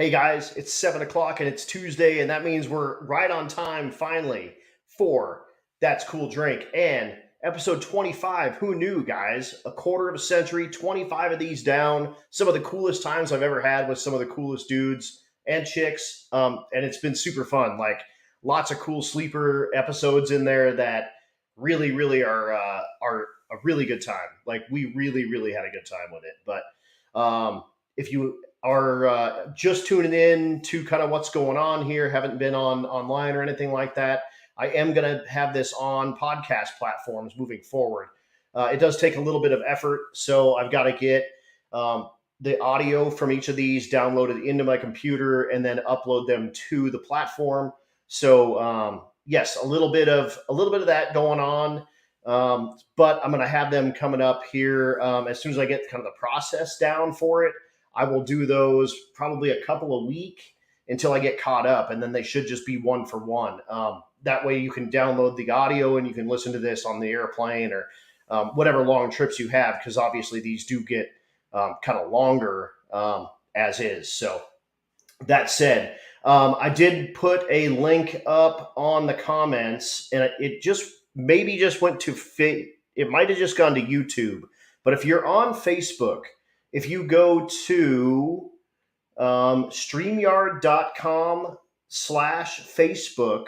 Hey guys, it's 7 o'clock and it's Tuesday, and that means we're right on time finally for That's Cool Drink and episode 25. Who knew, guys? A quarter of a century, 25 of these down. Some of the coolest times I've ever had with some of the coolest dudes and chicks, and it's been super fun. Like lots of cool sleeper episodes in there that really are a really good time. Like we really had a good time with it. But if you are just tuning in to kind of what's going on here, haven't been online or anything like that, I am going to have this on podcast platforms moving forward. It does take a little bit of effort, so I've got to get the audio from each of these downloaded into my computer and then upload them to the platform. So yes, a little bit of that going on. But I'm going to have them coming up here as soon as I get kind of the process down for it. I will do those probably a couple a week until I get caught up, and then they should just be one for one. That way you can download the audio and you can listen to this on the airplane or whatever long trips you have, because obviously these do get kind of longer as is. So that said, I did put a link up on the comments, and it just went to it might have just gone to YouTube. But if you're on Facebook, if you go to StreamYard.com/Facebook,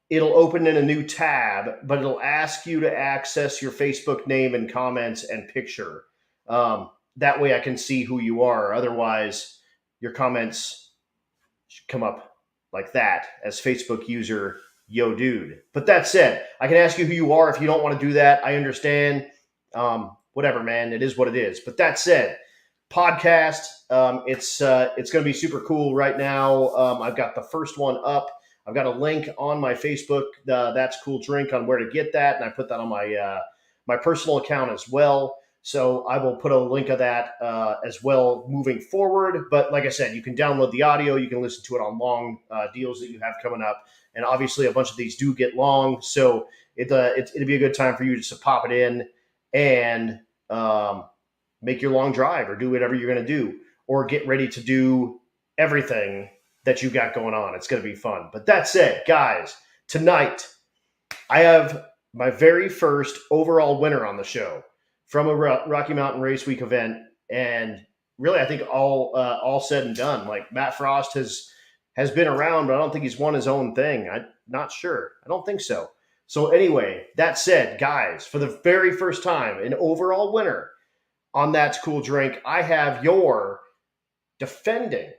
it'll open in a new tab, but it'll ask you to access your Facebook name and comments and picture. That way I can see who you are. Otherwise, your comments should come up like that as Facebook user Yo Dude. But that said, I can ask you who you are. If you don't want to do that, I understand. Whatever, man, it is what it is. But that said, podcast, it's going to be super cool right now. I've got the first one up. I've got a link on my Facebook, That's Cool Drink, on where to get that, and I put that on my personal account as well. So I will put a link of that as well moving forward. But like I said, you can download the audio. You can listen to it on long deals that you have coming up. And obviously a bunch of these do get long. So it'd be a good time for you just to pop it in and make your long drive or do whatever you're going to do, or get ready to do everything that you got going on. It's going to be fun. But that said, guys, tonight I have my very first overall winner on the show from a Rocky Mountain RaceWeek event. And really, I think all said and done, like Matt Frost has been around, but I don't think he's won his own thing. I'm not sure. I don't think so. So anyway, that said, guys, for the very first time, an overall winner on That's Cool Drink, I have your defending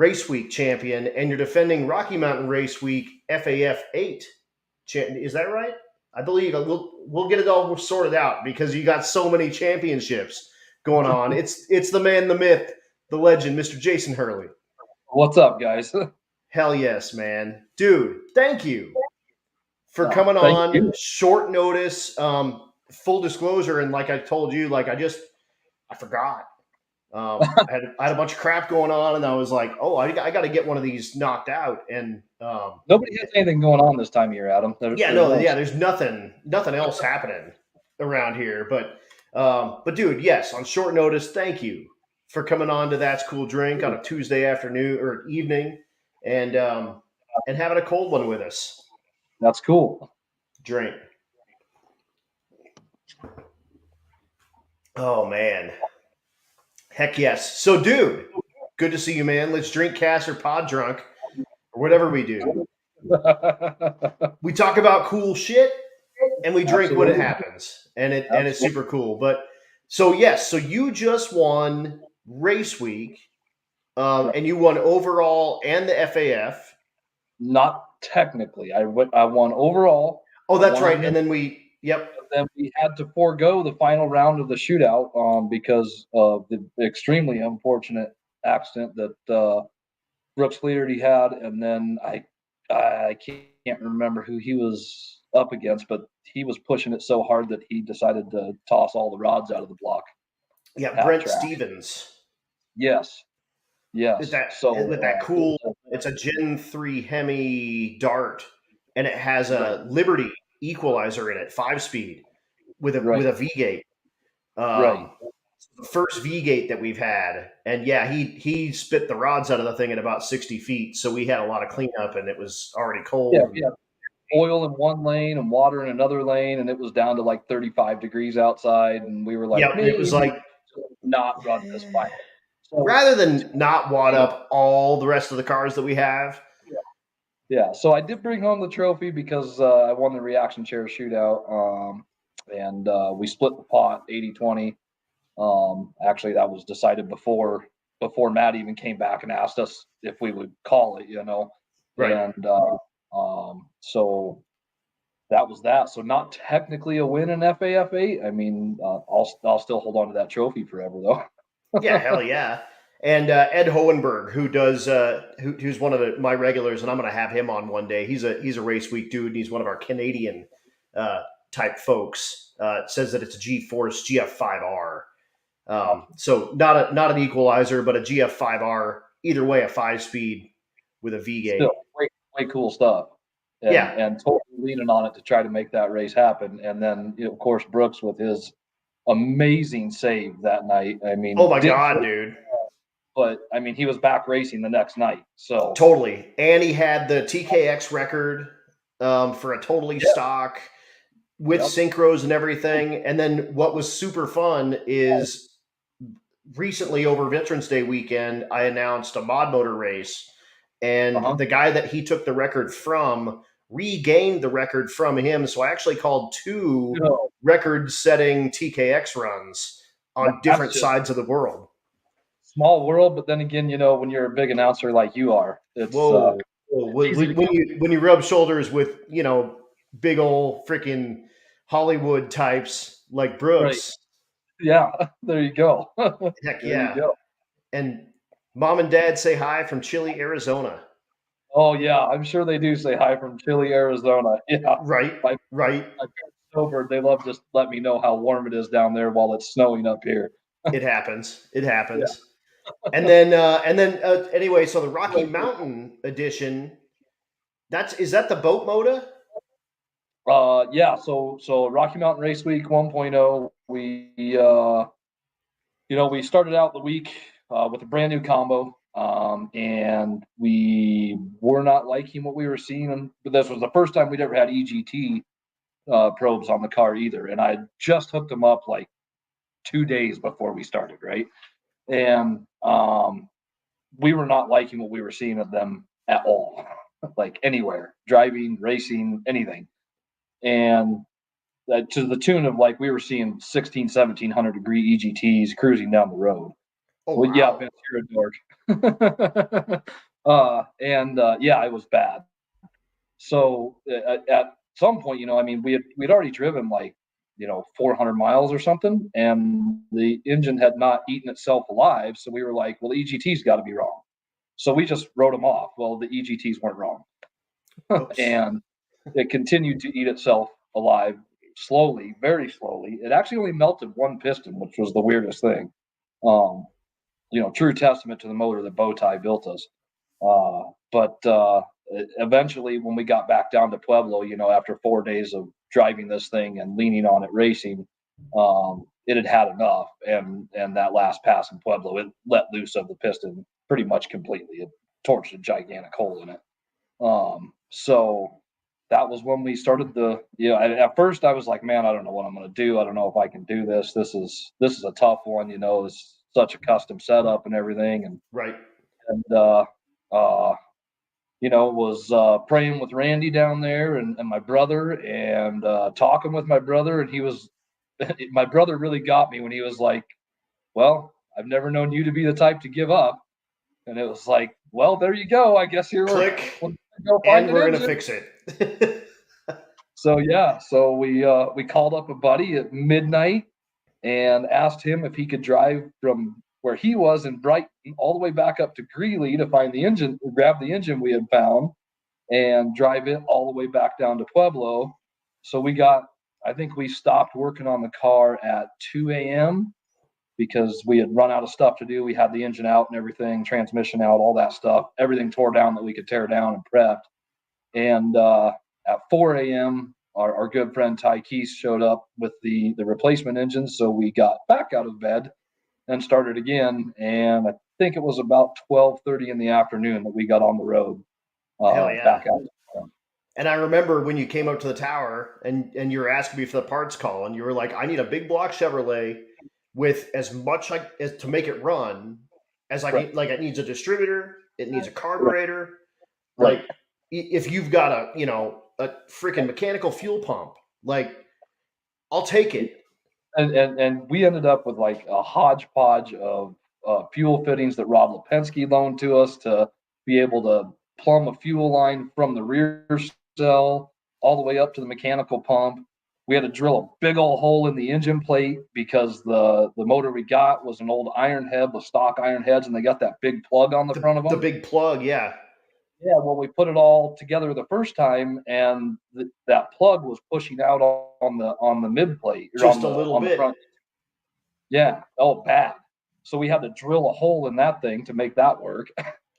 RaceWeek champion and your defending Rocky Mountain RaceWeek FAF 8 champion. Is that right? I believe we'll get it all sorted out because you got so many championships going on. It's the man, the myth, the legend, Mr. Jason Hurley. What's up, guys? Hell yes, man. Dude, thank you for coming on short notice. Full disclosure, and like I told you, like I forgot. I had a bunch of crap going on, and I was like, oh, I got to get one of these knocked out. And nobody has anything going on this time of year, Adam. There's nothing else happening around here. But dude, yes, on short notice, thank you for coming on to That's Cool Drink on a Tuesday afternoon or evening, and having a cold one with us. That's cool. Drink. Oh man. Heck yes. So, dude, good to see you, man. Let's drink, cast, or pod drunk, or whatever we do. We talk about cool shit, and we drink when it happens, and it's super cool. But so yes, so you just won RaceWeek, and you won overall and the FAF. Not technically, I won overall. Oh, that's right. And then then we had to forego the final round of the shootout because of the extremely unfortunate accident that Brooks Fleerty had, and then I can't remember who he was up against, but he was pushing it so hard that he decided to toss all the rods out of the block. Yeah, Brent Stevens. Yes. With that cool, it's a Gen 3 Hemi Dart, and it has a Liberty equalizer in it, 5-speed with a V-gate. The the first V-gate that we've had, and yeah, he spit the rods out of the thing at about 60 feet, so we had a lot of cleanup, and it was already Yeah, cold. we had oil in one lane and water in another lane, and it was down to like 35 degrees outside, and we were like, Yeah, it was maybe like not run this final. So rather than not wad up all the rest of the cars that we have. yeah, so I did bring home the trophy because I won the reaction chair shootout, and we split the pot 80-20. Actually, that was decided before Matt even came back and asked us if we would call it, Right. and so that was that. So not technically a win in FAF8. I mean, I'll still hold on to that trophy forever though. Yeah, hell yeah. And Ed Hohenberg, who does who's one of my regulars, and I'm going to have him on one day. He's a race week dude, and he's one of our Canadian type folks. Says that it's a G-Force GF5R. So not an equalizer, but a GF5R. Either way, a 5-speed with a V-gate. Still, way cool stuff. And, Yeah, and totally leaning on it to try to make that race happen. And then, of course, Brooks with his amazing save that night. I mean, oh my god, dude. But I mean, he was back racing the next night. So totally, and he had the TKX record for a totally stock with synchros and everything. And then what was super fun is recently over Veterans Day weekend, I announced a mod motor race, and the guy that he took the record from regained the record from him. So I actually called two record-setting TKX runs on different sides of the world. Small world, but then again, when you're a big announcer like you are, it's when you rub shoulders with big old freaking Hollywood types like Brooks. Right. Yeah, there you go. Heck yeah. And mom and dad say hi from Chile, Arizona. Oh yeah, I'm sure they do say hi from Chile, Arizona. Yeah, right. My parents, they love just let me know how warm it is down there while it's snowing up here. It happens. Yeah. And then anyway, so the Rocky Mountain edition. Is that the boat moda? Yeah. So Rocky Mountain Race Week 1.0. We started out the week with a brand new combo, and we were not liking what we were seeing. But this was the first time we'd ever had EGT probes on the car either, and I just hooked them up like 2 days before we started, right? And we were not liking what we were seeing of them at all, like anywhere, driving, racing, anything. And to the tune of like we were seeing 1700 degree EGTs cruising down the road. Oh, well, wow. Yeah, Vince, you're a dork. Yeah, it was bad. So at some point, we'd already driven like 400 miles or something, and the engine had not eaten itself alive. So we were like, well, the EGT's got to be wrong. So we just wrote them off. Well, the EGTs weren't wrong. And it continued to eat itself alive slowly, very slowly. It actually only melted one piston, which was the weirdest thing. True testament to the motor that Bowtie built us. But eventually, when we got back down to Pueblo, after 4 days of driving this thing and leaning on it racing, it had enough. And that last pass in Pueblo, it let loose of the piston pretty much completely. It torched a gigantic hole in it. So that was when we started at first I was like, man, I don't know what I'm going to do. I don't know if I can do this. This is a tough one, it's such a custom setup and everything. And right. And, was praying with Randy down there and my brother and talking with my brother. And my brother really got me when he was like, well, I've never known you to be the type to give up. And it was like, well, there you go. I guess you're click, we're going to fix it. So we called up a buddy at midnight and asked him if he could drive from where he was in Brighton all the way back up to Greeley to find the engine, grab the engine we had found, and drive it all the way back down to Pueblo. So I think we stopped working on the car at 2 a.m. because we had run out of stuff to do. We had the engine out and everything, transmission out, all that stuff, everything tore down that we could tear down and prepped. And at 4 a.m., our good friend Ty Keese showed up with the replacement engine. So we got back out of bed and started again. And I think it was about 12:30 in the afternoon that we got on the road Hell yeah. back out. And I remember when you came up to the tower and you were asking me for the parts call, and you were like, I need a big block Chevrolet with as much as to make it run as I Right. need. Like, it needs a distributor, it needs a Right. carburetor. Right. Like, if you've got a freaking mechanical fuel pump, like, I'll take it. And we ended up with like a hodgepodge of fuel fittings that Rob Lipinski loaned to us to be able to plumb a fuel line from the rear cell all the way up to the mechanical pump. We had to drill a big old hole in the engine plate because the motor we got was an old iron head with stock iron heads, and they got that big plug on the front of The them. big plug, yeah. Yeah, well, we put it all together the first time, and that plug was pushing out on the mid plate or Just a little on the bit. front. Yeah, oh, bad. So we had to drill a hole in that thing to make that work.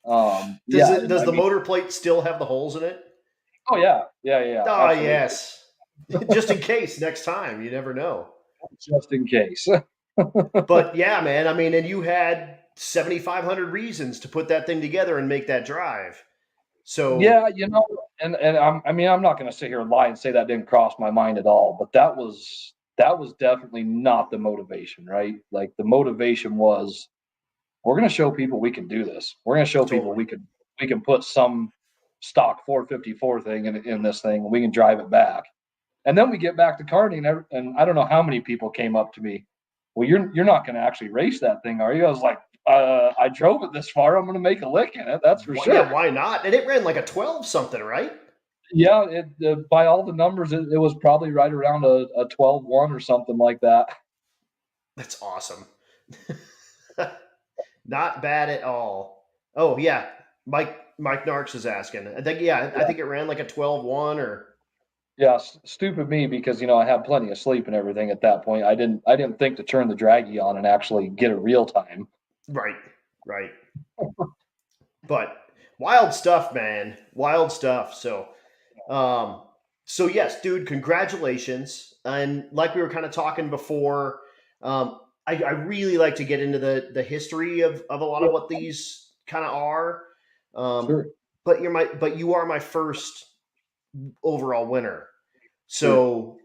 Does the motor plate still have the holes in it? Oh yeah. Oh, Absolutely. yes. Just in case next time, you never know. Just in case. But yeah, man, I mean, and you had 7,500 reasons to put that thing together and make that drive. So Yeah, and I'm not going to sit here and lie and say that didn't cross my mind at all, but that was definitely not the motivation, right? Like the motivation was we're going to show people we can do this. We're going to show people totally. we can put some stock 454 thing in this thing and we can drive it back. And then we get back to karting, and I don't know how many people came up to me. Well, you're not going to actually race that thing, are you? I was like, I drove it this far. I'm going to make a lick in it. That's for sure. Yeah, why not? And it ran like a 12 something, right? Yeah, by all the numbers, it was probably right around a 12-1 or something like that. That's awesome. Not bad at all. Oh yeah, Mike Narks is asking. I think I think it ran like a 12-1 or Yeah, stupid me because I had plenty of sleep and everything at that point. I didn't think to turn the draggy on and actually get a real time. right. But wild stuff, man. Wild stuff. So yes, dude, congratulations. And like we were kind of talking before, I really like to get into the history of a lot of what these kind of are. Sure. But you are my first overall winner. Sure.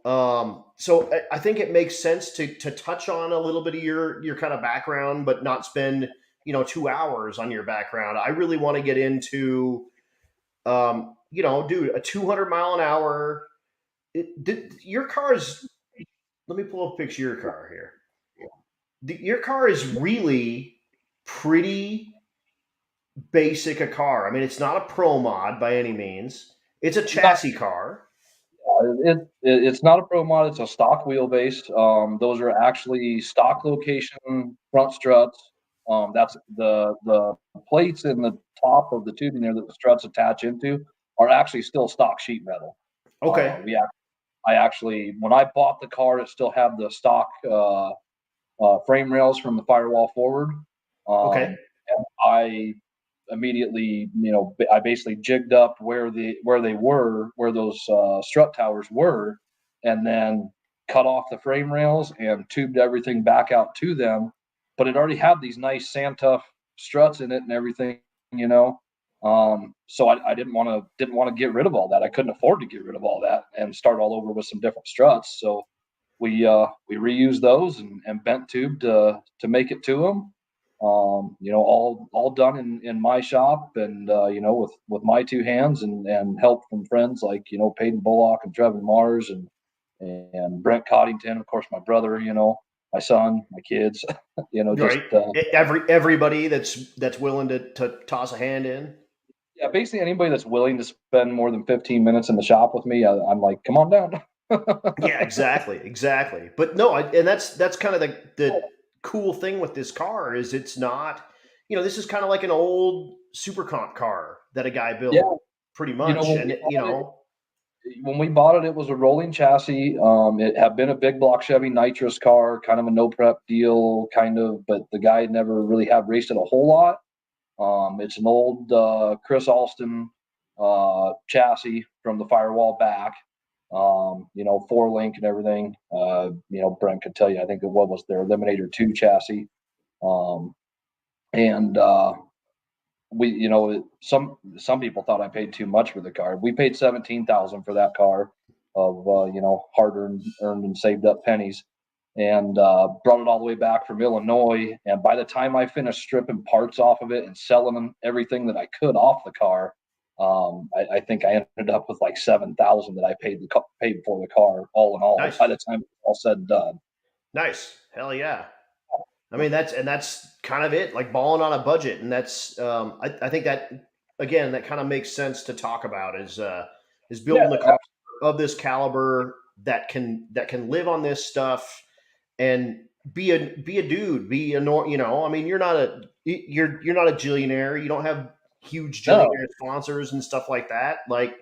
So I think it makes sense to touch on a little bit of your kind of background, but not spend 2 hours on your background. I really want to get into dude, a 200 mile an hour. Your car's. Let me pull up a picture of your car here. Your car is really pretty basic a car. I mean, it's not a pro mod by any means. It's a chassis car. It's not a pro mod. It's a stock wheelbase. Those are actually stock location front struts. That's the plates in the top of the tubing there that the struts attach into are actually still stock sheet metal. Okay. I actually, when I bought the car, it still had the stock frame rails from the firewall forward. Okay. And I immediately, I basically jigged up where those strut towers were, and then cut off the frame rails and tubed everything back out to them. But it already had these nice sand tough struts in it and everything, so I didn't want to get rid of all that. I couldn't afford to get rid of all that and start all over with some different struts. So we reused those and bent tubed to make it to them. All done in my shop and with my two hands and help from friends like Peyton Bullock and Trevin Mars and Brent Coddington, of course my brother, my son, my kids, Right. Everybody that's willing to toss a hand in. Yeah, basically anybody that's willing to spend more than 15 minutes in the shop with me, I'm like, come on down. Yeah, exactly. But no, and that's kind of the cool thing with this car is it's not, this is kind of like an old super comp car that a guy built, Yeah. pretty much. When we bought it was a rolling chassis. It had been a big block Chevy nitrous car, kind of a no prep deal, but the guy never really had raced it a whole lot. It's an old Chris Alston chassis from the firewall back, 4-link and everything. Brent could tell you, I think it was their Eliminator 2 chassis. And we, some people thought I paid too much for the car. We paid $17,000 for that car of hard earned and saved up pennies, and brought it all the way back from Illinois. And by the time I finished stripping parts off of it and selling them everything that I could off the car, I think I ended up with like $7,000 that I paid for the car all in all. Nice. By the time it's all said and done. Nice. Hell yeah. I mean, that's kind of it, like balling on a budget. And that's, I think that, again, that kind of makes sense to talk about is building a car of this caliber that can live on this stuff and be a dude, I mean, you're not a jillionaire. You don't have huge jillionaire sponsors and stuff like that. Like,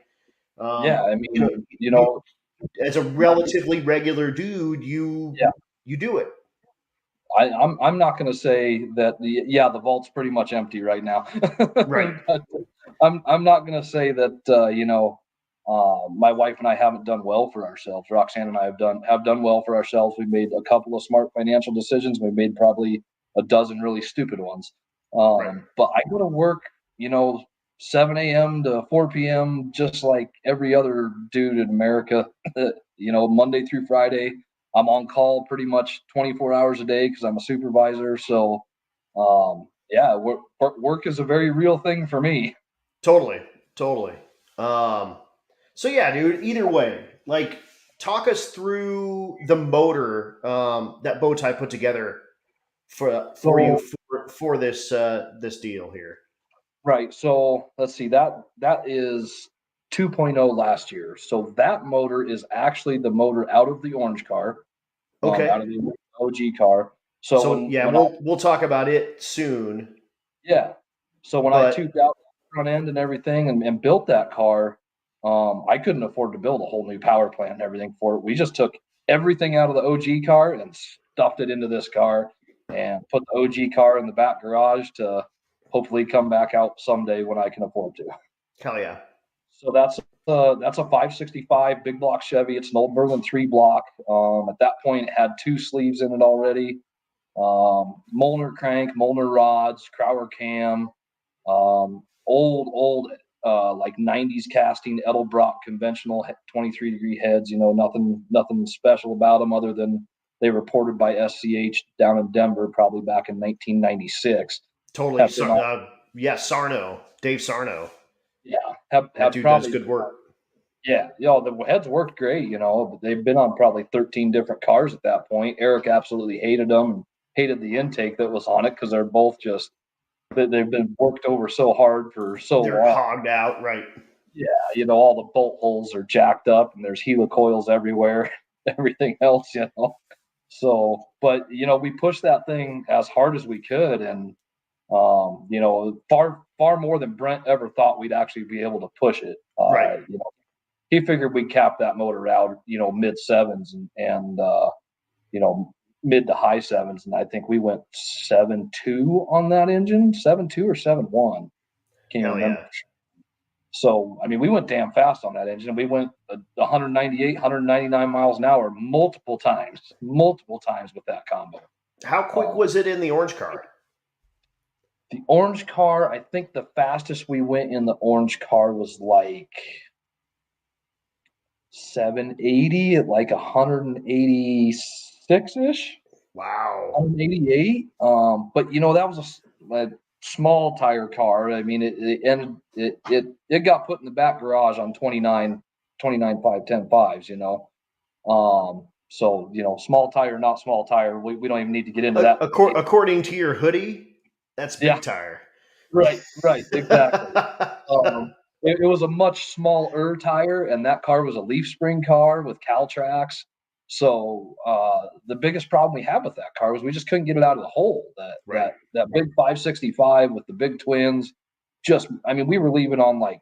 I mean, as a relatively regular dude, you do it. I'm not going to say that the vault's pretty much empty right now. Right. But I'm not going to say that my wife and I haven't done well for ourselves. Roxanne and I have done well for ourselves. We made a couple of smart financial decisions. We made probably a dozen really stupid ones. Right. But I go to work, 7 a.m. to 4 p.m. just like every other dude in America. Monday through Friday. I'm on call pretty much 24 hours a day because I'm a supervisor. So, work is a very real thing for me. Totally. So yeah, dude, either way, like talk us through the motor that Bowtie put together for you for this this deal here. Right. So let's see, that is 2.0 last year. So that motor is actually the motor out of the orange car. Okay. Out of the OG car. So we'll talk about it soon. Yeah. So when I took out the front end and everything and built that car, I couldn't afford to build a whole new power plant and everything for it. We just took everything out of the OG car and stuffed it into this car and put the OG car in the back garage to hopefully come back out someday when I can afford to. Hell yeah. So that's a 565 big block Chevy. It's an old Merlin 3 block. At that point, it had 2 sleeves in it already. Molnar crank, Molnar rods, Crowler cam, old like 90s casting Edelbrock conventional 23-degree heads. Nothing special about them other than they were ported by SCH down in Denver probably back in 1996. Totally. Sarno, Dave Sarno. Yeah, that dude probably does good work. Yeah, the heads worked great. But they've been on probably 13 different cars at that point. Eric absolutely hated them and hated the intake that was on it because they're both just they've been worked over so hard for so long. They're hogged out, right? Yeah, all the bolt holes are jacked up and there's helicoils everywhere. Everything else, So, but we pushed that thing as hard as we could, and far more than Brent ever thought we'd actually be able to push it. Right. He figured we'd cap that motor out, mid sevens and mid to high sevens, and I think we went 7.2 on that engine, 7.2 or 7.1. Can't remember. Yeah. So, I mean, we went damn fast on that engine. We went 198, 199 miles an hour multiple times with that combo. How quick was it in the orange car? The orange car, I think the fastest we went in the orange car was like 780 at like 186-ish. Wow. 188. But that was a small tire car. I mean, it got put in the back garage on 29 510-5s, So, small tire, not small tire. We don't even need to get into that. According to your hoodie, that's big tire. Right, exactly. It was a much smaller tire, and that car was a leaf spring car with Caltrax. So the biggest problem we had with that car was we just couldn't get it out of the hole. That big 565 with the big twins, we were leaving on like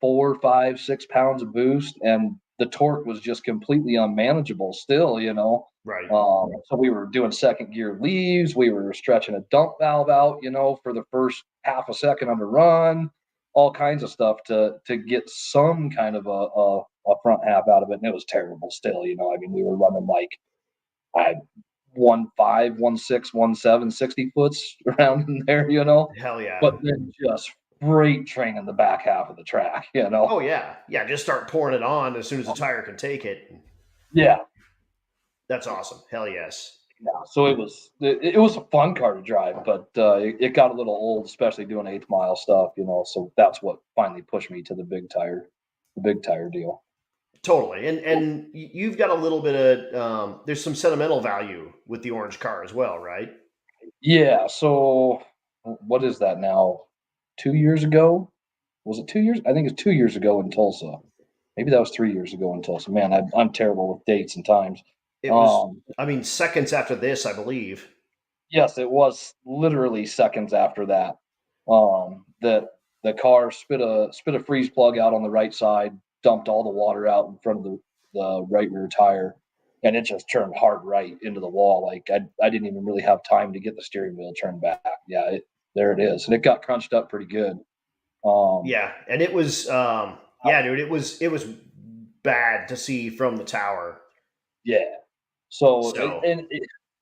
4, 5, 6 pounds of boost, and the torque was just completely unmanageable still, Right. So we were doing second gear leaves. We were stretching a dump valve out, for the first half a second on the run, all kinds of stuff to get some kind of a front half out of it. And it was terrible still, we were running like 1.5, 1.6, 1.7, 60 foots around in there, Hell yeah. but then just freight train in the back half of the track, Oh yeah. Yeah. Just start pouring it on as soon as the tire can take it. Yeah. That's awesome. Hell yes. Yeah. So it was a fun car to drive, but it got a little old, especially doing 8th mile stuff, so that's what finally pushed me to the big tire deal. Totally. And you've got a little bit of there's some sentimental value with the orange car as well, right? Yeah. So what is that now? 2 years ago? Was it 2 years? I think it's 2 years ago in Tulsa. Maybe that was 3 years ago in Tulsa. Man, I'm terrible with dates and times. It was, Um, I mean, seconds after this, I believe. yes, it was literally seconds after that. That the car spit a freeze plug out on the right side, dumped all the water out in front of the right rear tire, and it just turned hard right into the wall. Like I didn't even really have time to get the steering wheel turned back. Yeah, there it is, and it got crunched up pretty good. Um, Yeah, and it was, yeah, dude, it was bad to see from the tower. yeah. So, So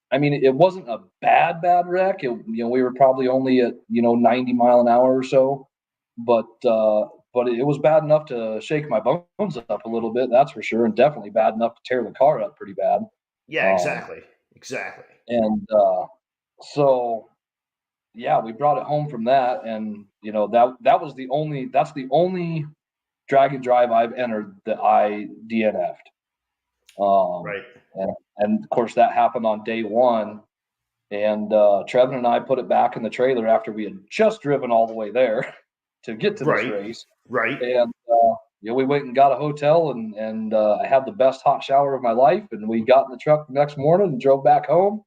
I mean, it wasn't a bad wreck. We were probably only at 90 mile an hour or so, but it was bad enough to shake my bones up a little bit. That's for sure, and definitely bad enough to tear the car up pretty bad. yeah, Um, exactly, exactly. and so, yeah, we brought it home from that, and that's the only drag and drive I've entered that I DNF'd. Um, Right, and of course that happened on day one. And Trevin and I put it back in the trailer after we had just driven all the way there to get to this right, race. right. And we went and got a hotel, and I had the best hot shower of my life. And we got in the truck the next morning and drove back home,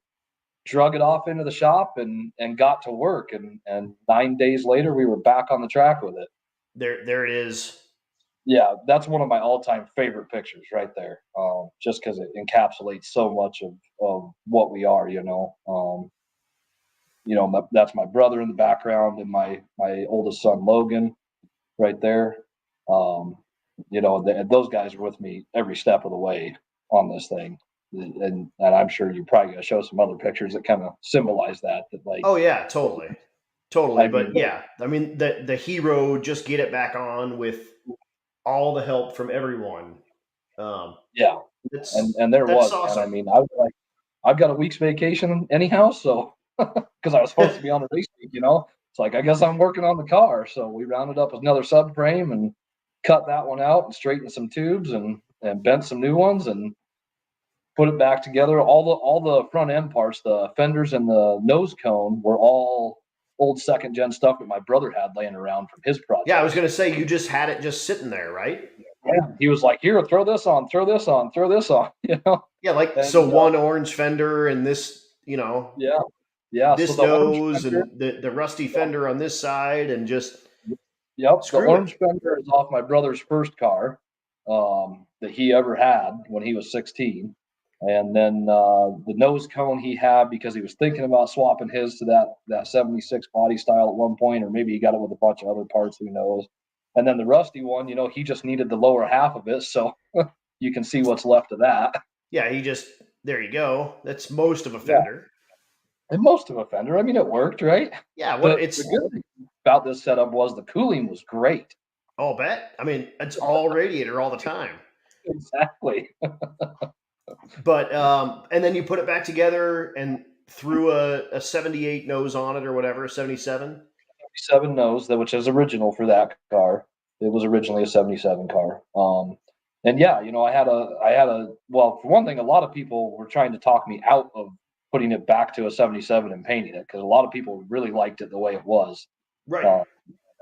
drug it off into the shop, and got to work. And 9 days later, we were back on the track with it. There it is. Yeah, that's one of my all-time favorite pictures right there. Just because it encapsulates so much of what we are. That's my brother in the background and my oldest son Logan right there. Um, those guys were with me every step of the way on this thing, and I'm sure you're probably going to show some other pictures that kind of symbolize that. That like, Oh yeah, totally, totally. I mean, But yeah, I mean the hero just get it back on with all the help from everyone. Um, yeah, and it's and there that's was, man. I awesome. mean, I was like, I've got a week's vacation anyhow, so because I was supposed to be on a race week, it's like I guess I'm working on the car. So we rounded up another subframe and cut that one out and straightened some tubes and bent some new ones and put it back together. All the front end parts, the fenders and the nose cone, were all old second gen stuff that my brother had laying around from his Yeah, I was projects. gonna say you just had it just sitting there, right? Yeah, he was like, "Here, throw this on, throw this on, throw this on," Yeah, like so and one orange fender and this, yeah, yeah. So this the orange nose fender, and the rusty fender on this side and just yep, the screw it. orange fender is off my brother's first car that he ever had when he was 16. And then the nose cone he had because he was thinking about swapping his to that 76 body style at one point, or maybe he got it with a bunch of other parts, who knows. And then the rusty one, he just needed the lower half of it, so you can see what's left of that. Yeah, he just there you go. That's most of a Yeah, fender. and most of a fender. I mean, it worked, right? Yeah, what The it's good thing about this setup was the cooling was great. all bet. I mean, it's all radiator all the time. Exactly. But and then you put it back together and threw a 78 nose on it or whatever, 77. 77 nose, that which is original for that car. It was originally a 77 car. And yeah, I had a well, for one thing, a lot of people were trying to talk me out of putting it back to a 77 and painting it because a lot of people really liked it the way it was. Right. Uh,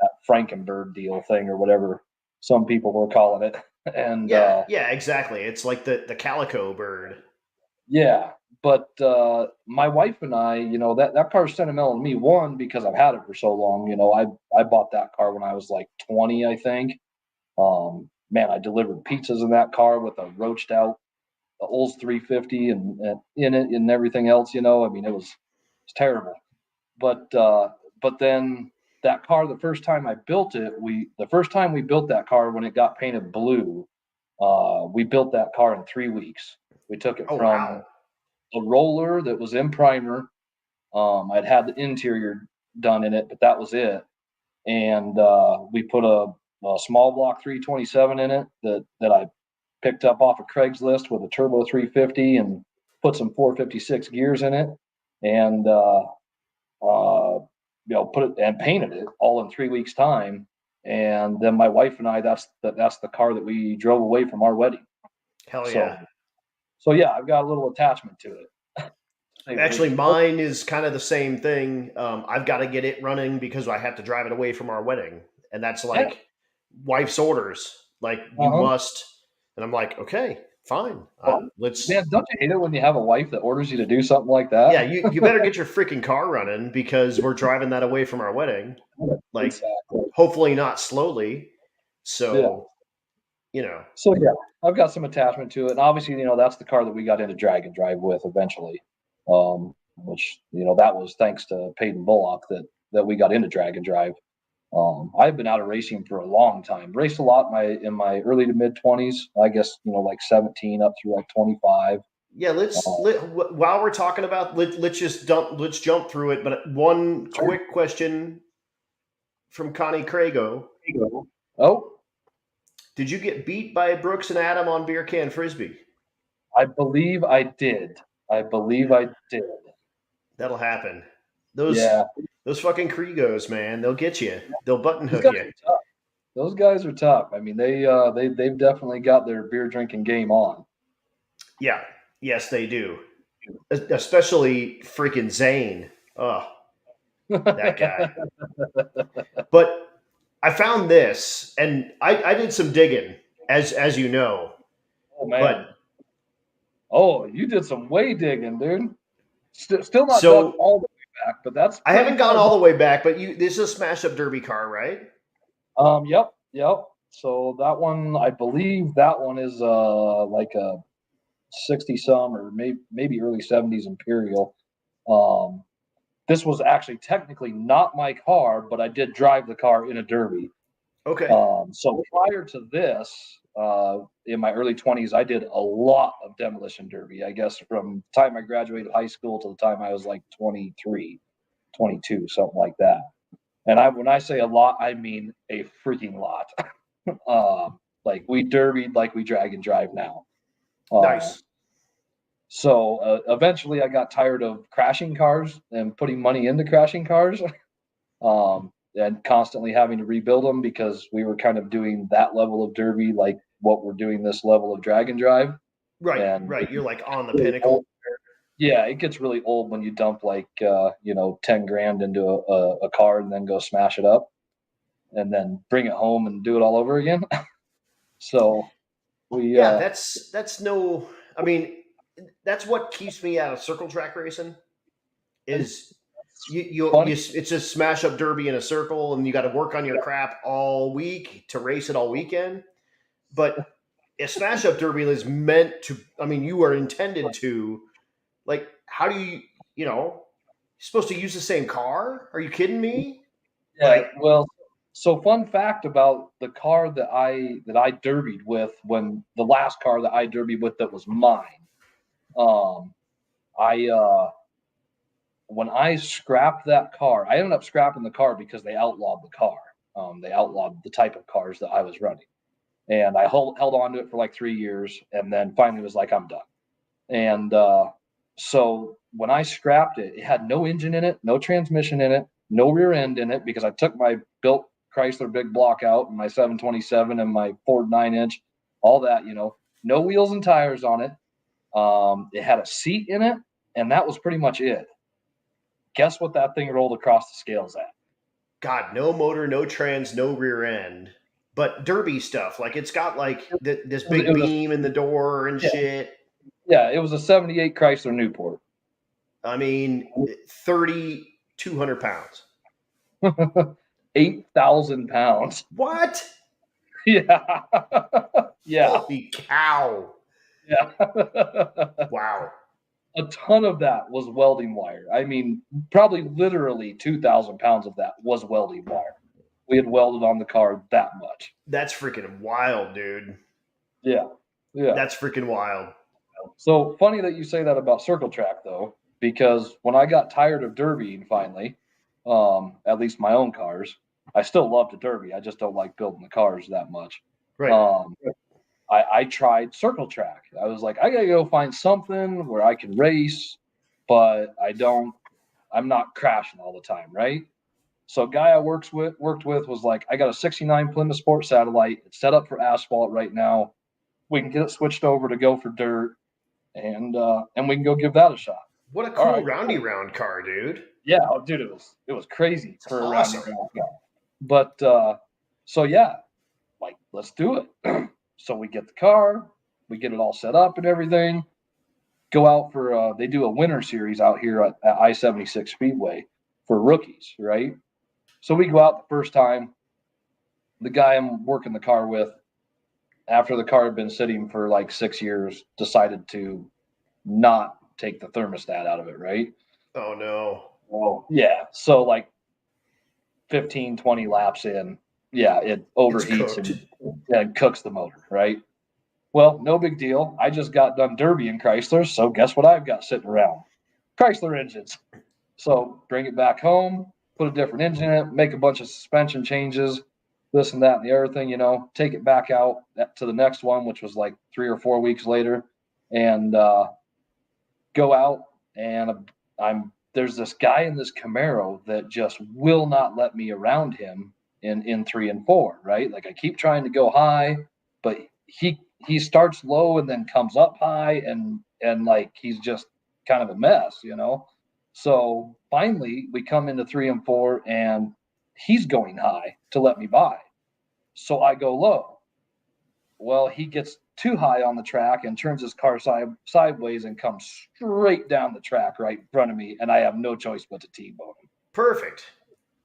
that Frankenbird deal thing or whatever some people were calling it. And Yeah, yeah, exactly. It's like the calico bird. yeah, but my wife and I, that car's sentimental to me. One, because I've had it for so long. I bought that car when I was like 20, I think. Man, I delivered pizzas in that car with a roached out Olds 350 and in it and everything else. I mean, it's terrible. But then that car, the first time I built it, the first time we built that car when it got painted blue, we built that car in 3 weeks. We took it Oh from wow. a roller that was in primer. I'd had the interior done in it, but that was it. And we put a small block 327 in it that I picked up off of Craigslist with a turbo 350 and put some 456 gears in it, and put it and painted it all in 3 weeks time. And then my wife and I, that's the car that we drove away from our wedding. Hell So, yeah. so yeah, I've got a little attachment to it. Actually, mine is kind of the same thing. I've got to get it running because I have to drive it away from our wedding. And that's like wife's orders. Like, you must. And I'm like, okay, fine. Let's. Man, don't you hate it when you have a wife that orders you to do something like that? Yeah, you better get your freaking car running because we're driving that away from our wedding. Like, exactly. Hopefully not slowly. So, So, yeah, I've got some attachment to it. And obviously, that's the car that we got into drag and drive with eventually. Which, that was thanks to Peyton Bullock that we got into drag and drive. I've been out of racing for a long time. Raced a lot in my early to mid 20s. I guess like 17 up through like 25. Yeah, while we're talking about let's jump through it. But one quick question from Connie Crago. Oh, did you get beat by Brooks and Adam on beer can frisbee? I believe I did. That'll happen. Those fucking Krigos, man, they'll get you. They'll button hook you. Those guys are tough. I mean, they've definitely got their beer drinking game on. Yeah. Yes, they do. Especially freaking Zane. Oh, that guy. But I found this, and I did some digging, as you know. Oh, man. You did some way digging, dude. Still not dug all the way back, but that's. I haven't gone all the way back, but this is a smash up derby car, right? Yep. So that one, I believe that one is like a 60 some or maybe early 70s Imperial. This was actually technically not my car, but I did drive the car in a derby. Okay. So prior to this, in my early 20s, I did a lot of demolition derby. I guess from the time I graduated high school to the time I was like 23, 22, something like that. And when I say a lot, I mean a freaking lot. Like we derbied like we drag and drive now. Nice. So eventually I got tired of crashing cars and putting money into crashing cars. And constantly having to rebuild them because we were kind of doing that level of derby like what we're doing this level of drag and drive. Right. You're like on the pinnacle. Yeah, it gets really old when you dump like 10 grand into a car and then go smash it up and then bring it home and do it all over again. So that's no. I mean, that's what keeps me out of circle track racing. Is it's a smash up derby in a circle, and you got to work on your crap all week to race it all weekend. But a smash up derby is meant to. I mean, you are intended to. Like, how do you're supposed to use the same car? Are you kidding me? Yeah. Well, so fun fact about the car that I derbied with, when the last car that I derbied with that was mine. When I scrapped that car, I ended up scrapping the car because they outlawed the car. They outlawed the type of cars that I was running. And I held on to it for like 3 years and then finally was like, I'm done. And so when I scrapped it, it had no engine in it, no transmission in it, no rear end in it because I took my built Chrysler big block out and my 727 and my Ford 9-inch, all that, no wheels and tires on it. It had a seat in it, and that was pretty much it. Guess what that thing rolled across the scales at? God, no motor, no trans, no rear end. But derby stuff, like it's got like this big beam in the door and shit. Yeah, it was a 78 Chrysler Newport. I mean, 3,200 pounds. 8,000 pounds. What? Yeah. Yeah. Holy cow. Yeah. Wow. A ton of that was welding wire. I mean, probably literally 2,000 pounds of that was welding wire. We had welded on the car that much. That's freaking wild, dude. Yeah. That's freaking wild. So funny that you say that about circle track, though, because when I got tired of derbying finally, at least my own cars, I still love to derby. I just don't like building the cars that much. Right. I tried circle track. I was like, I gotta go find something where I can race, but I'm not crashing all the time, right? So a guy I worked with was like, I got a 69 Plymouth Sport Satellite. It's set up for asphalt right now. We can get it switched over to go for dirt, and we can go give that a shot. What a All cool right, roundy cool. round car, dude. Yeah, oh, dude, it was crazy It's for a round awesome. guy. But so yeah, like let's do it. So we get the car, we get it all set up and everything. Go out for they do a winter series out here at I-76 Speedway for rookies, right? So we go out the first time. The guy I'm working the car with, after the car had been sitting for like 6 years, decided to not take the thermostat out of it, right? Oh no. Well, yeah. So like 15, 20 laps in, yeah, it It's overheats cooked. and cooks the motor, right? Well, no big deal. I just got done derbying Chrysler, so guess what I've got sitting around? Chrysler engines. So bring it back home, put a different engine in it, make a bunch of suspension changes, this and that and the other thing, take it back out to the next one, which was like 3 or 4 weeks later, and go out and there's this guy in this Camaro that just will not let me around him in 3 and 4, right? Like I keep trying to go high, but he starts low and then comes up high and like he's just kind of a mess. So finally we come into 3 and 4 and he's going high to let me by. So I go low. Well, he gets too high on the track and turns his car sideways and comes straight down the track right in front of me, and I have no choice but to T-bone him. Perfect.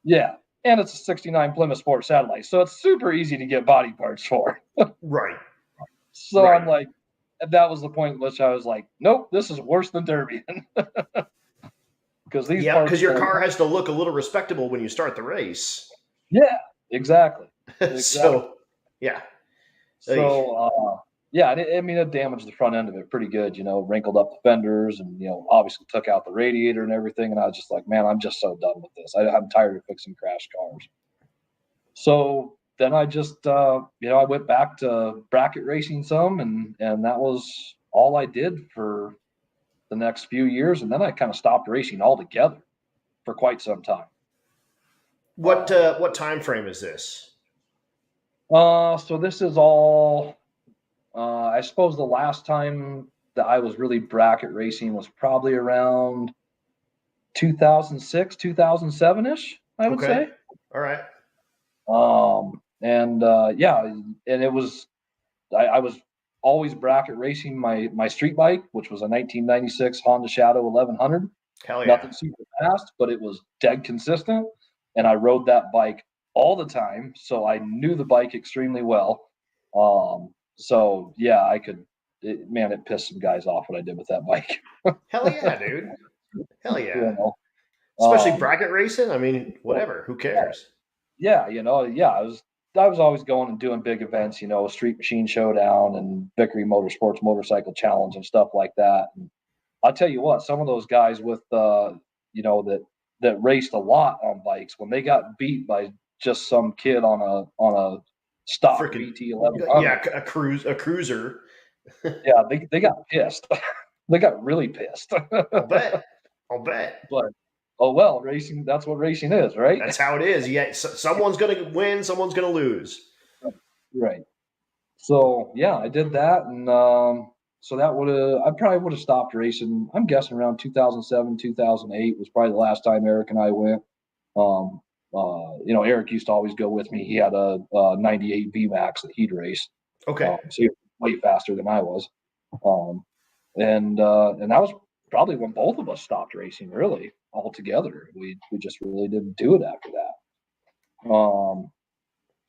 Yeah, and it's a 69 Plymouth Sport Satellite, so it's super easy to get body parts for. Right. So Right. I'm like, that was the point in which I was like, nope, this is worse than derbying. Because these Yeah, parts, because your car has to look a little respectable when you start the race. yeah, exactly. So, yeah. So, yeah, I mean, it damaged the front end of it pretty good, wrinkled up the fenders and, obviously took out the radiator and everything. And I was just like, man, I'm just so done with this. I'm tired of fixing crash cars. So then I just, I went back to bracket racing some and that was all I did for the next few years. And then I kind of stopped racing altogether for quite some time. What time frame is this? So this is all, I suppose the last time that I was really bracket racing was probably around 2006, 2007 ish, I would Okay. say. All right. Yeah, and it was, I was always bracket racing my street bike, which was a 1996 Honda Shadow 1100. Hell yeah. Nothing super fast, but it was dead consistent. And I rode that bike all the time. So I knew the bike extremely well. So yeah, it pissed some guys off what I did with that bike. Hell yeah, dude. Hell You yeah. know, Especially um, bracket racing. I mean, whatever. Who cares? yeah, yeah, I was always going and doing big events, Street Machine Showdown and Vickery Motorsports Motorcycle Challenge and stuff like that. And I'll tell you what, some of those guys with that raced a lot on bikes, when they got beat by just some kid on a stock Freaking VT 1100, yeah, a cruiser. yeah, they got pissed. They got really pissed. I'll bet. I'll bet. But oh well, racing, that's what racing is, right? That's how it is. Yeah, someone's gonna win, someone's gonna lose. Right. So yeah, I did that, and so that I probably would have stopped racing. I'm guessing around 2007, 2008 was probably the last time Eric and I went. Um, Eric used to always go with me. He had a 98 VMAX that he'd race, Okay. so he was way faster than I was. And that was probably when both of us stopped racing, really altogether. We just really didn't do it after that.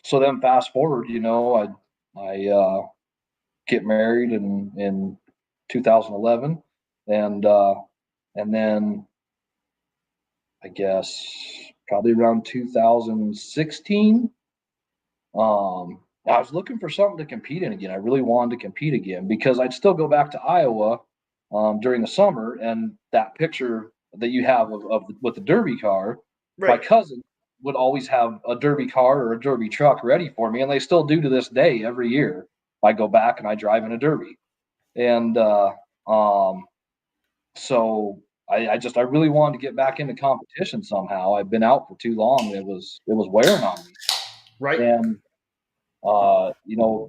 So then fast forward, I get married in 2011, and then I guess probably around 2016, I was looking for something to compete in again. I really wanted to compete again because I'd still go back to Iowa during the summer, and that picture that you have with the Derby car, my Right. cousin would always have a Derby car or a Derby truck ready for me, and they still do to this day. Every year, I go back and I drive in a Derby, and um, so I really wanted to get back into competition somehow. I've been out for too long. It was wearing on me, Right. and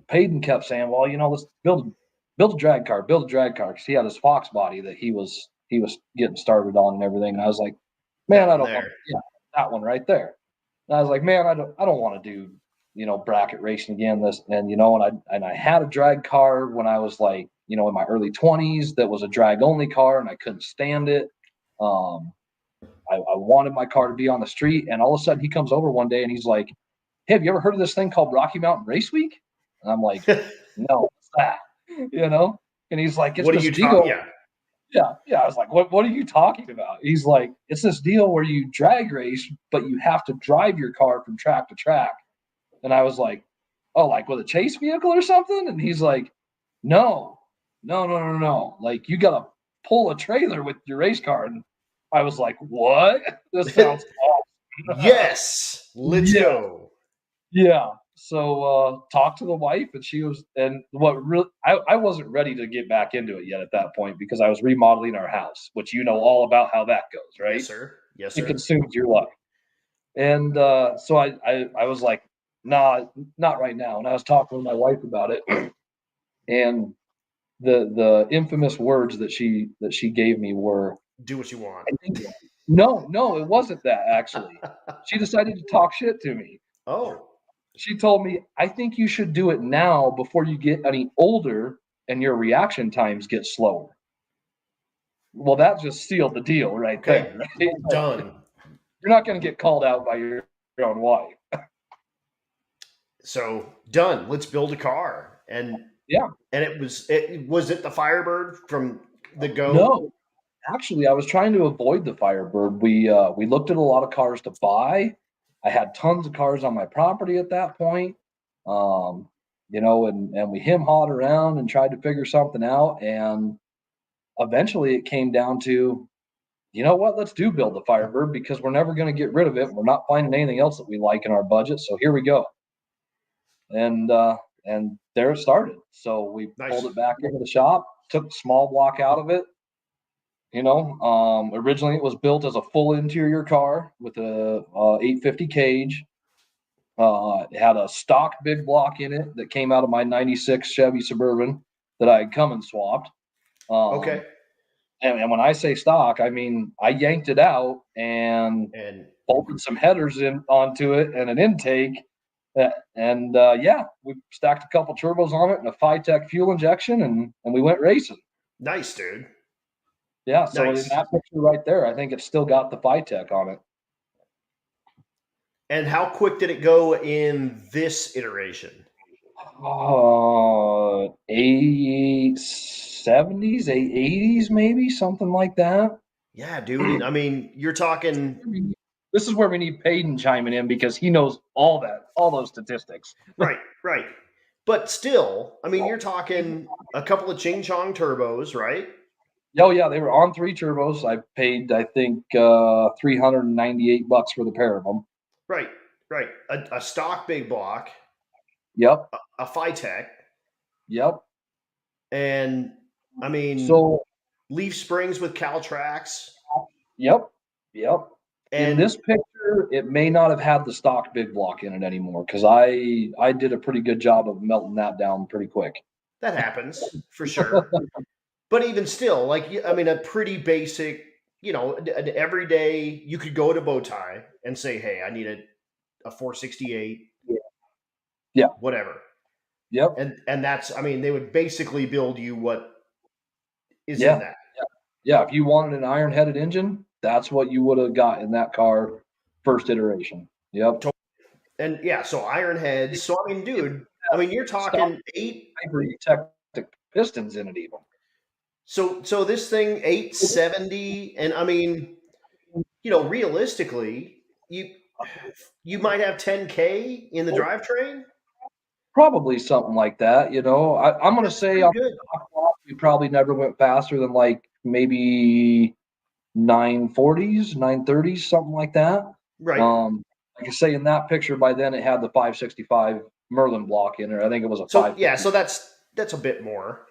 Payton kept saying, "Well, let's build a drag car, build a drag car," because he had his Fox body that he was getting started on and everything. And I was like, "Man, That I one don't want, there. yeah, that one right there." And I was like, "Man, I don't want to do bracket racing again." And I had a drag car when I was like in my early 20s that was a drag only car, and I couldn't stand it. Um, I wanted my car to be on the street, and all of a sudden he comes over one day and he's like, "Hey, have you ever heard of this thing called Rocky Mountain Race Week?" And I'm like, "No, what's that?" You know? And he's like, "It's What are this you talking? deal." Yeah. Yeah, yeah. I was like, "What are you talking about?" He's like, "It's this deal where you drag race, but you have to drive your car from track to track." And I was like, "Oh, like with a chase vehicle or something?" And he's like, "No, no, no, no, no. Like you gotta pull a trailer with your race car." And I was like, "What? This sounds awesome." Yes. Let's Yeah. go. Yeah. So talked to the wife, and she was, and what really, I wasn't ready to get back into it yet at that point because I was remodeling our house, which you know all about how that goes, Yes, right? sir. Yes, It sir. consumes your life. And so I was like, nah, not right now. And I was talking with my wife about it, and the infamous words that she gave me were, Do what you want. I think, no, no, it wasn't that actually. She decided to talk shit to me. Oh, She told me, "I think you should do it now before you get any older and your reaction times get slower." Well, that just sealed the deal right okay. there, right? Like, Done. you're not going to get called out by your own wife. So done. Let's build a car. Yeah. And it was the Firebird from the go. No, actually, I was trying to avoid the Firebird. We looked at a lot of cars to buy. I had tons of cars on my property at that point. Um, and we hawed around and tried to figure something out. And eventually it came down to, you know what, let's build the Firebird because we're never going to get rid of it. We're not finding anything else that we like in our budget. So here we go. And there it started. So we pulled Nice. it back into the shop, took the small block out of it. Originally it was built as a full interior car with a 850 cage. It had a stock big block in it that came out of my 96 Chevy Suburban that I had come and swapped. Okay. Um, and when I say stock, I mean I yanked it out and And bolted some headers in onto it and an intake. Yeah, we stacked a couple turbos on it and a Phytech fuel injection, and we went racing. nice, dude. Yeah, so in Nice. that picture right there, I think it's still got the Phytech on it. And how quick did it go in this iteration? 870s, 880s, maybe something like that. Yeah, dude. I mean, you're talking This is where we need Payton chiming in because he knows all those statistics. right, right. But still, I mean, you're talking a couple of Ching Chong turbos, right? Oh yeah, they were on three turbos. I paid, I think, $398 for the pair of them. Right, right. A stock big block, Yep, a Phytech, yep. and I mean, So leaf springs with Caltrax, yep, yep. In and this picture, it may not have had the stock big block in it anymore because I did a pretty good job of melting that down pretty quick. that happens for sure. But even still, like I mean, a pretty basic, an everyday. You could go to Bowtie and say, "Hey, I need a 468, Yeah, whatever," yep, and that's. I mean, they would basically build you what is in yeah, that. yeah. If you wanted an iron headed engine, that's what you would have got in that car first iteration. Yep. And yeah, so iron heads. So I mean, It dude, I mean, you're stock talking eight. hyper-tech pistons in it even. So this thing 870, and I mean, realistically, you might have 10K in the drivetrain. Probably something like that. I'm going to That's say pretty on good. the clock, we probably never went faster than like maybe 940s, 930s, something like that. Right. Like I say, in that picture, by then it had the 565 Merlin block in there. I think it was a So yeah, 550. so that's a bit more,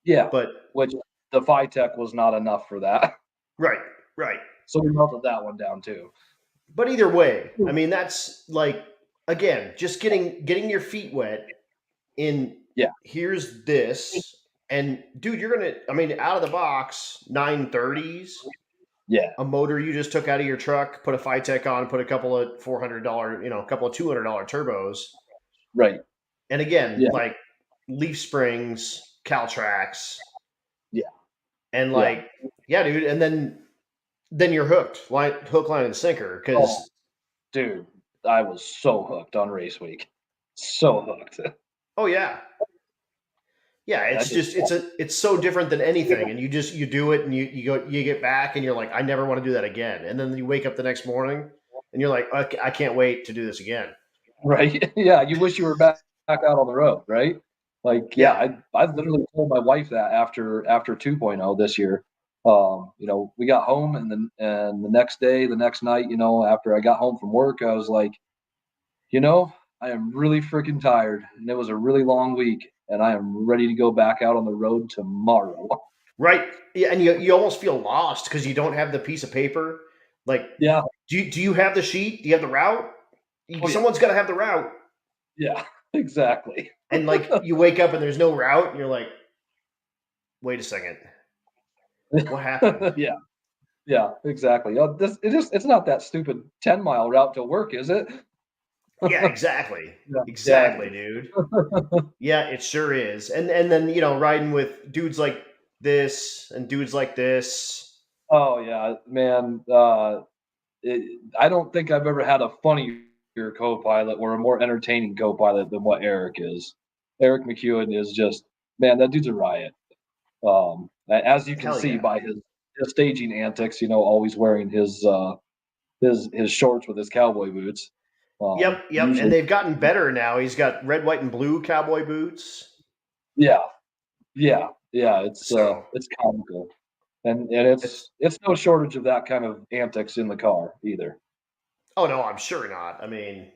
Yeah, but which the Tech was not enough for that. right, right. So we melted that one down too. But either way, I mean that's like again, just getting your feet wet in Yeah, here's this and dude, you're gonna I mean out of the box 930s, yeah, a motor you just took out of your truck, put a Tech on, put a couple of $400, a couple of $200 turbos. right. And again, Yeah, like leaf springs, Caltrax, yeah, and yeah. like, yeah, dude. And then you're hooked, hook, line, and sinker. Oh, Because dude, I was so hooked on race week. So hooked. oh yeah, yeah. I It's just just it's so different than anything. And you do it, and you get back, and you're like, I never want to do that again. And then you wake up the next morning, and you're like, I can't wait to do this again. right. Yeah, you wish you were back out on the road, right? Like, yeah, Yeah. I literally told my wife that after 2.0 this year. We got home and the next day, the next night, after I got home from work, I was like, I am really freaking tired, and it was a really long week, and I am ready to go back out on the road tomorrow. Right. Yeah, and you almost feel lost because you don't have the piece of paper. Like, Yeah. do you have the sheet? Do you have the route? Oh yeah. Someone's got to have the route. Yeah. Exactly. And like you wake up and there's no route, and you're like, wait a second, what happened? Yeah. Yeah. Exactly. It's not that stupid 10-mile route to work, is it? Yeah, exactly. Yeah. Yeah. Exactly, dude. Yeah, it sure is. And then, riding with dudes like this and dudes like this. Oh yeah, man. I don't think I've ever had a funnier co-pilot or a more entertaining co-pilot than what Eric is. Eric McEwen is just, man, that dude's a riot. As you can Hell see yeah. by his staging antics, always wearing his shorts with his cowboy boots. Yep, yep. And Usually, they've gotten better now. He's got red, white, and blue cowboy boots. yeah, yeah, yeah. So It's comical, and it's it's no shortage of that kind of antics in the car either. oh no, I'm sure not. I mean,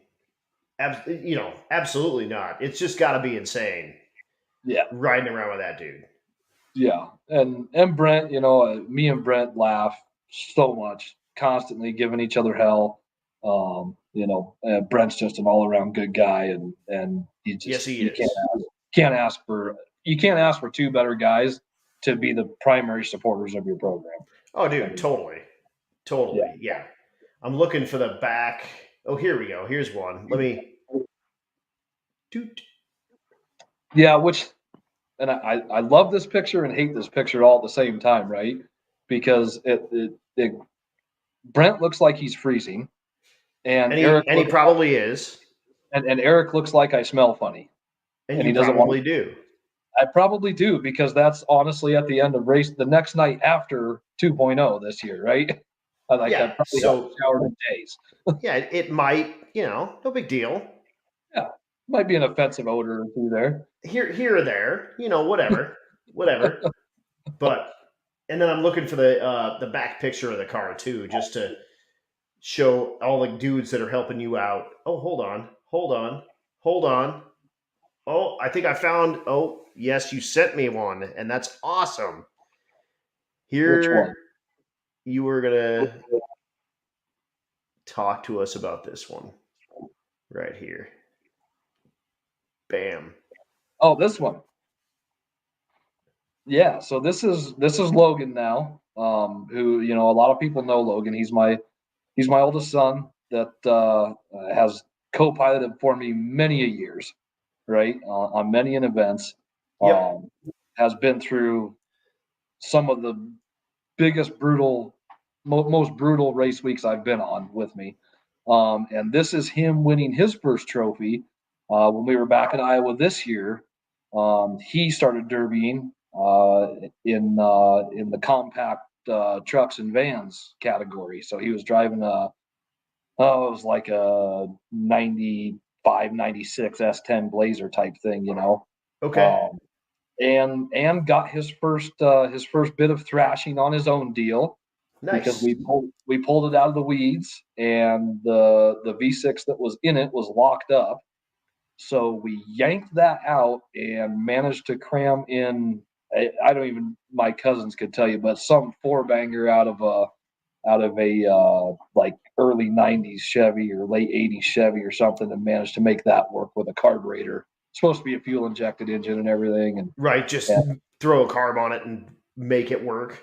absolutely not. It's just got to be insane Yeah, riding around with that dude. yeah, and Brent, me and Brent laugh so much, constantly giving each other hell. Brent's just an all around good guy, and Yes, he you is. can't ask for you can't ask for two better guys to be the primary supporters of your program. Oh, I dude, mean, totally, yeah, totally. Yeah, I'm looking for the back. Oh, here we go. Here's one. Let me. Doot. yeah. And I love this picture and hate this picture all at the same time, right? Because it Brent looks like he's freezing, and And he probably is, Eric looks like I smell funny, and and you he doesn't want. probably do. I probably do because that's honestly at the end of race the next night after 2.0 this year, right? I Yeah. probably haven't So showered in days. yeah, it might. No big deal. Yeah, might be an offensive odor or two there. Here or there. Whatever, whatever. But and then I'm looking for the back picture of the car too, just to show all the dudes that are helping you out. Oh, hold on. Oh, I think I found. Oh, yes, you sent me one, and that's awesome. Which one? Here, you were gonna talk to us about this one right here. Bam. Oh, this one. Yeah, so this is Logan now. Who a lot of people know Logan. He's my oldest son that has co-piloted for me many a years, right? On many an events. Yep. Has been through some of the biggest most brutal race weeks I've been on with me. And this is him winning his first trophy when we were back in Iowa this year. He started derbying in the compact trucks and vans category. So he was driving it was like a 95 596 S10 Blazer type thing, you know. Okay. And got his first bit of thrashing on his own deal because Nice. we pulled it out of the weeds, and the V6 that was in it was locked up. So we yanked that out and managed to cram in. I don't even, my cousins could tell you, but some four banger out of a like early '90s Chevy or late '80s Chevy or something, and managed to make that work with a carburetor. It's supposed to be a fuel injected engine and everything, Right. Just and throw a carb on it and make it work.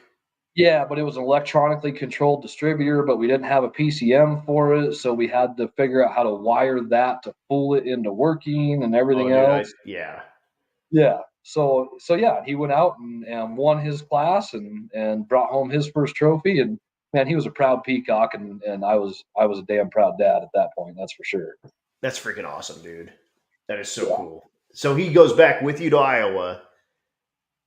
yeah, but it was an electronically controlled distributor, but we didn't have a PCM for it, so we had to figure out how to wire that to fool it into working and Oh, everything dude. else. Yeah. Yeah. So yeah, he went out and won his class and brought home his first trophy. And man, he was a proud peacock, and I was a damn proud dad at that point. That's for sure. That's freaking awesome, dude. That is so Yeah. cool. So he goes back with you to Iowa,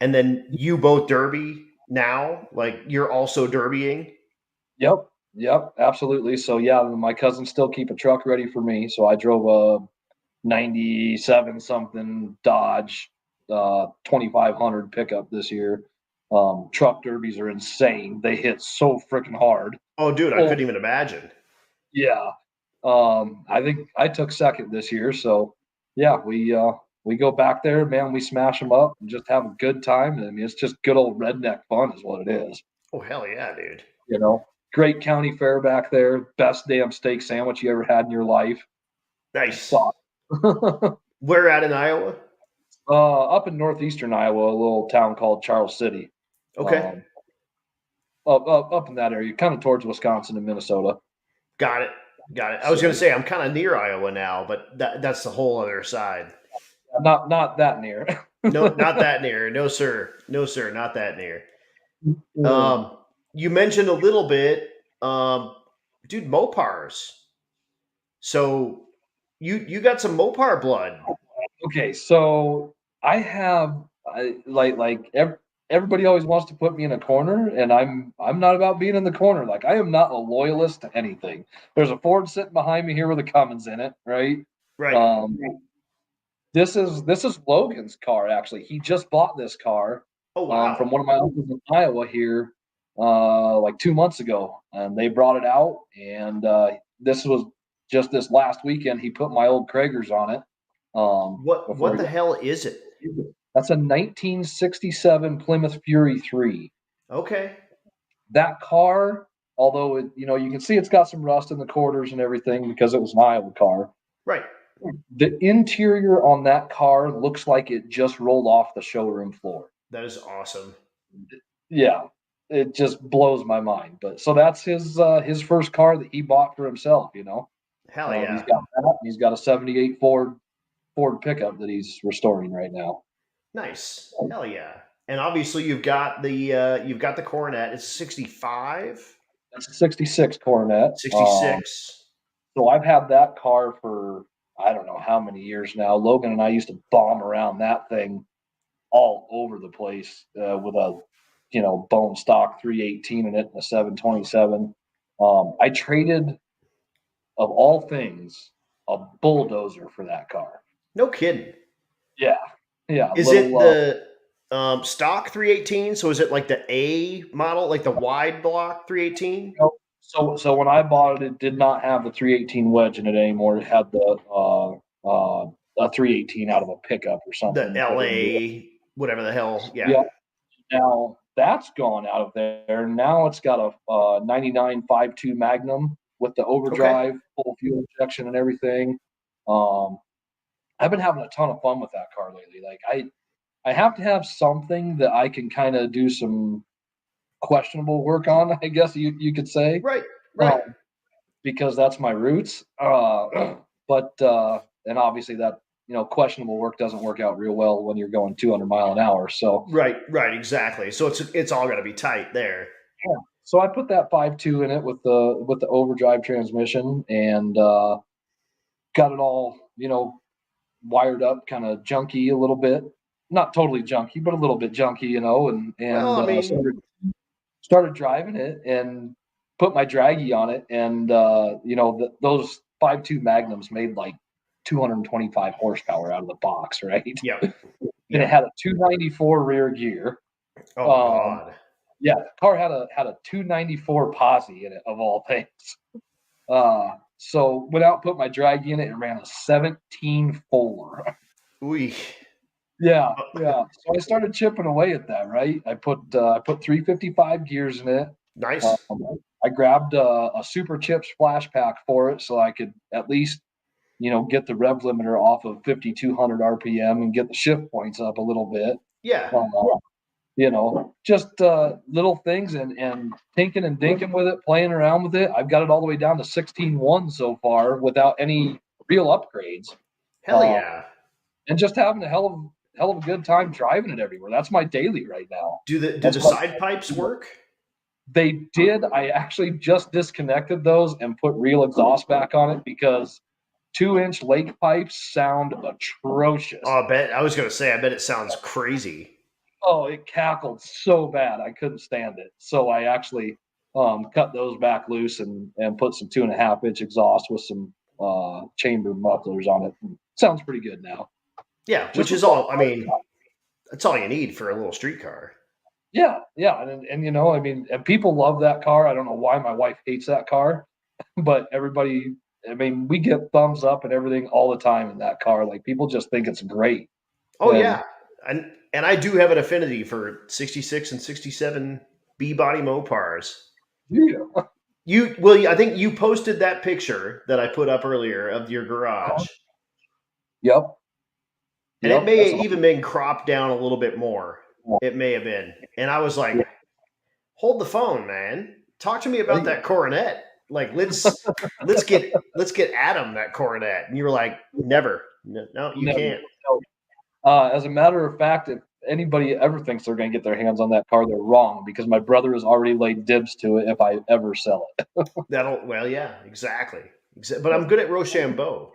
and then you both derby now. Like you're also derbying. Yep. Yep. Absolutely. So yeah, my cousins still keep a truck ready for me. So I drove a '97 something Dodge 2500 pickup this year. Truck derbies are insane. They hit so freaking hard. Oh, dude, I Oh couldn't even imagine. yeah. I think I took second this year, so yeah, we go back there, man. We smash them up and just have a good time. I mean, it's just good old redneck fun, is what it is. Oh, hell yeah, dude. You know, great county fair back there. Best damn steak sandwich you ever had in your life. Nice. Sauce. Where at in Iowa? Up in northeastern Iowa, a little town called Charles City. Okay. Um, up in that area, kind of towards Wisconsin and Minnesota. Got it. Got it. I was So going to say I'm kind of near Iowa now, but that's the whole other side. not that near. No, not that near. No, sir. No, sir. Not that near. Yeah. Um, you mentioned a little bit, dude, Mopars. So you got some Mopar blood. Okay, so everybody always wants to put me in a corner, and I'm not about being in the corner. Like I am not a loyalist to anything. There's a Ford sitting behind me here with a Cummins in it, right? Right. Um, this is Logan's car actually. He just bought this car Oh from wow. one of my uncles in Iowa here like 2 months ago, and they brought it out, and this was just this last weekend. He put my old Kragers on it before What he the hell is it? that's a 1967 Plymouth Fury 3. Okay. That car, although you can see it's got some rust in the quarters and everything because it was an Iowa car. Right. The interior on that car looks like it just rolled off the showroom floor. That is awesome. Yeah, it just blows my mind. But so that's his first car that he bought for himself. Hell He's yeah. got that. He's got a '78 Ford pickup that he's restoring right now. Nice. Hell yeah. And obviously you've got the Coronet. It's 65, That's a '66 Coronet. 66. So I've had that car for I don't know how many years now. Logan and I used to bomb around that thing all over the place with a bone stock 318 in it and a 727. I traded, of all things, a bulldozer for that car. No kidding. Yeah, yeah, Is it the stock 318? So is it like the A model, like the wide block 318? so when I bought it, it did not have the 318 wedge in it anymore. It had the a 318 out of a pickup or The something put into it. LA, whatever the hell. Yeah. Yeah. Now that's gone out of there. Now it's got a 99.52 Magnum with the Okay. overdrive, full fuel injection, and everything. Um, I've been having a ton of fun with that car lately. Like I have to have something that I can kind of do some questionable work on. I guess you could say, Right. um, Right. because that's my roots. But and obviously that questionable work doesn't work out real well when you're going 200 mile an hour. So Right. Right. Exactly. So it's all got to be tight there. yeah. So I put that 5.2 in it with the overdrive transmission and got it all, wired up kind of junky a little bit. Not totally junky, but a little bit junky, and Well, I mean, started driving it and put my draggy on it, and those 5.2 Magnums made like 225 horsepower out of the box, right? Yep. And it had a 294 rear gear. Oh God. Yeah, the car had a 294 posse in it, of all things. So went out, put my drag unit, and ran a 17.4. Ooh. Yeah. So I started chipping away at that. Right, I put 355 gears in it. Nice. I grabbed a super chip splash pack for it, so I could at least get the rev limiter off of 5,200 RPM and get the shift points up a little bit. Yeah. Just little things and tinking and dinking with it, playing around with it. I've got it all the way down to 16.1 so far without any real upgrades. Hell yeah. And just having a hell of a good time driving it everywhere. That's my daily right now. Do the side pipes work? They did. I actually just disconnected those and put real exhaust back on it because 2-inch lake pipes sound atrocious. Oh, I was going to say, I bet it sounds crazy. Oh, it cackled so bad. I couldn't stand it. So I actually cut those back loose and put some 2.5-inch exhaust with some chamber mufflers on it. Sounds pretty good now. Yeah, which is all, I mean, that's all you need for a little street car. Yeah. And people love that car. I don't know why my wife hates that car, but everybody, we get thumbs up and everything all the time in that car. Like, people just think it's great. Oh, yeah. And I do have an affinity for 66 and 67 B-body Mopars. Yeah. I think you posted that picture that I put up earlier of your garage. Yep. And it may have even been cropped down a little bit more. It may have been. And I was like, hold the phone, man. Talk to me about that Coronet. Like, let's get Adam that Coronet. And you were like, never. No, you can't. As a matter of fact, if anybody ever thinks they're going to get their hands on that car, they're wrong, because my brother has already laid dibs to it if I ever sell it. Well, yeah, exactly. But I'm good at Rochambeau.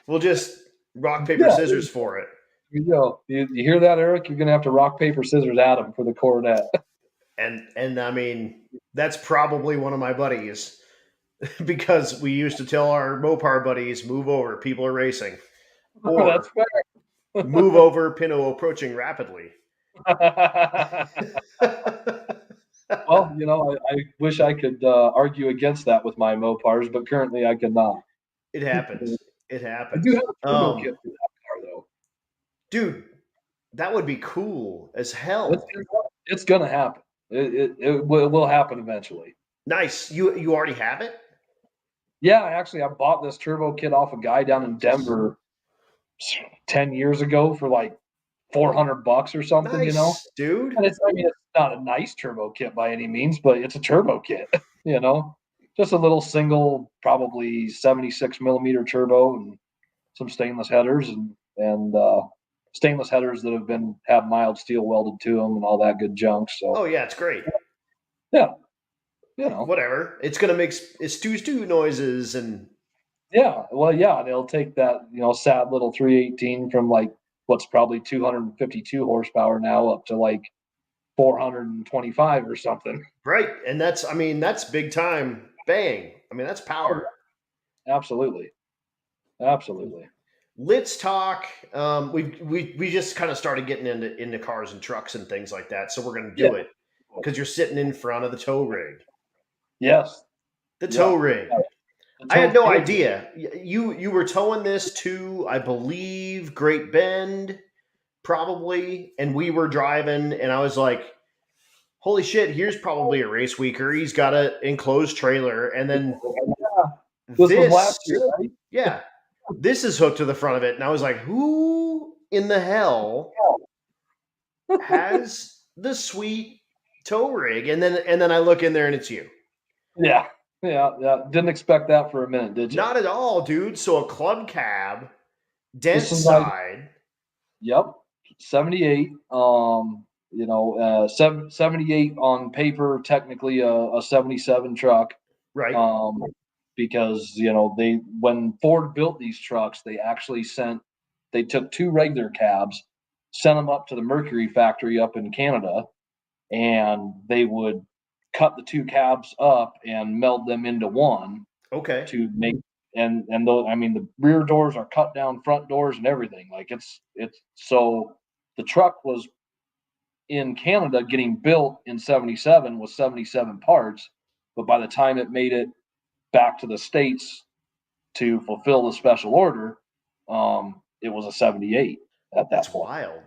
We'll just rock, paper, scissors for it. You hear that, Eric? You're going to have to rock, paper, scissors Adam for the Coronet. And I mean, that's probably one of my buddies. Because we used to tell our Mopar buddies, move over, people are racing. Or that's fair. Move over, Pinot approaching rapidly. Well, I wish I could argue against that with my Mopars, but currently I cannot. It happens. It happens. I do have a turbo kit for that car, though. Dude, that would be cool as hell. It's going to happen. It will happen eventually. Nice. You already have it? Yeah, actually, I bought this turbo kit off a guy down in Denver 10 years ago for like $400 or something. Nice, dude. And it's not a nice turbo kit by any means, but it's a turbo kit. Just a little single, probably 76 millimeter turbo and some stainless headers and stainless headers that have mild steel welded to them and all that good junk. So. Oh yeah, it's great. Yeah. Whatever. It's gonna make stew noises and. Yeah, well, yeah, they'll take that sad little 318 from like what's probably 252 horsepower now up to like 425 or something. Right, and that's big time bang. That's power. Absolutely. Let's talk. We just kind of started getting into cars and trucks and things like that, so we're gonna do it because you're sitting in front of the tow rig. Yes. The tow rig. I had no idea. You were towing this to, I believe, Great Bend, probably, and we were driving, and I was like, holy shit, here's probably a RaceWeeker. He's got an enclosed trailer, and then this was last year, right? Yeah, this is hooked to the front of it, and I was like, who in the hell has the sweet tow rig? And then I look in there, and it's you. Yeah. Didn't expect that for a minute, did you? Not at all, dude. So a club cab, dent side. Yep. 78. 78 on paper, technically a 77 truck. Right. Because when Ford built these trucks, they took 2 regular cabs, sent them up to the Mercury factory up in Canada, and they would cut the 2 cabs up and meld them into one. Okay. to make, and those, I mean, the rear doors are cut down, front doors and everything. Like it's so the truck was in Canada getting built in 77 with 77 parts, but by the time it made it back to the States to fulfill the special order, it was a 78 at that That's point. wild.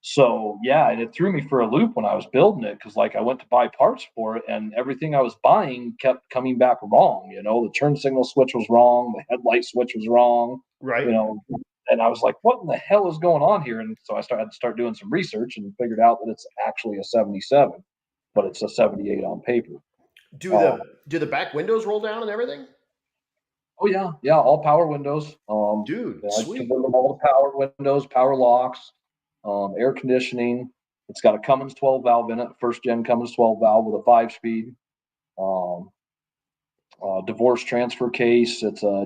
So yeah, and it threw me for a loop when I was building it, because like I went to buy parts for it, and everything I was buying kept coming back wrong. You know, the turn signal switch was wrong, the headlight switch was wrong. Right. You know, and I was like, "What in the hell is going on here?" And so I started to start doing some research and figured out that it's actually a 77, but it's a 78 on paper. Do Um, the back windows roll down and everything? oh yeah, yeah, all power windows. Dude, Yeah, I sweet. converted them all to power windows, power locks, air conditioning. It's got a Cummins 12 valve in it, first gen Cummins 12 valve with a 5 speed. Um, divorce transfer case. It's a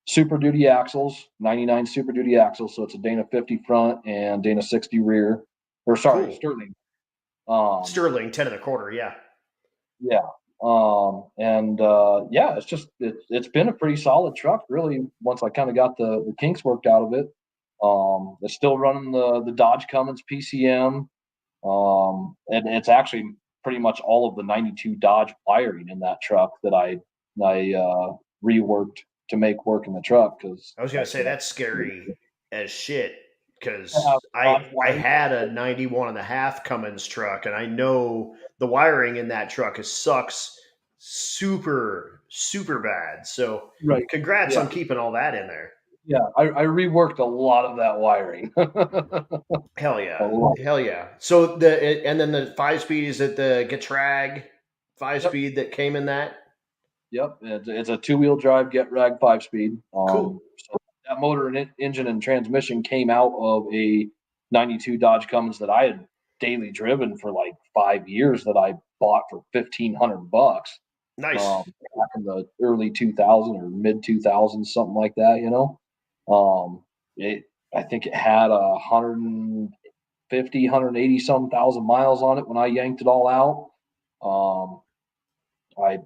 Super Duty axles, 99 Super Duty axles. So it's a Dana 50 front and Dana 60 rear. Or sorry, Cool. Sterling. Um, Sterling 10 1/4. Yeah. yeah. Yeah, it's just it's been a pretty solid truck, really. Once I kind of got the kinks worked out of it, it's still running the Dodge Cummins PCM. And it's actually pretty much all of the '92 Dodge wiring in that truck that I reworked to make work in the truck, because I was gonna say that's scary as shit because have Dodge I wiring. had a 91 1/2 Cummins truck, and I know the wiring in that truck sucks super bad. So Right. congrats Yeah. on keeping all that in there. Yeah. I reworked a lot of that wiring. Hell A yeah. lot. Hell yeah. So and then the 5 speed, is it the Getrag 5 Yep. speed that came in that? Yep. It's a two-wheel drive Get Rag 5 speed. Cool. So that motor and engine and transmission came out of a '92 Dodge Cummins that I had daily driven for like 5 years, that I bought for $1,500. Nice. Back in the early 2000s or mid 2000s, something like that. You know, it I think it had 150, 180 some thousand miles on it when I yanked it all out. I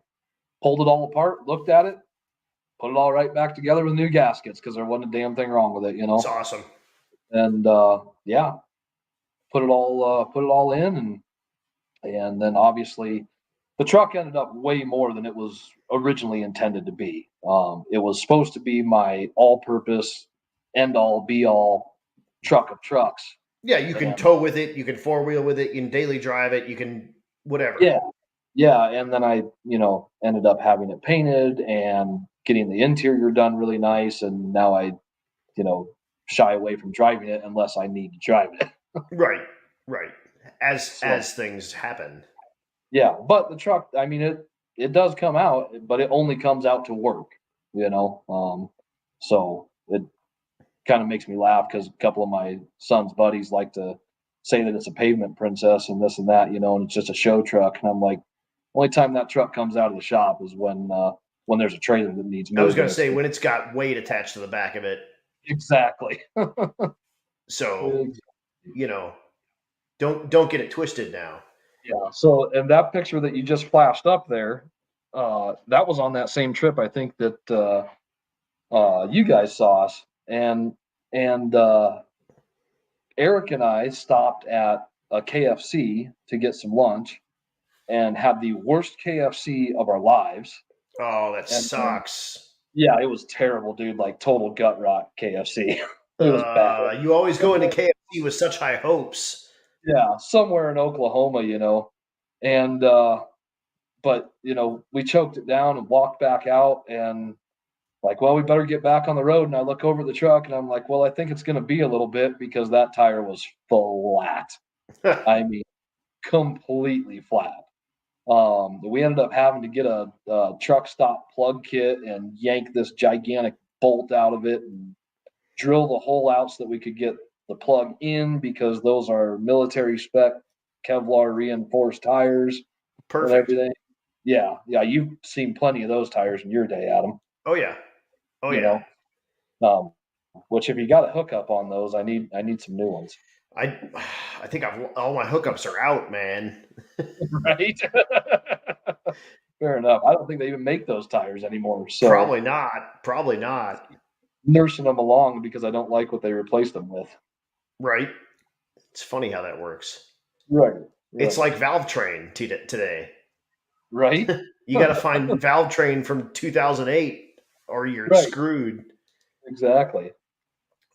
pulled it all apart, looked at it, put it all right back together with new gaskets, because there wasn't a damn thing wrong with it. You It's know, awesome. and yeah, put it all in, and then obviously the truck ended up way more than it was originally intended to be. It was supposed to be my all-purpose, end-all, be-all truck of trucks, Yeah, you can and tow with it, you can four wheel with it, you can daily drive it, you can whatever. yeah, yeah, and then I, ended up having it painted and getting the interior done really nice, and now I, you know, shy away from driving it unless I need to drive it. Right. Right. So As things happen. yeah, but the truck, I mean, it does come out, but it only comes out to work, you know. So it kind of makes me laugh, because a couple of my son's buddies like to say that it's a pavement princess and this and that, and it's just a show truck. And I'm like, only time that truck comes out of the shop is when there's a trailer that needs I was gonna moving. say when it's got weight attached to the back of it. Exactly. So, you know, don't get it twisted now. Yeah. So, and that picture that you just flashed up there, that was on that same trip, I think, that you guys saw us, and Eric and I stopped at a KFC to get some lunch, and had the worst KFC of our lives. Oh, that And then, sucks. yeah, it was terrible, dude. Like total gut rot KFC. It was bad. You always go into KFC with such high hopes. Yeah, somewhere in Oklahoma, and but we choked it down and walked back out, and like, well, we better get back on the road. And I look over at the truck and I'm like, well, I think it's going to be a little bit, because that tire was flat. I mean, completely flat. We ended up having to get a truck stop plug kit and yank this gigantic bolt out of it and drill the hole out so that we could get the plug in, because those are military spec Kevlar reinforced tires and Perfect. everything. Yeah, yeah, you've seen plenty of those tires in your day, Adam. Oh yeah. Oh You yeah. know, um, which if you got a hookup on those, I need some new ones. I I think all my hookups are out, man. Right? Fair enough. I don't think they even make those tires anymore. So Probably not. Probably not. nursing them along because I don't like what they replaced them with. Right. It's funny how that works. Right. It's like Valve Train today. Right. You got to find Valve Train from 2008 or you're Right. screwed. Exactly.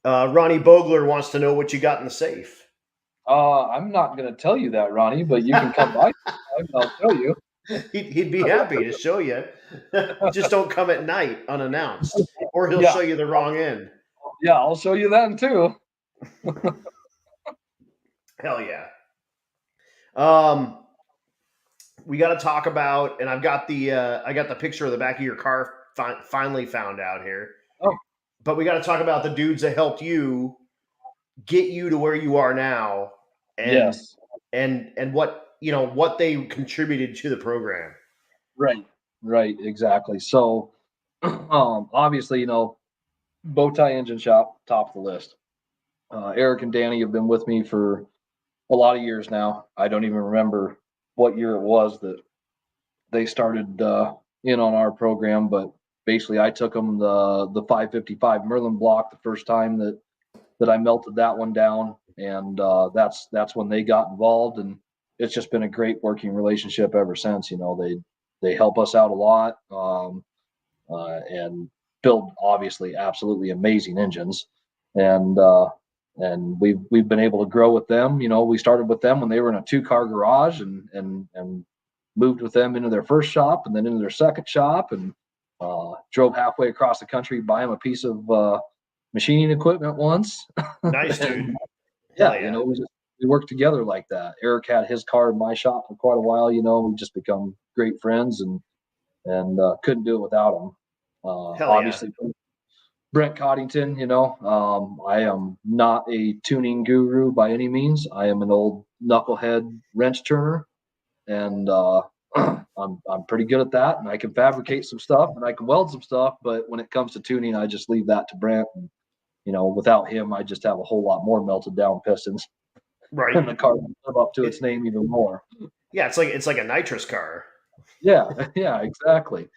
Ronnie Bogler wants to know what you got in the safe. I'm not going to tell you that, Ronnie, but you can come by and I'll show you. He'd be happy to show you. Just don't come at night unannounced, or he'll Yeah. show you the wrong end. Yeah, I'll show you that too. Hell yeah. We got to talk about, and I got the picture of the back of your car finally found out here. Oh. But we got to talk about the dudes that helped you get you to where you are now, and Yes. and what they contributed to the program. Right, exactly. So, obviously, Bowtie Engine Shop, top of the list. Eric and Danny have been with me for a lot of years now. I don't even remember what year it was that they started in on our program, but basically, I took them the 555 Merlin block the first time that I melted that one down, and that's when they got involved, and it's just been a great working relationship ever since. They help us out a lot, and build obviously absolutely amazing engines, and we've been able to grow with them. We started with them when they were in a 2-car garage, and moved with them into their first shop, and then into their second shop, and drove halfway across the country, buy them a piece of machining equipment once. Nice, dude. And, yeah, we worked together like that. Eric had his car in my shop for quite a while. We just become great friends, and couldn't do it without him. Obviously, Brent Coddington. I am not a tuning guru by any means. I am an old knucklehead wrench turner, and I'm pretty good at that, and I can fabricate some stuff and I can weld some stuff. But when it comes to tuning, I just leave that to Brent. And, without him, I just have a whole lot more melted down pistons. right. And the car can live up to its name even more. Yeah, it's like a nitrous car. Yeah, exactly.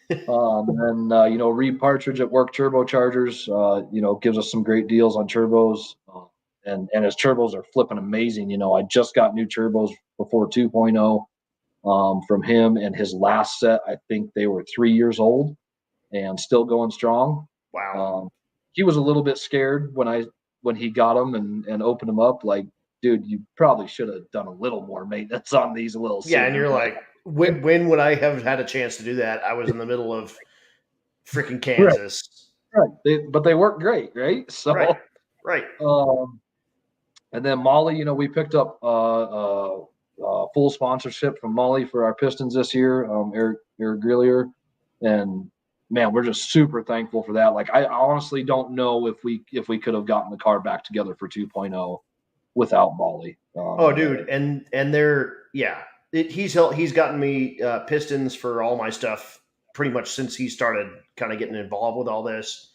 And Reed Partridge at Work Turbochargers, gives us some great deals on turbos. And his turbos are flipping amazing. I just got new turbos before 2.0 from him, and his last set, I think they were 3 years old and still going strong. Wow. He was a little bit scared when he got them and opened them up. Like, dude, you probably should have done a little more maintenance on these a little sooner. Yeah, and you're like, when would I have had a chance to do that? I was in the middle of freaking Kansas. Right. But they work great, right? So, right. And then Molly, we picked up full sponsorship from Molly for our pistons this year. Eric Grillier, and man, we're just super thankful for that. Like, I honestly don't know if we could have gotten the car back together for 2.0 without Molly. Dude, and they're he's gotten me pistons for all my stuff pretty much since he started kind of getting involved with all this,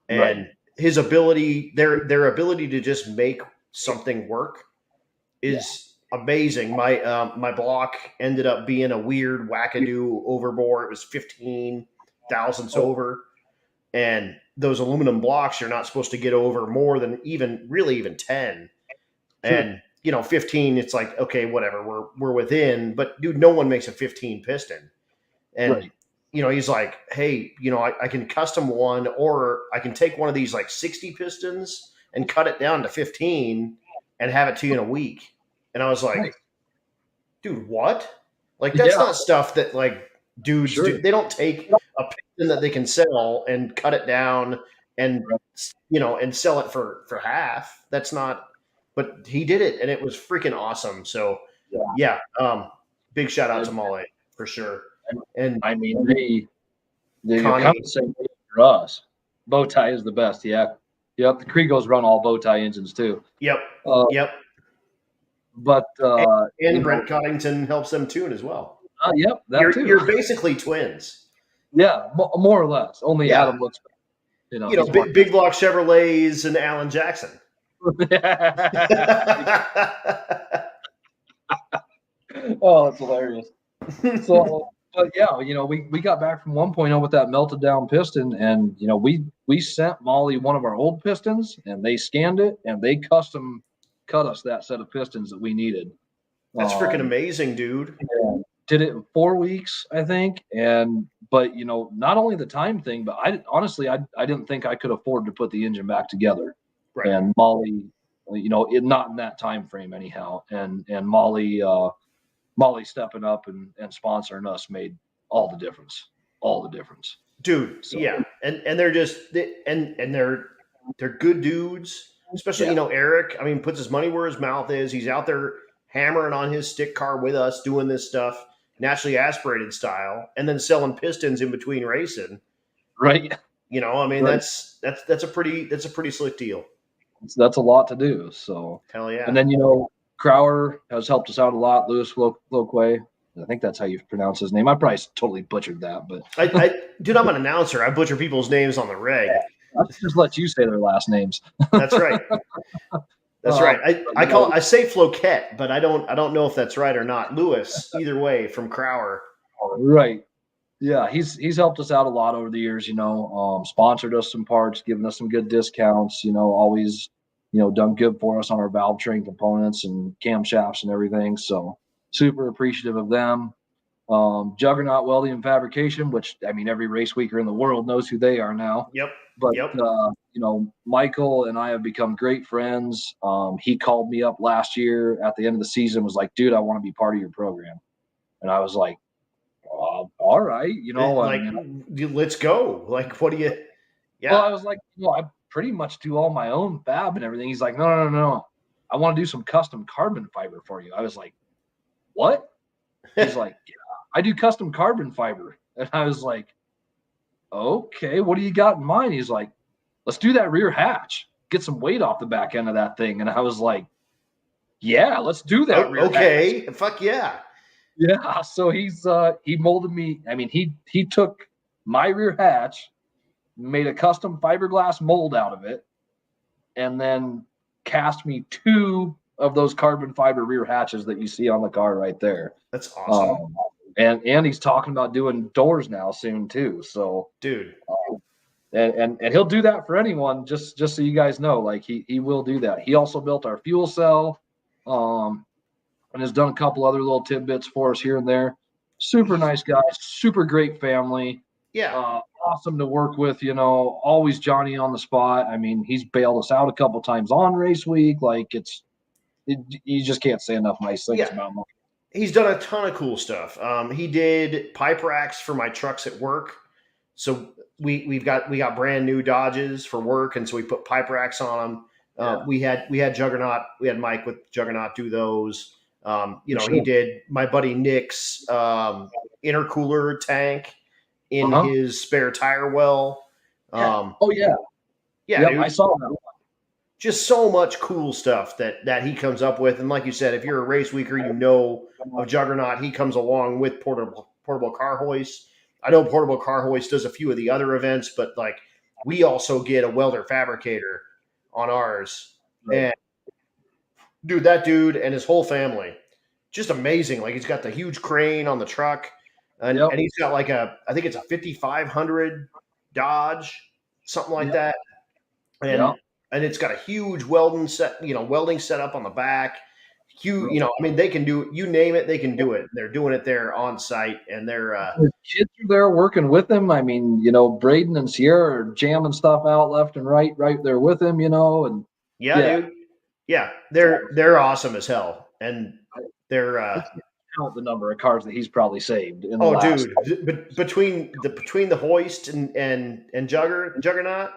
and his ability, their ability to just make something work is amazing. My block ended up being a weird wackadoo overbore. It was 15 thousandths over, and those aluminum blocks you're not supposed to get over more than even 10. And 15, it's like, okay, whatever, we're within. But dude, no one makes a 15 piston. And he's like, hey, I can custom one, or I can take one of these like 60 pistons and cut it down to 15 and have it to you in a week. And I was like, dude, what? Like, that's not stuff that like dudes do. They don't take a piston that they can sell and cut it down and and sell it for half. That's not. But he did it, and it was freaking awesome. So, big shout out to Molly for sure. And I mean, they compensate for us. Bowtie is the best. Yeah. Yep. The Kriegos run all Bowtie engines too. Yep. But and Brent Coddington helps them tune as well. Yep. You're basically twins. Yeah, more or less. Only Adam looks. Big block Chevrolets and Alan Jackson. Oh, it's hilarious. So But yeah, we got back from 1.0 with that melted down piston, and we sent Molly one of our old pistons, and they scanned it, and they custom cut us that set of pistons that we needed. That's freaking amazing, dude. Did it in 4 weeks, I think, but not only the time thing, but I honestly didn't think I could afford to put the engine back together. Right. And Molly, not in that time frame anyhow, and Molly stepping up and sponsoring us made all the difference. Dude. So, yeah. And they're just, they're good dudes, especially, Eric, I mean, puts his money where his mouth is. He's out there hammering on his stick car with us, doing this stuff naturally aspirated style, and then selling pistons in between racing. Right. I mean, right. That's a pretty slick deal. That's a lot to do. So hell yeah. And then, Crower has helped us out a lot. Louis Loquay. I think that's how you pronounce his name. I probably totally butchered that, but dude, I'm an announcer. I butcher people's names on the reg. I'll just let you say their last names. That's right. That's right. I say Floquet, but I don't know if that's right or not. Lewis, either way, from Crower. Right. Yeah, he's helped us out a lot over the years. Sponsored us some parts, given us some good discounts. Always, done good for us on our valve train components and camshafts and everything. So super appreciative of them. Juggernaut Welding and Fabrication, which I mean every race weeker in the world knows who they are now. Yep. But Michael and I have become great friends. He called me up last year at the end of the season, was like, dude, I want to be part of your program. And I was like, all right, let's go. Like, what do you? Yeah. Well, I was like, I pretty much do all my own fab and everything. He's like, no. I want to do some custom carbon fiber for you. I was like, what? He's like, yeah, I do custom carbon fiber. And I was like, okay, what do you got in mind? He's like, let's do that rear hatch, get some weight off the back end of that thing. And I was like, yeah, let's do that. Okay. Hatch. Fuck yeah. Yeah. So he molded me. I mean, he took my rear hatch, made a custom fiberglass mold out of it, and then cast me 2 of those carbon fiber rear hatches that you see on the car right there. That's awesome. And he's talking about doing doors now soon too. So, dude, and he'll do that for anyone. Just so you guys know, like he will do that. He also built our fuel cell, and has done a couple other little tidbits for us here and there. Super nice guy, super great family. Yeah, awesome to work with. Always Johnny on the spot. I mean, he's bailed us out a couple times on race week. Like you just can't say enough nice things about him. He's done a ton of cool stuff. He did pipe racks for my trucks at work. So we got brand new Dodges for work, and so we put pipe racks on them. We had Juggernaut. We had Mike with Juggernaut do those. He did my buddy Nick's intercooler tank in his spare tire well. Yeah, dude, I saw that one. Just so much cool stuff that he comes up with. And like you said, if you're a race weeker, of Juggernaut, he comes along with portable car hoist. I know portable car hoist does a few of the other events, but like we also get a welder fabricator on ours. Right. And dude, that dude and his whole family, just amazing. Like he's got the huge crane on the truck, and he's got like I think it's a 5500 Dodge, something like that. And it's got a huge welding set up on the back. Huge, I mean, they can do, you name it, they can do it. They're doing it there on site, and they're the kids are there working with them. I mean, Braden and Sierra are jamming stuff out left and right there with him, and dude. Yeah, they're awesome as hell, and they're count the number of cars that he's probably saved. Dude, between the hoist and Juggernaut,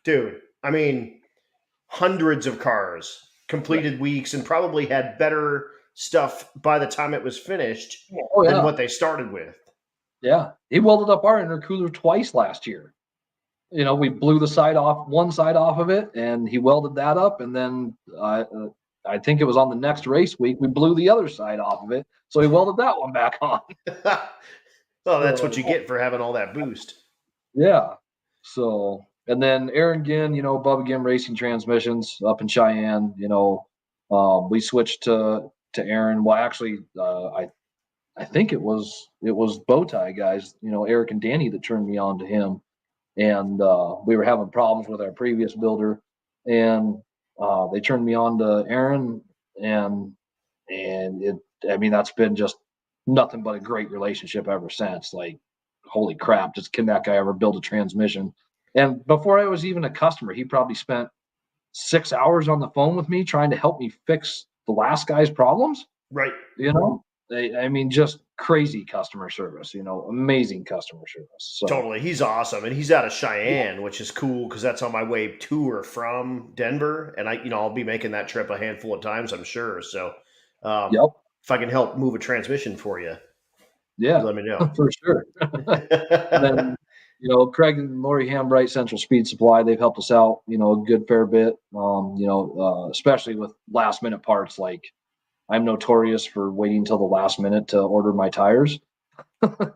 dude. I mean, hundreds of cars, completed weeks, and probably had better stuff by the time it was finished than what they started with. Yeah, he welded up our intercooler twice last year. We blew one side off of it, and he welded that up, and then I think it was on the next race week we blew the other side off of it, so he welded that one back on. Well, that's what you get for having all that boost. Yeah. So, and then Aaron Ginn, Bubba Ginn Racing Transmissions up in Cheyenne. We switched to Aaron. Well, actually, I think it was Bowtie guys, Eric and Danny that turned me on to him, and we were having problems with our previous builder, and they turned me on to Aaron, and I mean, that's been just nothing but a great relationship ever since. Like, holy crap, just can that guy ever build a transmission? And before I was even a customer, he probably spent 6 hours on the phone with me trying to help me fix the last guy's problems. Right. I mean, just crazy customer service, amazing customer service. So Totally. He's awesome. And he's out of Cheyenne, which is cool because that's on my way to or from Denver. And I'll be making that trip a handful of times, I'm sure. So yep. if I can help move a transmission for you, yeah, let me know. For sure. And then, Craig and Lori Hambright, Central Speed Supply, they've helped us out, a good fair bit, especially with last minute parts. Like, I'm notorious for waiting until the last minute to order my tires.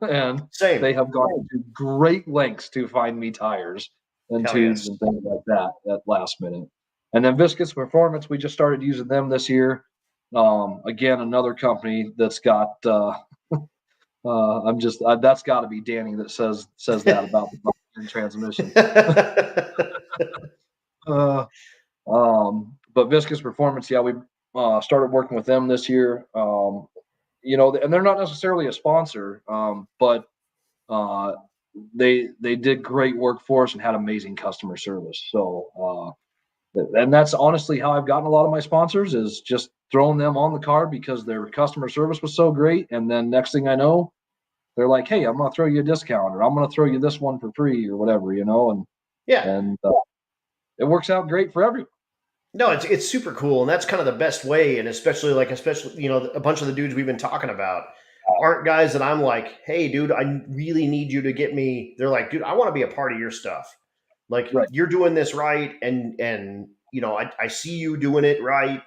And Same. They have gone to great lengths to find me tires and tubes and things like that at last minute. And then Viscous Performance, we just started using them this year. Again, another company that's got that's got to be Danny that says that about the transmission. But Viscous Performance, yeah, we started working with them this year. And they're not necessarily a sponsor, but they did great work for us and had amazing customer service. So, and that's honestly how I've gotten a lot of my sponsors, is just throwing them on the card because their customer service was so great. And then next thing I know, they're like, "Hey, I'm going to throw you a discount, or I'm going to throw you this one for free, or whatever," and it works out great for everyone. No, it's super cool, and that's kind of the best way. And especially a bunch of the dudes we've been talking about aren't guys that I'm like, "Hey, dude, I really need you to get me." They're like, "Dude, I want to be a part of your stuff. Like, you're doing this right, and I see you doing it right,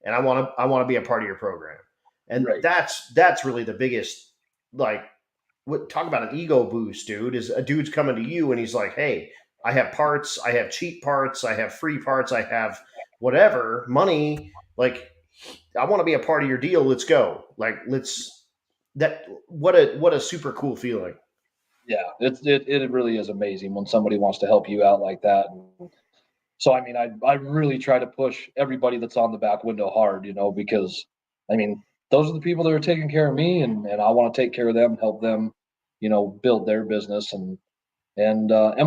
and I want to be a part of your program." And that's really the biggest, like, talk about an ego boost, dude. Is a dude's coming to you and he's like, "Hey, I have parts, I have cheap parts, I have free parts, I have whatever money. Like, I want to be a part of your deal. Let's go. Like, what a super cool feeling." Yeah, it really is amazing when somebody wants to help you out like that. And so, I mean, I really try to push everybody that's on the back window hard, because, I mean, those are the people that are taking care of me, and I want to take care of them, help them, build their business. And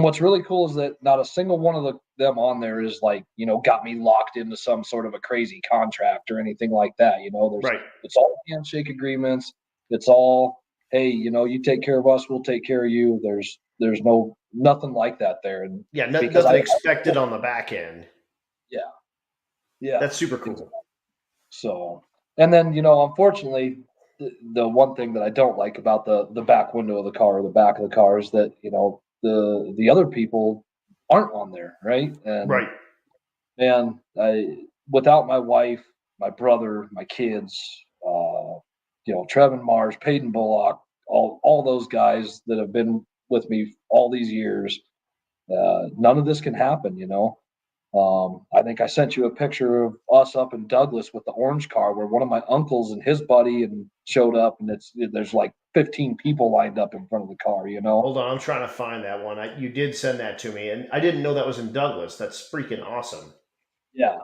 what's really cool is that not a single one of them on there is like, got me locked into some sort of a crazy contract or anything like that. It's all handshake agreements. It's all, hey, you take care of us, we'll take care of you. There's nothing like that there. And nothing expected on the back end. Yeah, that's super cool. So, and then unfortunately, the one thing that I don't like about the back window of the car, or the back of the car, is that the other people aren't on there, right? And without my wife, my brother, my kids, Trevin Mars, Peyton Bullock, all those guys that have been with me all these years, none of this can happen. I think I sent you a picture of us up in Douglas with the orange car, where one of my uncles and his buddy showed up, and there's like 15 people lined up in front of the car. Hold on, I'm trying to find that one. You did send that to me, and I didn't know that was in Douglas. That's freaking awesome. Yeah,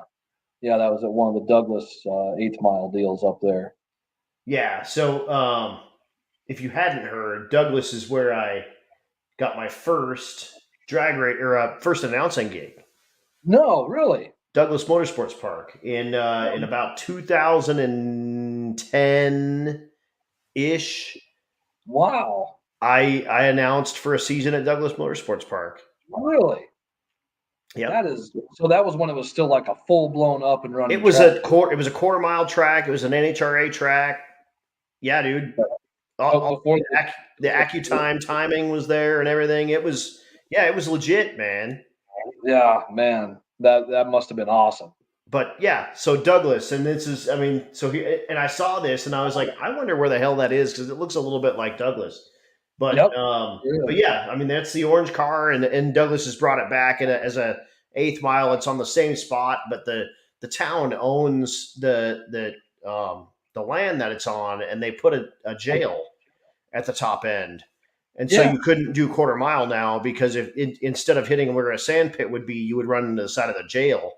that was at one of the Douglas 8th Mile deals up there. Yeah, so if you hadn't heard, Douglas is where I got my first drag race, or first announcing gig. No, really? Douglas Motorsports Park in about 2010-ish. Wow. I announced for a season at Douglas Motorsports Park. Really? Yeah. That was when it was still like a full blown up and running. It was a quarter mile track. It was an NHRA track. Yeah, dude. The AccuTime timing was there and everything. It was legit, man. Yeah, man. That must have been awesome. But yeah, so Douglas, and this is, and I saw this and I was like, I wonder where the hell that is, because it looks a little bit like Douglas. But but yeah, that's the orange car, and Douglas has brought it back as a 8th Mile. It's on the same spot, but the town owns the the land that it's on, and they put a jail at the top end. And so Yeah. you couldn't do quarter mile now, because if instead of hitting where a sand pit would be, you would run into the side of the jail,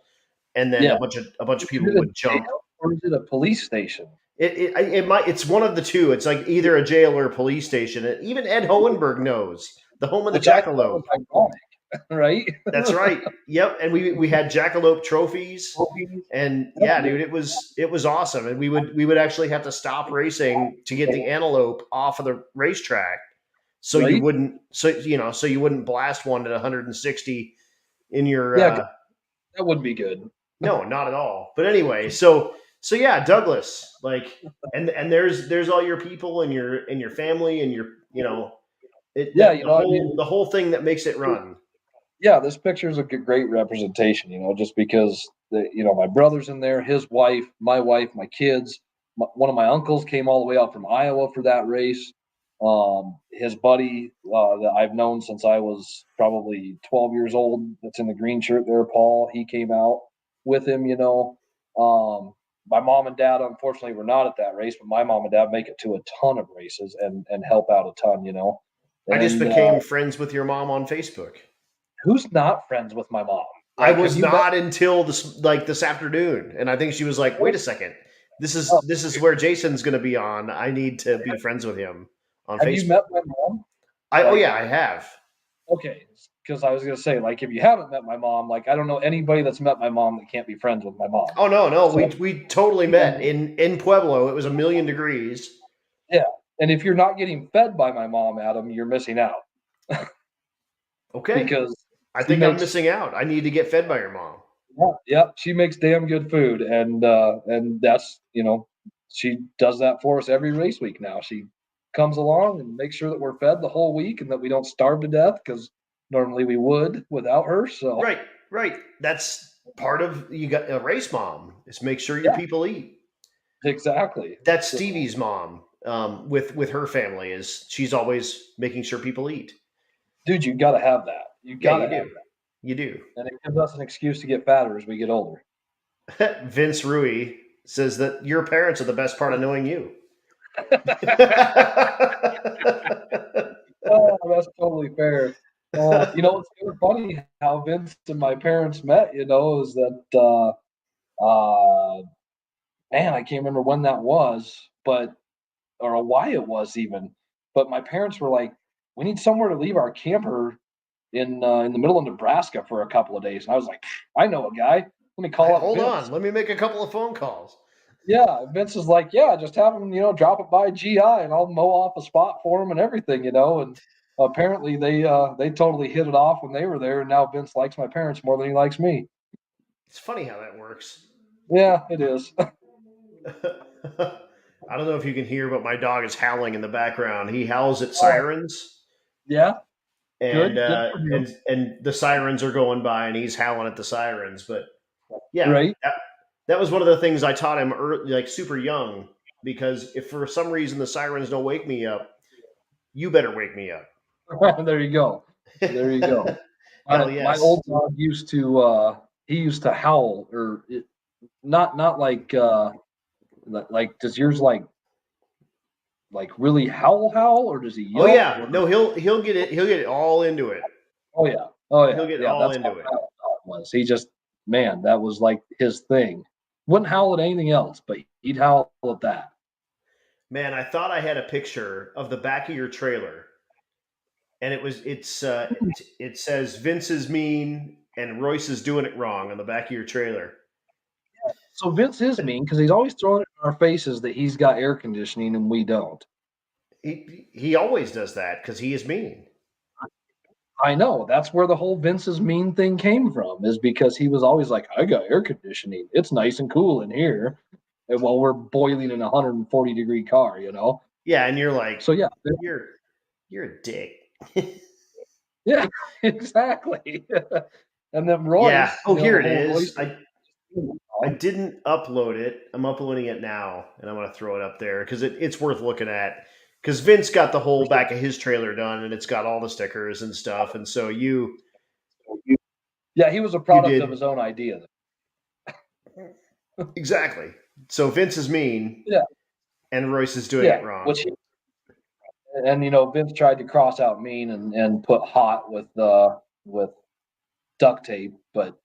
and then Yeah. a bunch of people Is it a would jump. jail or is it a police station? It's one of the two. It's like either a jail or a police station. And even Ed Hohenberg knows, the home of the Which I thought jackalope. was ironic, right? That's right. Yep. And we had jackalope trophies, and yeah, dude, it was awesome. And we would actually have to stop racing to get the antelope off of the racetrack, so Right? you wouldn't blast one at 160 in your Yeah, that would be good. no, not at all. But anyway, so yeah, Douglas, like, and there's all your people and your family and your Yeah, the whole thing that makes it run. yeah, this picture is a great representation, just because my brother's in there, his wife, my kids, one of my uncles came all the way out from Iowa for that race. His buddy that I've known since I was probably 12 years old, that's in the green shirt there, Paul, he came out with him, my mom and dad, unfortunately, were not at that race, but my mom and dad make it to a ton of races and help out a ton, I just And became friends with your mom on Facebook. who's not friends with my mom? I Like, was have you met- not until this afternoon, and I think she was like, "Wait a second, this is where Jason's going to be on. I need to be friends with him on Have Facebook." you met my mom? Oh yeah, I have. Okay, because I was gonna say, like, if you haven't met my mom, like, I don't know anybody that's met my mom that can't be friends with my mom. Oh no, So- we totally met in Pueblo. It was 1,000,000 degrees. Yeah, and if you're not getting fed by my mom, Adam, you're missing out. Okay, Because I she think I'm makes- missing out. I need to get fed by your mom. yeah, she makes damn good food, and that's she does that for us every race week now. She comes along and makes sure that we're fed the whole week and that we don't starve to death, because normally we would without her. So Right. That's part of, you got a race mom, is make sure your people eat. exactly. That's Stevie's mom. With her family, is she's always making sure people eat. Dude, you got to have that. You got to have that. You do. And it gives us an excuse to get fatter as we get older. Vince Rui says that your parents are the best part of knowing you. Oh, that's totally fair. It's kind of funny how Vince and my parents met, is that, man, I can't remember when that was, or why it was even, but my parents were like, we need somewhere to leave our camper in the middle of Nebraska for a couple of days. And I was like, I know a guy. Let me call up Hold Vince. on. Let me make a couple of phone calls. Yeah, Vince is like, yeah, just have him, drop it by GI and I'll mow off a spot for him and everything, and apparently they totally hit it off when they were there, and now Vince likes my parents more than he likes me. It's funny how that works. Yeah, it is. I don't know if you can hear, but my dog is howling in the background. He howls at sirens. Yeah. And Good for you. and the sirens are going by, and he's howling at the sirens. But yeah, Right. that was one of the things I taught him early, like super young, because if for some reason the sirens don't wake me up, you better wake me up. There you go. There you go. Hell yes. My old dog used to howl, or not like does yours like really howl, or does he yell? Oh yeah, no, he'll get it all into it. Oh yeah. He'll get all that's into how it. proud Dog was. He just, man, that was like his thing. Wouldn't howl at anything else, but he'd howl at that. Man, I thought I had a picture of the back of your trailer, and it says Vince is mean and Royce is doing it wrong on the back of your trailer. So Vince is mean because he's always throwing it in our faces that he's got air conditioning and we don't. He always does that because he is mean. I know. That's where the whole Vince's mean thing came from, is because he was always like, I got air conditioning. It's nice and cool in here. And while we're boiling in a 140-degree car, Yeah, and you're like, So yeah. you're a dick. Yeah, exactly. And then Royce. Yeah. Oh, here it is. Royce, I didn't upload it. I'm uploading it now, and I'm going to throw it up there because it's worth looking at. Because Vince got the whole back of his trailer done, and it's got all the stickers and stuff. And so yeah, he was a product of his own idea. Exactly. So Vince is mean. Yeah. And Royce is doing it wrong. Vince tried to cross out mean and put hot with duct tape, but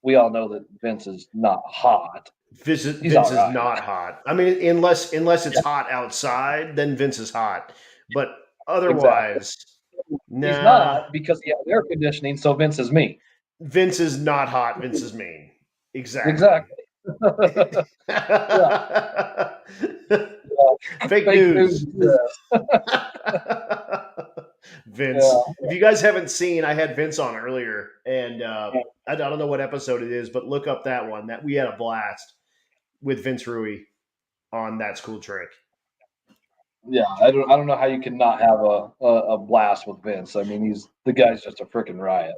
we all know that Vince is not hot. Vince is not hot. I mean, unless it's hot outside, then Vince is hot. But otherwise, exactly. He's not, because he has air conditioning, so Vince is mean. Vince is not hot. Vince is mean. Exactly. Fake news. Vince. If you guys haven't seen, I had Vince on earlier, and I don't know what episode it is, but look up that one. That we had a blast with Vince Rui on That's Cool Trick. Yeah, I don't know how you can not have a blast with Vince. I mean, the guy's just a freaking riot.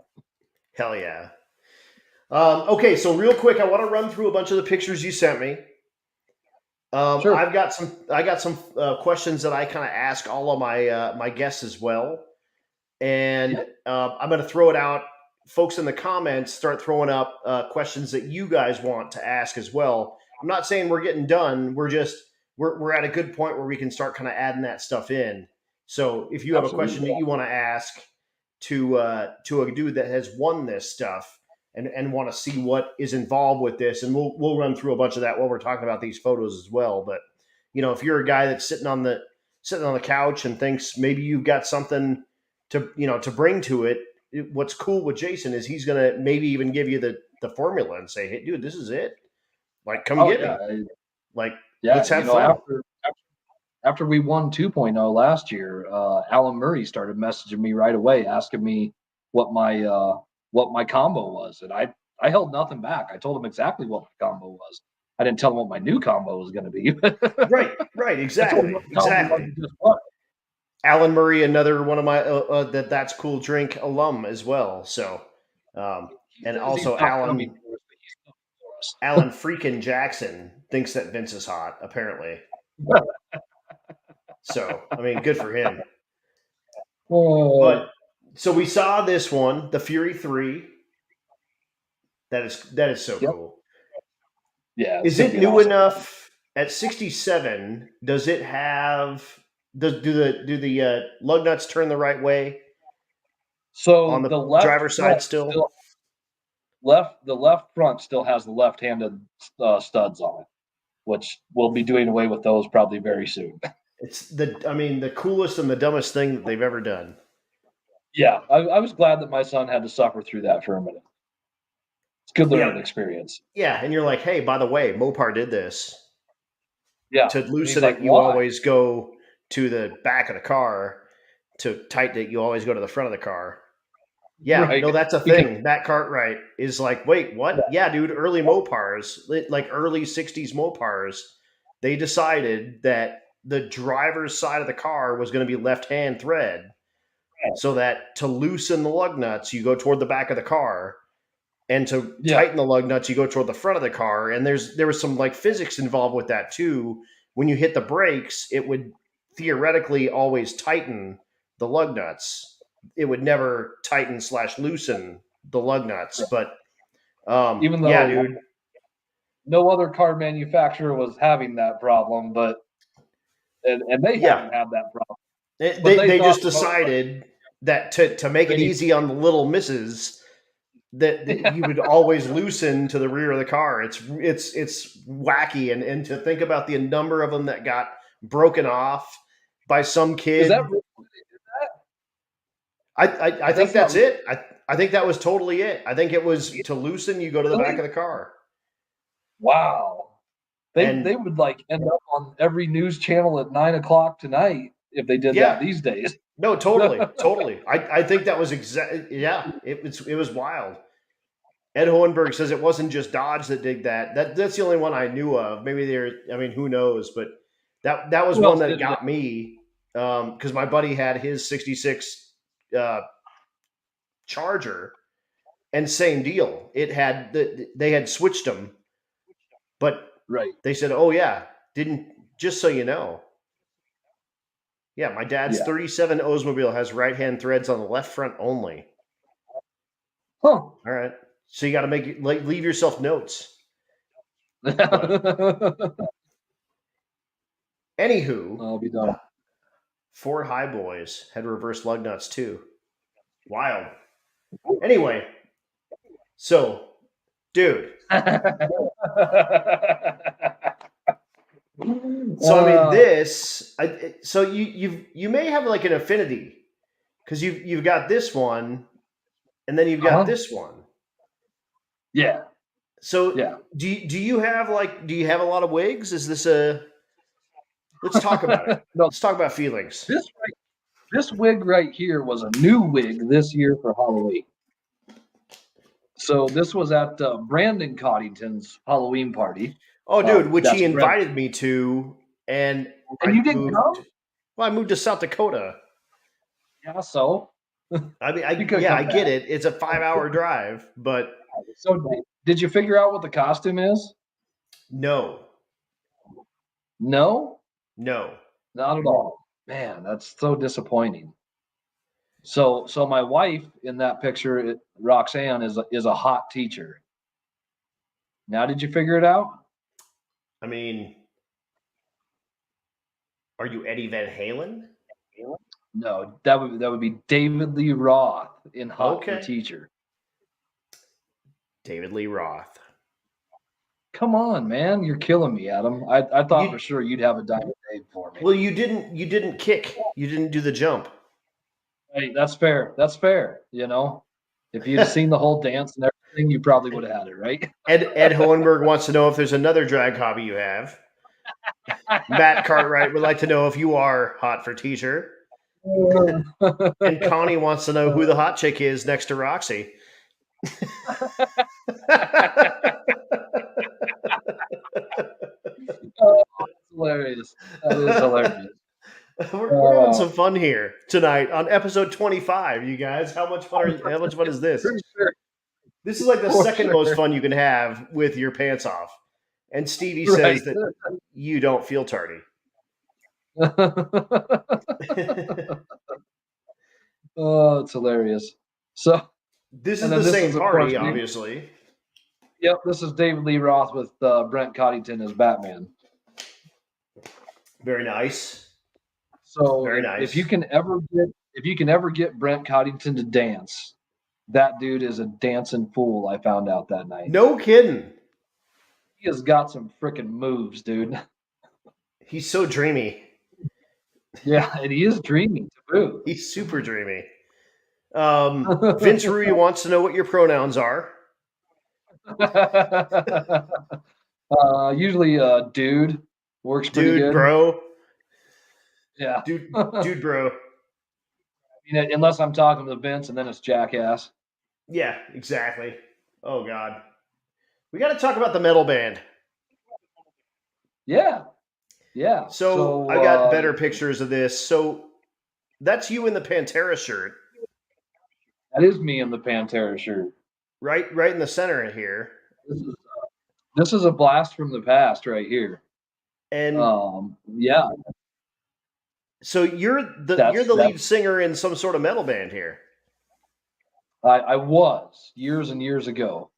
Hell yeah. Okay, so real quick, I want to run through a bunch of the pictures you sent me. Sure. I got some questions that I kind of ask all of my guests as well, and I'm going to throw it out. Folks in the comments, start throwing up questions that you guys want to ask as well. I'm not saying we're getting done. We're at a good point where we can start kind of adding that stuff in. So if you have a question that you want to ask to a dude that has won this stuff and want to see what is involved with this, and we'll run through a bunch of that while we're talking about these photos as well. But if you're a guy that's sitting on the couch and thinks maybe you've got something to bring to it, what's cool with Jason is he's gonna maybe even give you the formula and say, hey dude, this is it. Like, come get me. Let's have fun. After we won 2.0 last year, Alan Murray started messaging me right away, asking me what my combo was, and I held nothing back. I told him exactly what my combo was. I didn't tell him what my new combo was going to be. Right, exactly. Alan Murray, another one of my That's Cool Drink alum as well. So, and also Alan freaking Jackson thinks that Vince is hot, apparently. So, I mean, good for him. But so we saw this one, the Fury 3. That is so cool. Yeah. Is it new enough at 67? Does it have do the lug nuts turn the right way? So on the driver's side still the left front still has the left-handed studs on it, which we'll be doing away with those probably very soon. It's the coolest and the dumbest thing that they've ever done. Yeah, I was glad that my son had to suffer through that for a minute. It's a good learning experience. Yeah, and you're like, hey, by the way, Mopar did this. Yeah. To loosen it, you always go to the back of the car. To tighten it, you always go to the front of the car. Yeah, right. No, that's a thing. Matt Cartwright is like, wait, what? Yeah, dude, early Mopars, like early 60s Mopars, they decided that the driver's side of the car was going to be left-hand thread, so that to loosen the lug nuts, you go toward the back of the car, and to tighten the lug nuts, you go toward the front of the car. And there was some like physics involved with that too. When you hit the brakes, it would theoretically always tighten the lug nuts. It would never tighten / loosen the lug nuts. But even though dude, no other car manufacturer was having that problem, but and they haven't had that problem. They just decided that to make it easy on the little misses, that you would always loosen to the rear of the car. It's wacky, and to think about the number of them that got broken off by some kid. Is that I think that's it. I think that was totally it. I think it was to loosen, you go to the back of the car. Wow. They would like end up on every news channel at 9:00 tonight if they did that these days. No, totally. I think that was it was wild. Ed Hohenberg says it wasn't just Dodge that did that. That's the only one I knew of. Maybe who knows? But that was one that got me because my buddy had his 66 Charger, and same deal. It had they had switched them, but they said, "Oh yeah, just so you know." Yeah, my dad's 37 Oldsmobile has right-hand threads on the left front only. Huh. All right. So you got to leave yourself notes. Anywho, I'll be done. Ford High Boys had reverse lug nuts too. Wild. Anyway, so, dude. So I mean, this. So you may have like an affinity because you've got this one, and then you've got this one. Yeah. So yeah. Do you have a lot of wigs? Is this a? Let's talk about it. No, Let's talk about feelings. This wig right here was a new wig this year for Halloween. So this was at Brandon Coddington's Halloween party. Oh, dude, which he invited me to, and you didn't come? Well, I moved to South Dakota. Yeah, so. I mean, I get it. It's a 5-hour drive, but. So, did you figure out what the costume is? No. No? No. Not at all. Man, that's so disappointing. So my wife in that picture, Roxanne, is a hot teacher. Now, did you figure it out? I mean, are you Eddie Van Halen? No, that would be David Lee Roth in Hot for Teacher. David Lee Roth. Come on, man, you're killing me, Adam. I thought for sure you'd have a diamond Dave for me. Well, you didn't kick. You didn't do the jump. Hey, that's fair. That's fair. You know, if you'd seen the whole dance and everything, you probably would have had it, right? Ed Hohenberg wants to know if there's another drag hobby you have. Matt Cartwright would like to know if you are hot for teacher. And Connie wants to know who the hot chick is next to Roxy. Oh, that's hilarious. That is hilarious. We're having some fun here tonight on episode 25, you guys. How much fun is this? Sure. This is like the second most fun you can have with your pants off. And Stevie says that you don't feel tardy. Oh, it's hilarious. So this is the same party, obviously. Yep, this is David Lee Roth with Brent Coddington as Batman. Very nice. So very nice. If you can ever get Brent Coddington to dance, that dude is a dancing fool. I found out that night. No kidding. He has got some freaking moves, dude. He's so dreamy. Yeah, and he is dreamy to boot. He's super dreamy. Vince Rui wants to know what your pronouns are. Usually, dude works pretty good. Bro. Yeah, dude, bro. You know, unless I'm talking to Vince, and then it's jackass. Yeah, exactly. Oh God, we got to talk about the metal band. Yeah. So I got better pictures of this. So that's you in the Pantera shirt. That is me in the Pantera shirt. Right in the center of here. This is a blast from the past right here. And yeah. So you're the lead singer in some sort of metal band here. I was years and years ago.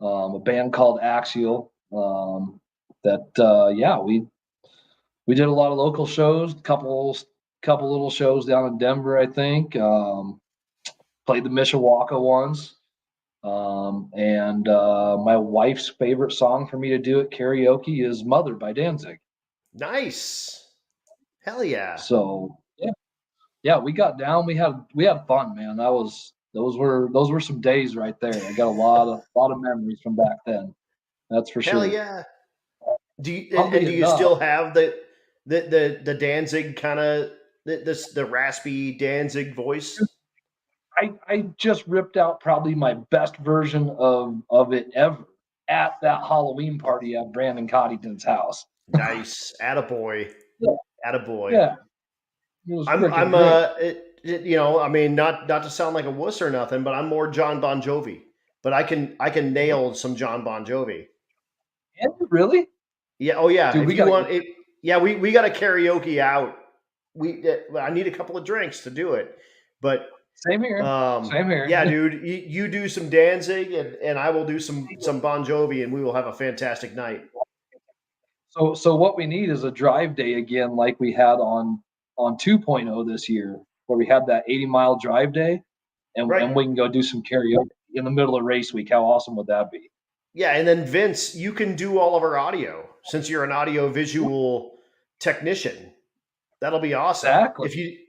A band called Axial. We did a lot of local shows, couple little shows down in Denver, I think. Played the Mishawaka once. And my wife's favorite song for me to do at karaoke is Mother by Danzig. Nice. Hell yeah. So yeah, we got down. We had fun, man. Those were some days right there. I got a lot of memories from back then. That's for sure. Hell yeah. Do you still have the Danzig kind of the raspy Danzig voice? I just ripped out probably my best version of it ever at that Halloween party at Brandon Coddington's house. Nice. Attaboy. Yeah. Attaboy. Yeah. I'm I mean, not to sound like a wuss or nothing, but I'm more John Bon Jovi. But I can nail some John Bon Jovi. And really? Yeah. Oh yeah. Dude, we got to karaoke out. I need a couple of drinks to do it, but same here. Same here. Yeah, dude. You do some Danzig, and I will do some Bon Jovi, and we will have a fantastic night. So what we need is a drive day again, like we had on 2.0 this year, where we had that 80-mile drive day, Right. and we can go do some karaoke in the middle of race week. How awesome would that be? Yeah, and then Vince, you can do all of our audio since you're an audio visual technician. That'll be awesome. Exactly.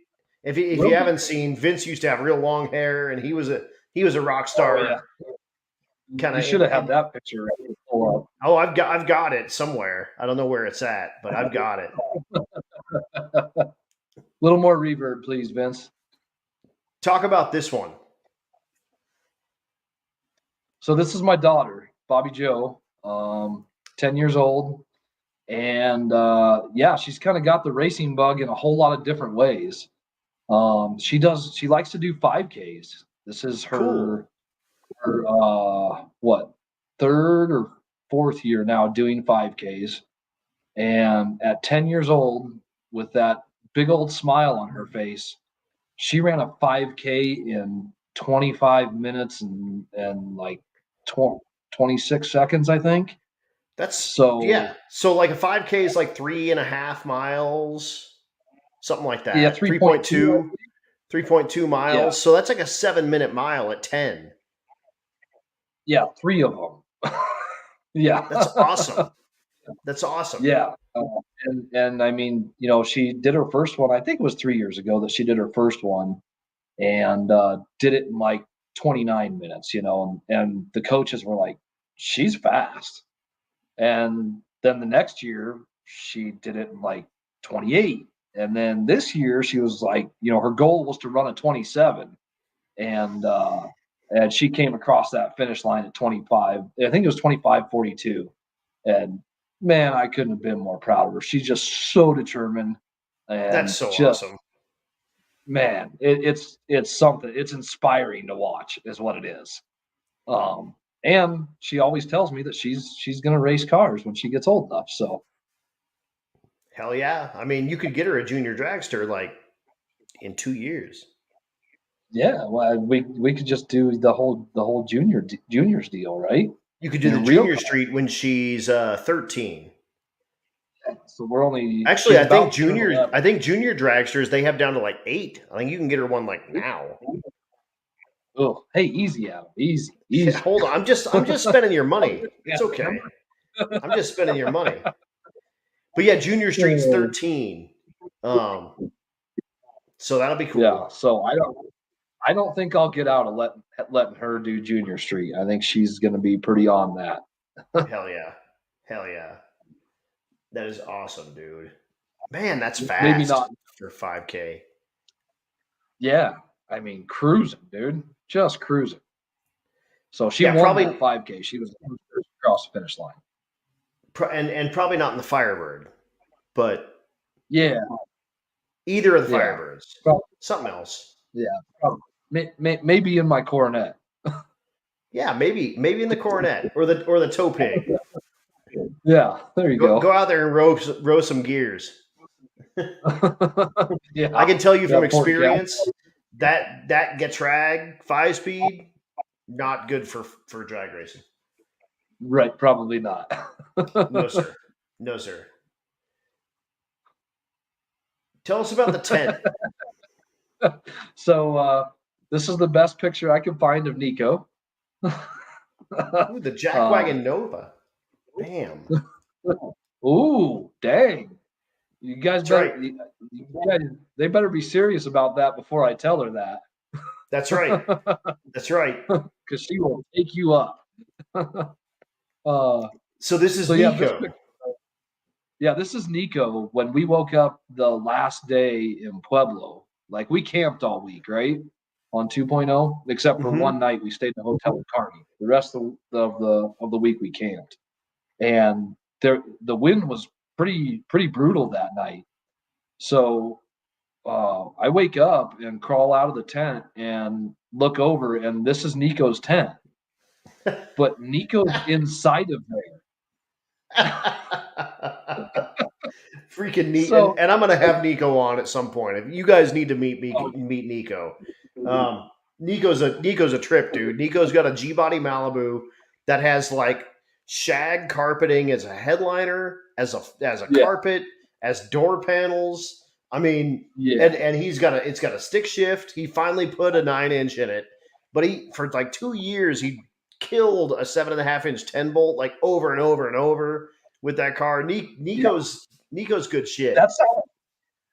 If you haven't seen, Vince used to have real long hair, and he was a rock star. Oh, yeah. Kind You of. should have had that picture right here pull up. Oh, I've got it somewhere. I don't know where it's at, but I've got it. A little more reverb, please, Vince. Talk about this one. So this is my daughter, Bobby Joe, 10 years old. And yeah, she's kind of got the racing bug in a whole lot of different ways. She likes to do 5Ks. This is her, what, third or fourth year now doing 5Ks. And at 10 years old, with that big old smile on her face, she ran a 5K in 25 minutes and like 26 seconds, I think. That's So yeah. So like a 5K is like 3.5 miles, something like that. Yeah, 3.2 miles. Yeah. So that's like a 7-minute mile at 10. Yeah, 3 of them. Yeah, That's awesome. That's awesome. Yeah, and I mean, she did her first one. I think it was 3 years ago that she did her first one, and did it in like 29 minutes. And the coaches were like, "She's fast." And then the next year she did it in like 28, and then this year she was like, her goal was to run a 27, and she came across that finish line at 25. I think it was 25:42, and man, I couldn't have been more proud of her. She's just so determined, and That's so just awesome. man, it's something. It's inspiring to watch, is what it is. And she always tells me that she's going to race cars when she gets old enough. So Hell yeah. I mean, you could get her a junior dragster like in 2 years. yeah, well, we could just do the whole juniors deal, right? You could do the junior street when she's 13. So we're only Actually, I think junior dragsters they have down to like 8. I think you can get her one like now. Oh, hey, easy, Adam, easy. Yeah, hold on, I'm just spending your money. It's okay. I'm just spending your money. But yeah, junior street's 13. So that'll be cool. Yeah. So I don't think I'll get out of letting her do junior street. I think she's going to be pretty on that. Hell yeah. That is awesome, dude. Man, that's fast. Maybe not for 5K. Yeah, I mean, cruising, dude, just cruising. So she won probably that 5K. She was across the finish line, and probably not in the Firebird, but yeah, either of the Firebirds, something else. Yeah, probably. Maybe in my Coronet. Yeah, maybe in the Coronet or the Tow Pig. Yeah, there you go. Go out there and row some gears. Yeah, I can tell you from experience that Getrag 5-speed not good for drag racing. Right, probably not. No, sir. Tell us about the tent. So this is the best picture I can find of Nico. Ooh, the Jackwagon Nova. Damn. Ooh, dang. You guys they better be serious about that before I tell her that. That's right. Because she will take you up. So this is Nico. This is Nico when we woke up the last day in Pueblo. Like, we camped all week, right? On 2.0, except for one night we stayed in a hotel in Kearney. The rest of the week we camped. And the wind was pretty brutal that night. So I wake up and crawl out of the tent and look over, and this is Nico's tent. But Nico's inside of there. Freaking Nico. And I'm going to have Nico on at some point. If you guys need to meet Nico. Nico's a trip, dude. Nico's got a G-Body Malibu that has like shag carpeting as a headliner, as a Yeah. carpet, as door panels. I mean, Yeah. and it's got a stick shift. He finally put a 9-inch in it, but for like 2 years he killed a 7.5-inch 10 bolt like over and over and over with that car. Nico's good shit.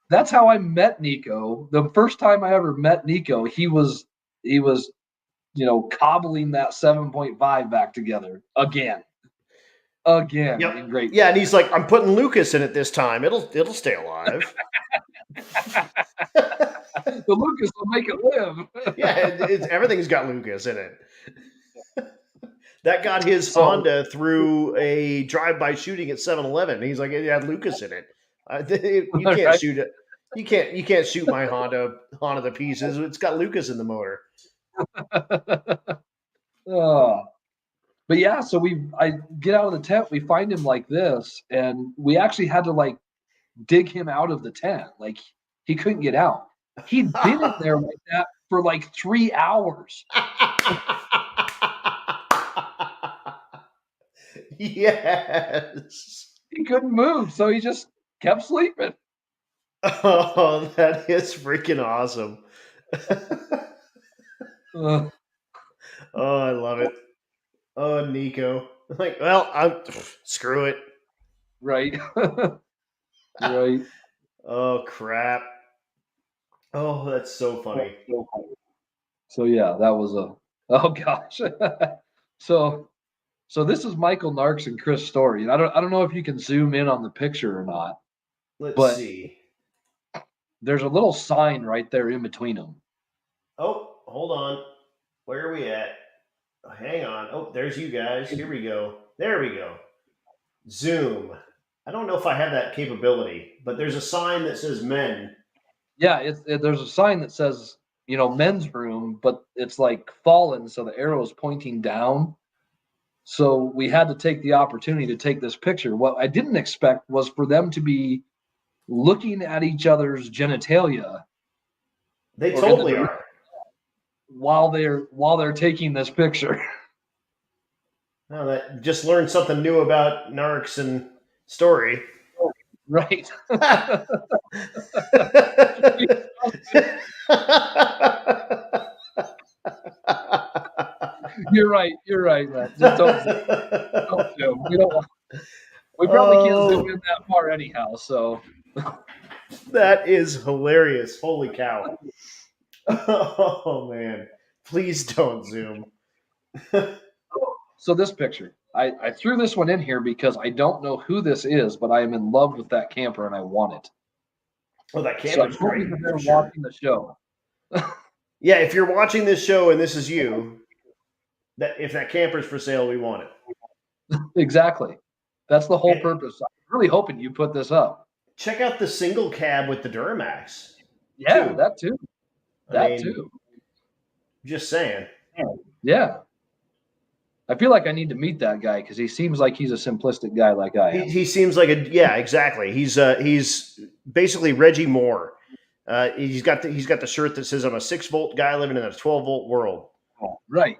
That's how I met Nico. The first time I ever met Nico, he was cobbling that 7.5 back together again Yep. in great. Yeah, and he's like, I'm putting Lucas in it this time. It'll stay alive. The Lucas will make it live. Yeah, everything's got Lucas in it. That got his Honda through a drive-by shooting at 7-Eleven. He's like, it had Lucas in it. You can't Right? shoot it. You can't shoot my Honda to pieces. It's got Lucas in the motor. But yeah, so I get out of the tent, we find him like this, and we actually had to like dig him out of the tent. Like he couldn't get out. He'd been in there like that for like 3 hours. Yes. He couldn't move, so he just kept sleeping. Oh, that is freaking awesome. Oh, I love it. Oh, Nico. Like, well, screw it. Right. Right. Oh, crap. Oh, that's so funny. So yeah, that was oh gosh. So this is Michael Narks and Chris Story. And I don't know if you can zoom in on the picture or not. Let's see. There's a little sign right there in between them. Oh, hold on. Where are we at? Hang on. Oh, there's you guys. Here we go. There we go. Zoom. I don't know if I have that capability, but there's a sign that says men. Yeah, there's a sign that says, men's room, but it's like fallen, so the arrow is pointing down. So we had to take the opportunity to take this picture. What I didn't expect was for them to be looking at each other's genitalia. They totally are. While they're taking this picture. Well, that just learned something new about Narks and Story. Right. You're right, man. Just don't zoom. We probably can't zoom in that far anyhow, so. That is hilarious. Holy cow. Oh, man. Please don't zoom. So this picture, I threw this one in here because I don't know who this is, but I am in love with that camper and I want it. Oh, that camper's great. They're watching the show. Yeah, if you're watching this show and this is you, if that camper's for sale, we want it. Exactly. That's the whole purpose. I'm really hoping you put this up. Check out the single cab with the Duramax. Yeah, that too. Too. Just saying. Yeah. I feel like I need to meet that guy because he seems like he's a simplistic guy like I am. He seems like exactly. He's basically Reggie Moore. He's got the shirt that says, "I'm a 6-volt guy living in a 12-volt world." Oh, right.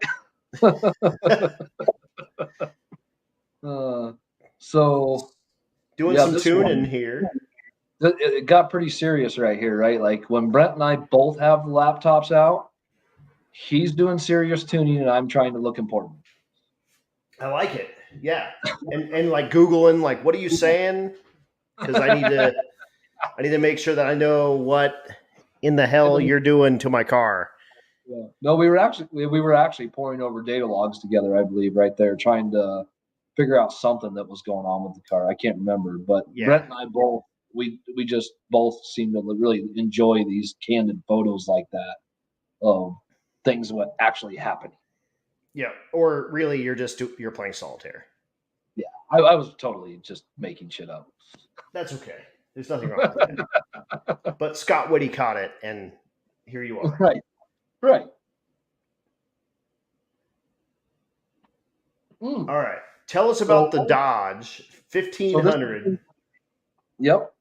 So doing some tuning here. It got pretty serious right here, right? Like when Brent and I both have the laptops out, he's doing serious tuning and I'm trying to look important. I like it. Yeah. And like Googling, like, what are you saying? Because I need to make sure that I know what in the hell you're doing to my car. Yeah. No, we were actually pouring over data logs together, I believe, right there, trying to figure out something that was going on with the car. I can't remember, but Brent and I both we just both seem to really enjoy these candid photos like that of things what actually happened. Yeah, or really, you're playing solitaire. Yeah, I was totally just making shit up. That's okay. There's nothing wrong with that. But Scott Whitty caught it, and here you are. Right. All right. Tell us about the Dodge 1500. Yep.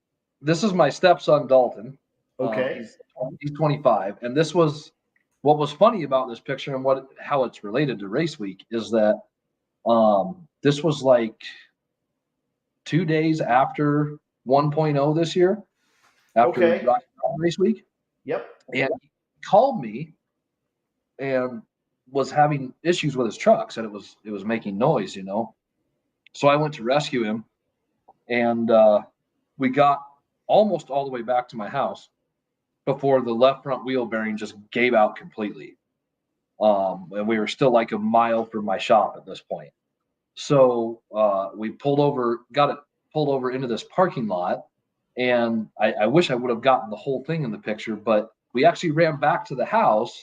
This is my stepson, Dalton. Okay. He's 25. And this was what was funny about this picture and how it's related to RaceWeek is that this was like 2 days after 1.0 this year, after Okay. Rocky Mountain Race Week. Yep. And he called me and was having issues with his truck, said it was making noise, you know. So I went to rescue him, and we got almost all the way back to my house before the left front wheel bearing just gave out completely. And we were still like a mile from my shop at this point. So we got it pulled over into this parking lot. And I wish I would have gotten the whole thing in the picture, but we actually ran back to the house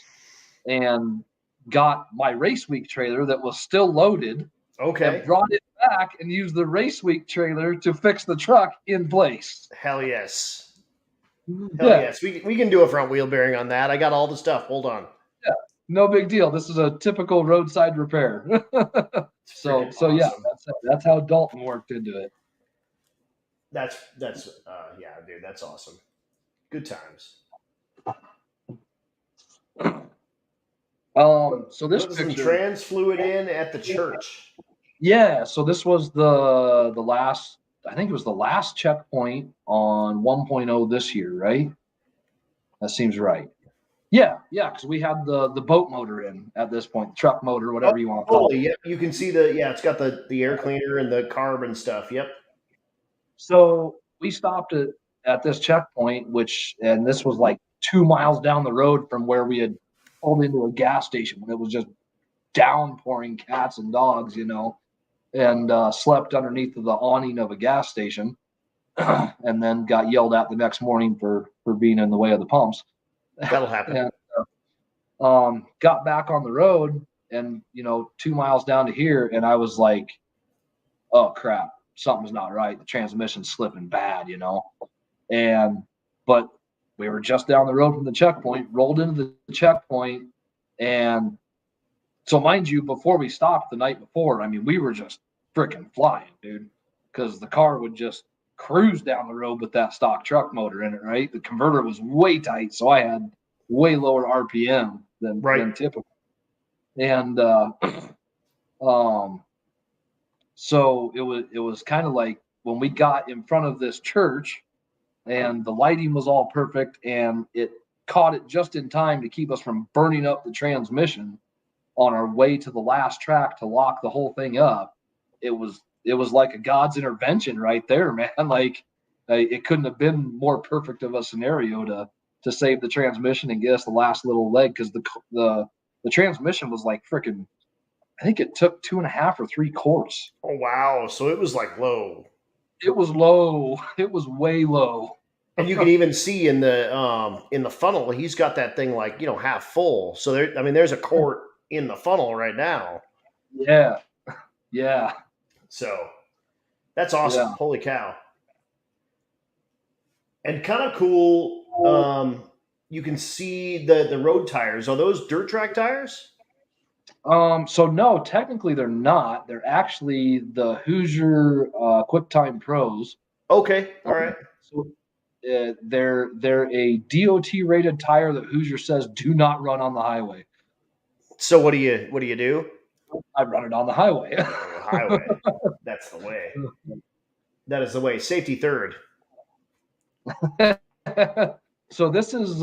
and got my Race Week trailer that was still loaded. Okay. And brought it back and used the Race Week trailer to fix the truck in place. Hell yes. Hell yes. We can do a front wheel bearing on that. I got all the stuff. Hold on. Yeah. No big deal. This is a typical roadside repair. So awesome. Yeah, that's how Dalton worked into it. That's yeah, dude, that's awesome. Good times. So this put some trans fluid in at the church. Yeah, so this was the last, I think it was the last checkpoint on 1.0 this year, right? That seems right. Yeah, because we had the boat motor in at this point, the truck motor, whatever you want to call it. Yep, you can see it's got the air cleaner and the carb and stuff. Yep. So we stopped at this checkpoint, and this was like 2 miles down the road from where we had pulled into a gas station when it was just downpouring cats and dogs, you know, and slept underneath the awning of a gas station, and then got yelled at the next morning for being in the way of the pumps. That'll happen. And, got back on the road, and 2 miles down to here, and I was like, oh crap, something's not right. The transmission's slipping bad, you know. But we were just down the road from the checkpoint, rolled into the checkpoint, and so mind you, before we stopped the night before, I mean, we were just freaking flying, dude, because the car would just cruise down the road with that stock truck motor in it, right? The converter was way tight, so I had way lower RPM than typical. And so it was kind of like when we got in front of this church, and the lighting was all perfect, and it caught it just in time to keep us from burning up the transmission on our way to the last track to lock the whole thing up. It was like a God's intervention right there, man. Like it couldn't have been more perfect of a scenario to save the transmission and get us the last little leg, because the transmission was like freaking, I think it took 2.5 or 3 quarts. Oh wow! So it was like low. It was low. It was way low. And you can even see in the funnel, he's got that thing like half full. So there's a quart in the funnel right now. Yeah. So that's awesome. Yeah. Holy cow. And kind of cool. You can see the road tires. Are those dirt track tires? So no, technically they're not. They're actually the Hoosier QuickTime Pros. Okay. All right. So they're a DOT rated tire that Hoosier says do not run on the highway. So what do you do? I run it on the highway. Highway. That's the way. That is the way. Safety third. So this is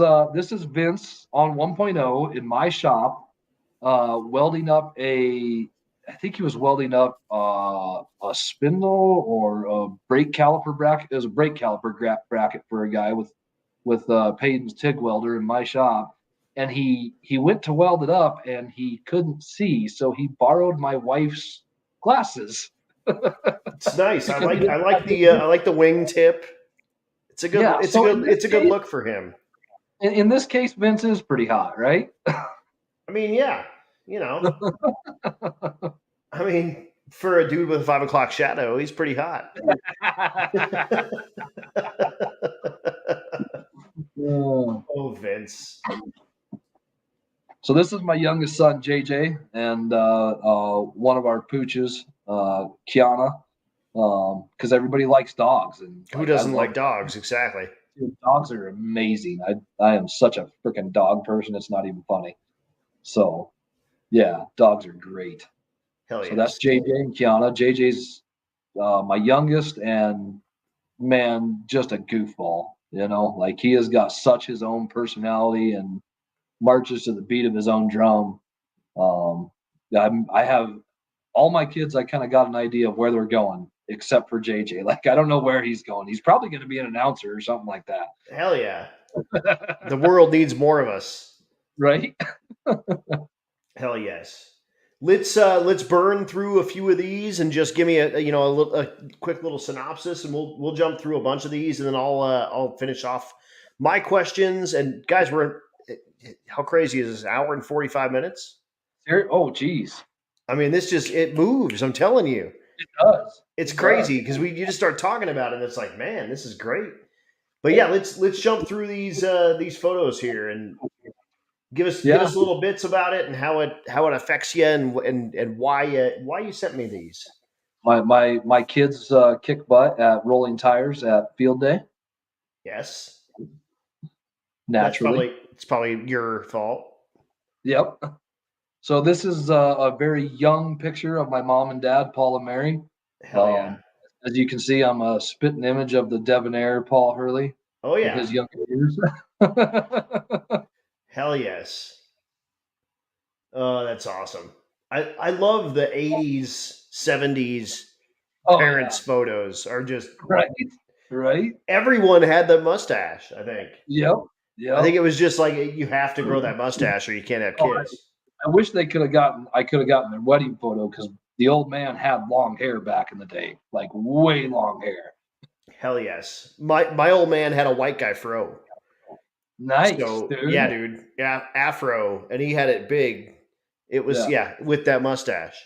Vince on 1.0 in my shop, welding up I think he was welding up a spindle or a brake caliper bracket. It was a brake caliper bracket for a guy with Payton's TIG welder in my shop. And he went to weld it up and he couldn't see, so he borrowed my wife's glasses. It's nice. I like the wing tip. It's a good it's a good look for him. In this case, Vince is pretty hot, right? I mean, yeah, I mean, for a dude with a 5 o'clock shadow, he's pretty hot. Oh, Vince. So this is my youngest son, JJ, and one of our pooches, Kiana, because everybody likes dogs. And who doesn't like dogs? Exactly. Dude, dogs are amazing. I am such a freaking dog person. It's not even funny. So, yeah, dogs are great. Hell So that's yes. JJ and Kiana. JJ's my youngest, and man, just a goofball. Like he has got such his own personality and marches to the beat of his own drum. Um, I have all my kids. I kind of got an idea of where they're going, except for JJ. Like I don't know where he's going. He's probably going to be an announcer or something like that. Hell yeah. The world needs more of us. Right? Hell yes. Let's burn through a few of these and just give me a quick little synopsis, and we'll jump through a bunch of these, and then I'll finish off my questions. And guys, how crazy is this? Hour and 45 minutes? Oh, geez. I mean, it moves. I'm telling you, It does. it's crazy because you just start talking about it, and it's like, man, this is great. But yeah, let's jump through these photos here and give us little bits about it and how it affects you and why you sent me these. My kids kick butt at rolling tires at field day. Yes, Naturally. it's probably your fault. Yep. So this is a very young picture of my mom and dad, Paul and Mary. Hell yeah. As you can see, I'm a spitting image of the debonair Paul Hurley. Oh yeah. With his younger years. Hell yes. Oh, that's awesome. I love the 80s, 70s parents' photos are just right. Everyone had the mustache, I think. Yep. I think it was just like you have to grow that mustache or you can't have kids. I wish I could have gotten their wedding photo because the old man had long hair back in the day, like way long hair. Hell yes. My old man had a white guy fro. Nice, so, dude. Yeah, dude. Yeah, afro, and he had it big. It was with that mustache.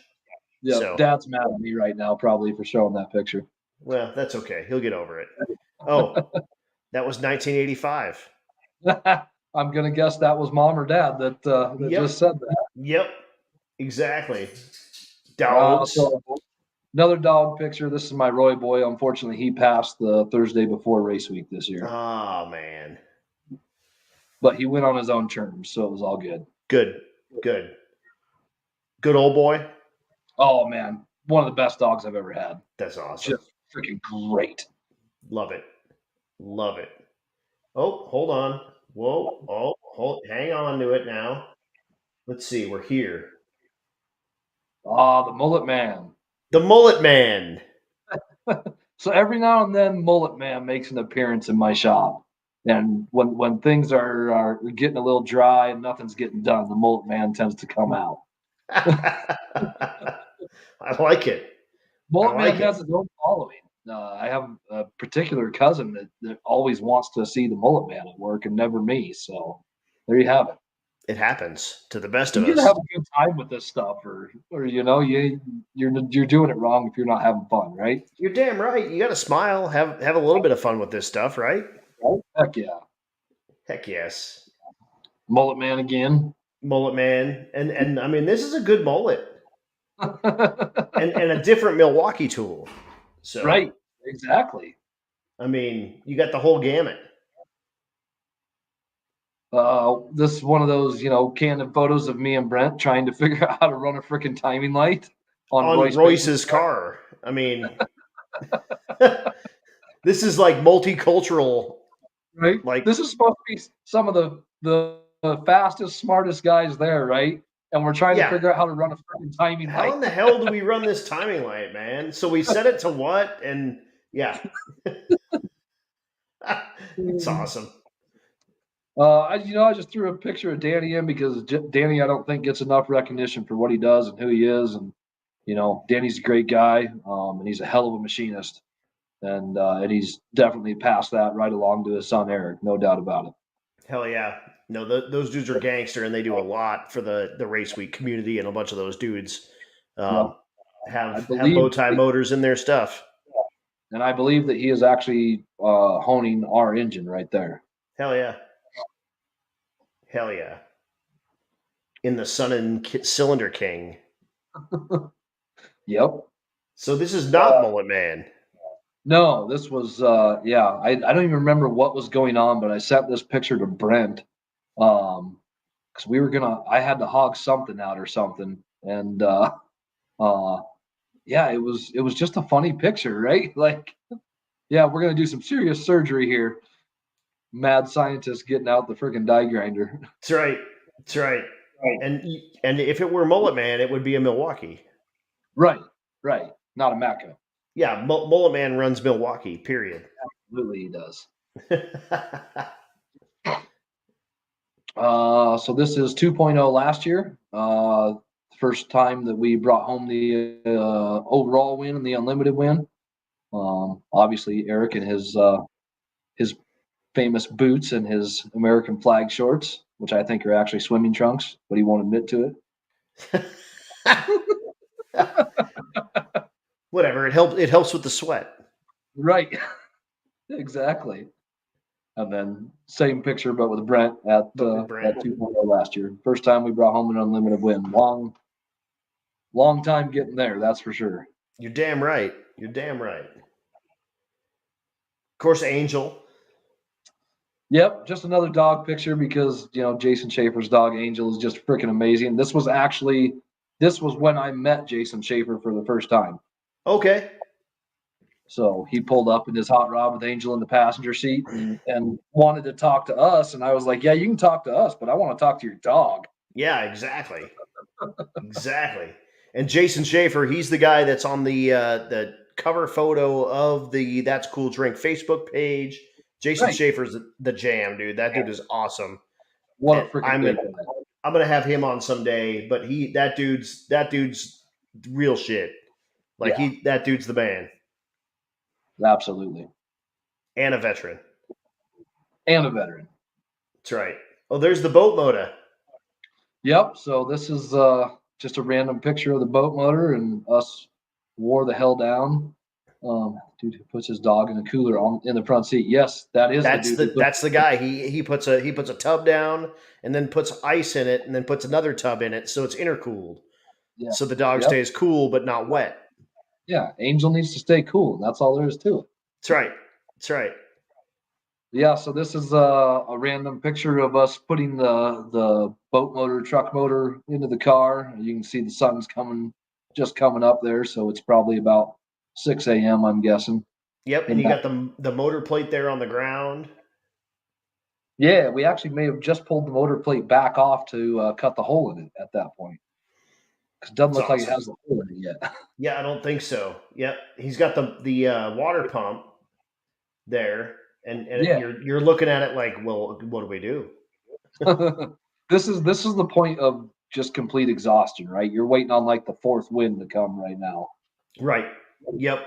Yeah, so. Dad's mad at me right now, probably for showing that picture. Well, that's okay. He'll get over it. Oh, that was 1985. I'm gonna guess that was mom or dad that just said that. Yep, exactly. Dogs. Another dog picture. This is my Roy boy. Unfortunately, he passed the Thursday before race week this year. Oh man! But he went on his own terms, so it was all good. Good old boy. Oh man, one of the best dogs I've ever had. That's awesome. Just freaking great. Love it. Oh, hold on. Whoa. Oh, hang on to it now. Let's see. We're here. The Mullet Man. The Mullet Man. So every now and then, Mullet Man makes an appearance in my shop. And when things are getting a little dry and nothing's getting done, the Mullet Man tends to come out. I like it. Mullet Man has his own following. I have a particular cousin that always wants to see the Mullet Man at work and never me. So there you have it. It happens to the best of us. You have a good time with this stuff, or you're doing it wrong if you're not having fun, right? You're damn right. You got to smile, have a little bit of fun with this stuff, right? Heck yeah. Heck yes. Mullet Man again. Mullet Man, and I mean this is a good mullet, and a different Milwaukee tool. So right, exactly. I mean, you got the whole gamut. This is one of those, candid photos of me and Brent trying to figure out how to run a freaking timing light on Royce's car. I mean, this is like multicultural, right? Like this is supposed to be some of the fastest, smartest guys there, right? And we're trying to figure out how to run a freaking timing light. How in the hell do we run this timing light, man? So we set it to what? And yeah, it's awesome. I just threw a picture of Danny in because Danny, I don't think, gets enough recognition for what he does and who he is. And, Danny's a great guy, and he's a hell of a machinist. And he's definitely passed that right along to his son, Eric. No doubt about it. Hell yeah. No, those dudes are gangster, and they do a lot for the race week community, and a bunch of those dudes have bow tie motors in their stuff. And I believe that he is actually honing our engine right there. Hell yeah. Hell yeah. In the Sun and Cylinder King. Yep. So this is not Mullet Man. No, this was, I don't even remember what was going on, but I sent this picture to Brent because I had to hog something out or something. And Yeah, it was just a funny picture, right? Like, yeah, we're gonna do some serious surgery here. Mad scientist getting out the freaking die grinder. That's right. That's right. Right. And if it were Mullet Man, it would be a Milwaukee. Right, right. Not a Mecca. Yeah, Mullet Man runs Milwaukee. Period. Absolutely, he does. So this is 2.0 last year. First time that we brought home the overall win and the unlimited win. Obviously, Eric and his famous boots and his American flag shorts, which I think are actually swimming trunks, but he won't admit to it. Whatever. It helps with the sweat. Right. Exactly. And then same picture, but with Brent at 2.0 last year. First time we brought home an unlimited win. Long time getting there, that's for sure. You're damn right. You're damn right. Of course, Angel. Yep, just another dog picture because Jason Schaefer's dog Angel is just freaking amazing. This was when I met Jason Schaefer for the first time. Okay. So he pulled up in his hot rod with Angel in the passenger seat and wanted to talk to us. And I was like, yeah, you can talk to us, but I want to talk to your dog. Yeah, exactly. Exactly. And Jason Schaefer, he's the guy that's on the cover photo of the That's Cool Drink Facebook page. Jason Schaefer's the jam, dude. That dude is awesome. What a freaking I'm gonna have him on someday, but that dude's real shit. Like that dude's the man. Absolutely. And a veteran. That's right. Oh, there's the boat motor. Yep. So this is just a random picture of the boat motor and us wore the hell down. Dude who puts his dog in a cooler in the front seat. Yes, that's the guy. He puts a tub down and then puts ice in it and then puts another tub in it, so it's intercooled. Yeah. So the dog stays cool but not wet. Yeah, Angel needs to stay cool. That's all there is to it. That's right. That's right. Yeah, so this is a random picture of us putting the boat motor, truck motor into the car. You can see the sun's just coming up there, so it's probably about 6 a.m. I'm guessing. Yep, and you got the motor plate there on the ground. Yeah, we actually may have just pulled the motor plate back off to cut the hole in it at that point. Because it doesn't look like it has a hole in it yet. Yeah, I don't think so. Yep, he's got the water pump there, and you're looking at it like, well, what do we do? This is the point of just complete exhaustion, right? You're waiting on like the fourth wind to come right now. Right. Yep.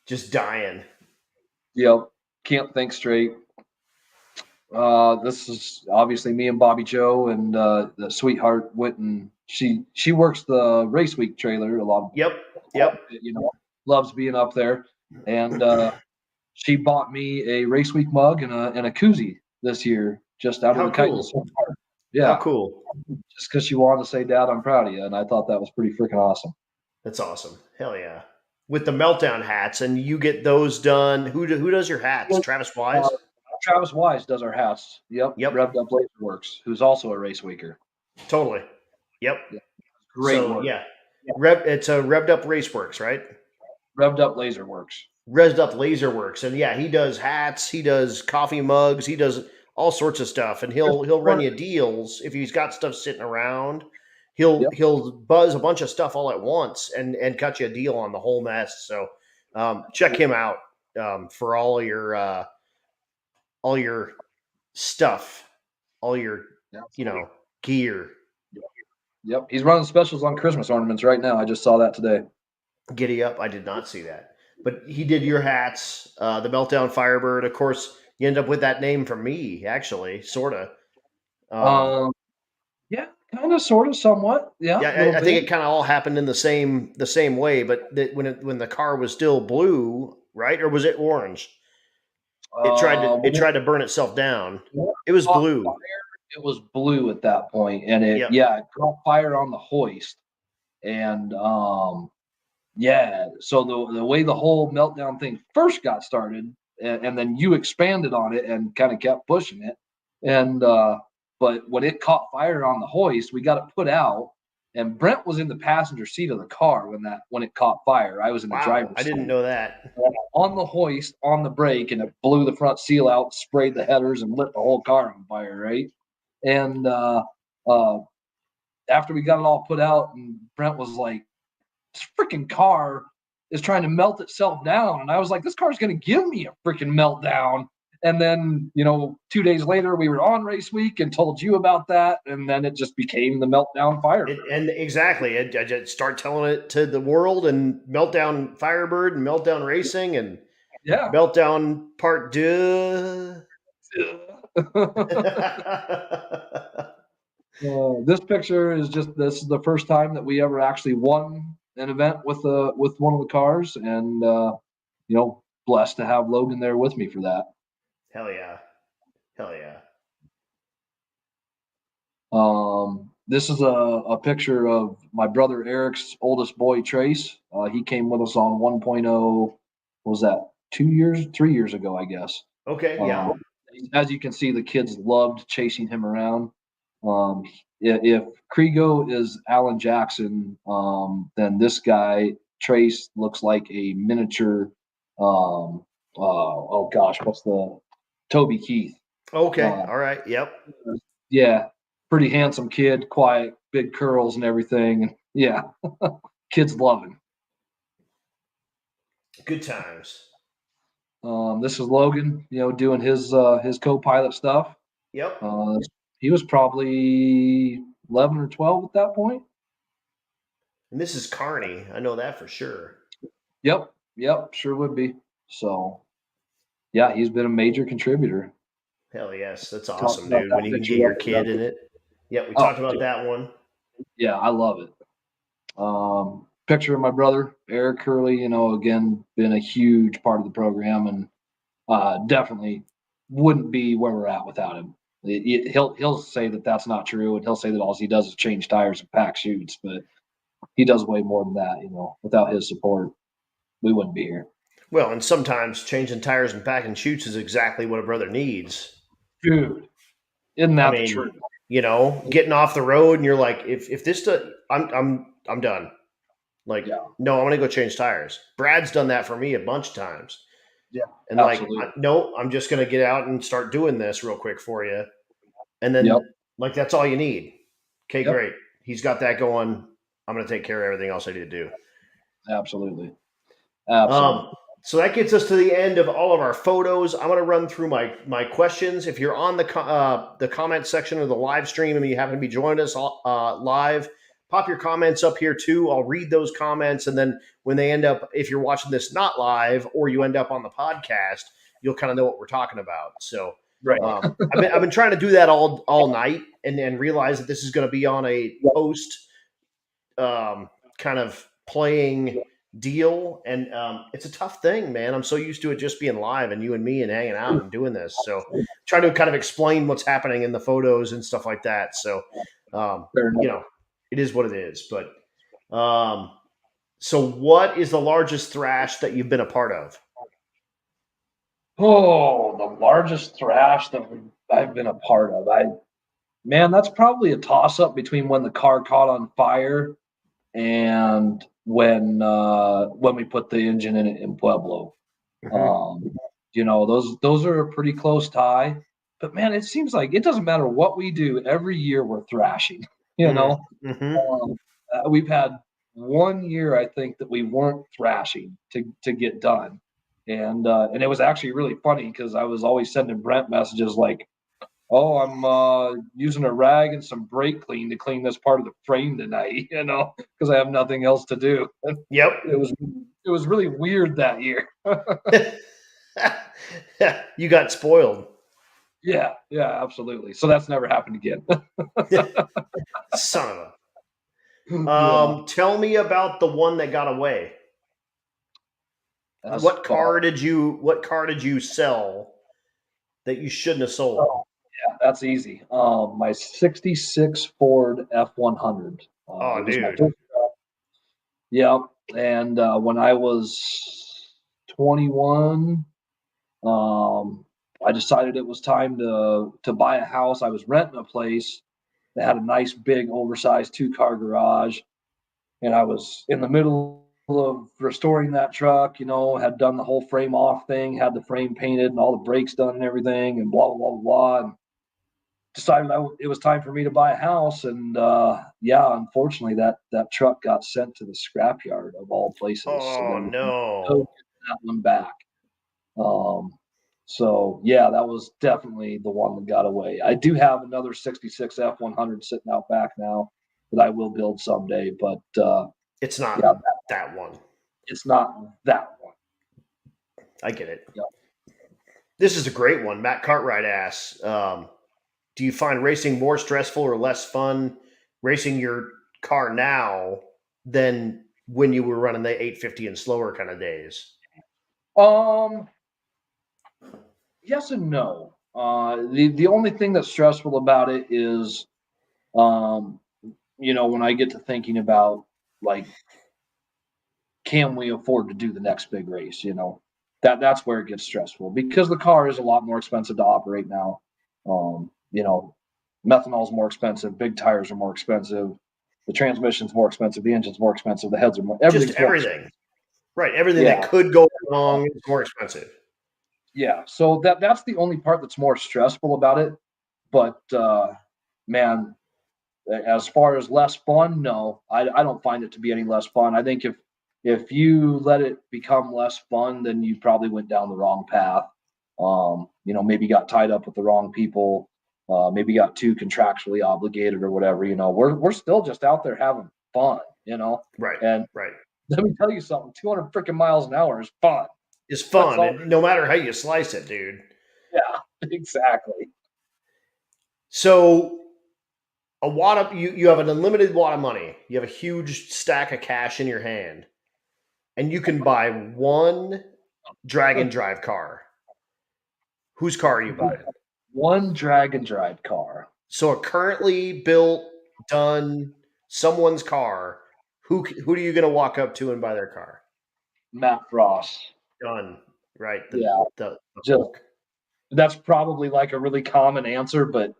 Just dying. Yep. Can't think straight. This is obviously me and Bobby Joe and the sweetheart went and she works the RaceWeek trailer a lot. Yep. Loves being up there, and she bought me a RaceWeek mug and a koozie this year just out of the kindness of her heart. Yeah. How cool. Just because she wanted to say, Dad, I'm proud of you, and I thought that was pretty freaking awesome. That's awesome. Hell yeah. With the Meltdown hats, and you get those done. Who does your hats? Travis Wise? Travis Wise does our hats. Yep. Revved Up Laser Works, who's also a RaceWeeker. Totally. Yep. Great work. Yeah. It's a Revved Up Raceworks, right? Revved Up Laser Works. Revved Up Laser Works. And yeah, he does hats, he does coffee mugs, he does all sorts of stuff. And he'll run you deals if he's got stuff sitting around. He'll buzz a bunch of stuff all at once and cut you a deal on the whole mess. So check him out for all your stuff, all your gear. Yep, he's running specials on Christmas ornaments right now. I just saw that today. Giddy up! I did not see that, but he did your hats, the Meltdown Firebird. Of course, you end up with that name from me, actually, sorta. Yeah, kind of, sort of, somewhat. Yeah, I think it kind of all happened in the same way. But when the car was still blue, right, or was it orange? It tried to burn itself down. It was blue. Fire, it was blue at that point, and it caught fire on the hoist, and So the way the whole Meltdown thing first got started, and then you expanded on it and kind of kept pushing it, and but when it caught fire on the hoist, we got it put out, and Brent was in the passenger seat of the car when it caught fire. I was in the driver's seat. I didn't know that. On the hoist, on the brake, and it blew the front seal out, sprayed the headers, and lit the whole car on fire, right? And after we got it all put out, and Brent was like, this freaking car is trying to melt itself down. And I was like, this car's going to give me a freaking meltdown. And then, 2 days later, we were on Race Week and told you about that. And then it just became the Meltdown Firebird. And exactly, I just start telling it to the world, and Meltdown Firebird and Meltdown Racing and Meltdown Part 2. This picture is this is the first time that we ever actually won an event with one of the cars, and blessed to have Logan there with me for that. Hell yeah. This is a picture of my brother Eric's oldest boy, Trace. He came with us on 1.0. What was that? 3 years ago, I guess. Okay, yeah. As you can see, the kids loved chasing him around. If Krigo is Alan Jackson, then this guy, Trace, looks like a miniature, oh gosh, what's the Toby Keith. Okay, all right, yep. Yeah, pretty handsome kid, quiet, big curls and everything. Yeah, kids love him. Good times. This is Logan, doing his co-pilot stuff. Yep. He was probably 11 or 12 at that point. And this is Carney. I know that for sure. Yep, sure would be. So, yeah, he's been a major contributor. Hell yes, that's awesome, dude. When you can get your kid in it. Yeah, we talked about that one. Yeah, I love it. Picture of my brother, Eric Hurley, again, been a huge part of the program, and definitely wouldn't be where we're at without him. He'll say that that's not true, and he'll say that all he does is change tires and pack chutes, but he does way more than that. Without his support, we wouldn't be here. Well, and sometimes changing tires and packing chutes is exactly what a brother needs. Dude, isn't that the truth? Getting off the road and you're like, if this does, I'm done. Like, no, I'm gonna go change tires. Brad's done that for me a bunch of times. Yeah, and absolutely. No, I'm just gonna get out and start doing this real quick for you, and then that's all you need. Okay, great. He's got that going. I'm gonna take care of everything else I need to do. Absolutely. So that gets us to the end of all of our photos. I'm going to run through my questions. If you're on the comment section of the live stream and you happen to be joining us live, pop your comments up here too. I'll read those comments, and then when they end up, if you're watching this not live or you end up on the podcast, you'll kind of know what we're talking about. So right. I've been trying to do that all night, and realize that this is going to be on a post kind of playing deal, and it's a tough thing, man. I'm so used to it just being live and you and me and hanging out and doing this, so trying to kind of explain what's happening in the photos and stuff like that. So it is what it is. But so what is the largest thrash that you've been a part of? Oh, the largest thrash that I've been a part of, that's probably a toss-up between when the car caught on fire and when we put the engine in it in Pueblo. Those are a pretty close tie. But man, it seems like it doesn't matter what we do. Every year we're thrashing. We've had 1 year, I think, that we weren't thrashing to get done, and it was actually really funny because I was always sending Brent messages like, "Oh, I'm using a rag and some brake clean to clean this part of the frame tonight," because I have nothing else to do. Yep. It was really weird that year. You got spoiled. Yeah, absolutely. So that's never happened again. Son of a. Tell me about the one that got away. What car did you sell that you shouldn't have sold? Oh, yeah, that's easy. My '66 Ford F100. Oh, dude. Yeah, and when I was 21, I decided it was time to buy a house. I was renting a place, They had a nice big oversized 2-car garage, and I was in the middle of restoring that truck. Had done the whole frame off thing, had the frame painted and all the brakes done and everything, and blah blah blah blah. And decided it was time for me to buy a house. And unfortunately, that truck got sent to the scrapyard of all places. So Oh there was no no. getting that one back. So yeah, that was definitely the one that got away. I do have another 66 F100 sitting out back now that I will build someday, but It's not yeah, that one. it's not that one. I get it. Yeah. This is a great one. Matt Cartwright asks, do you find racing more stressful or less fun racing your car now than when you were running the 850 and slower kind of days? Yes and no. The only thing that's stressful about it is, when I get to thinking about, like, can we afford to do the next big race? That's where it gets stressful, because the car is a lot more expensive to operate now. Methanol is more expensive, big tires are more expensive, the transmission's more expensive, the engine's more expensive, the heads are more, Just everything's more everything. expensive. Right. Everything Yeah. that could go wrong is more expensive. Yeah. So that's the only part that's more stressful about it. But man, as far as less fun, no, I don't find it to be any less fun. I think if you let it become less fun, then you probably went down the wrong path. Maybe got tied up with the wrong people, maybe got too contractually obligated or whatever. We're still just out there having fun. Right. And right. let me tell you something: 200 freaking miles an hour is fun. It's fun, and no matter how you slice it, dude. Yeah, exactly. So a wad of you have an unlimited wad of money. You have a huge stack of cash in your hand, and you can buy one drag and drive car. Whose car are you buying? One drag and drive car. So a currently built, done someone's car. Who are you going to walk up to and buy their car? Matt Frost. Done. Right. The Hulk. That's probably like a really common answer, but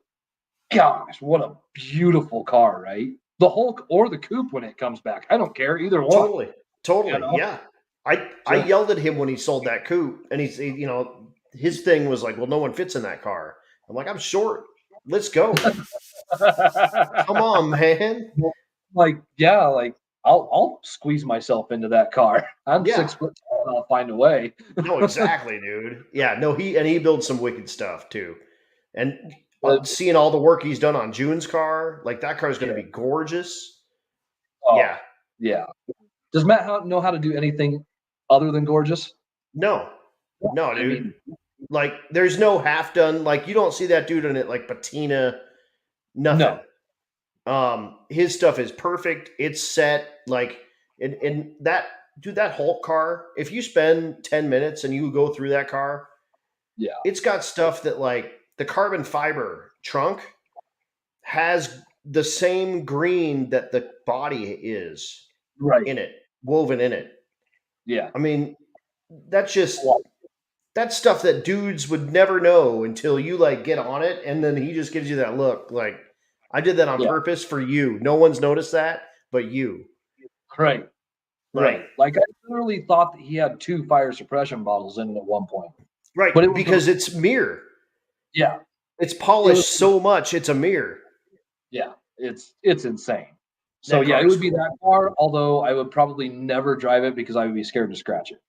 gosh, what a beautiful car, right? The Hulk or the Coupe when it comes back. I don't care, either one. Totally. Yeah. I yelled at him when he sold that Coupe, and his thing was like, well, no one fits in that car. I'm like, I'm short. Let's go. Come on, man. I'll squeeze myself into that car. I'm 6 foot tall, and I'll find a way. No, exactly, dude. Yeah, no, he builds some wicked stuff too. And seeing all the work he's done on June's car, like that car is going to be gorgeous. Oh, yeah. Does Matt know how to do anything other than gorgeous? No, dude. Like, there's no half done. Like, you don't see that dude in it like patina. Nothing. No. His stuff is perfect. It's set. Like, and that Hulk car. If you spend 10 minutes and you go through that car, it's got stuff that, like, the carbon fiber trunk has the same green that the body is in it, woven in it. Yeah. I mean, that's stuff that dudes would never know until you, like, get on it, and then he just gives you that look. Like, I did that on purpose for you. No one's noticed that but you. Right. Like, I literally thought that he had 2 fire suppression bottles in it at one point. Right, but because it's mirror. Yeah. It's polished so much, it's a mirror. Yeah, it's insane. So yeah, it would be that car, although I would probably never drive it because I would be scared to scratch it.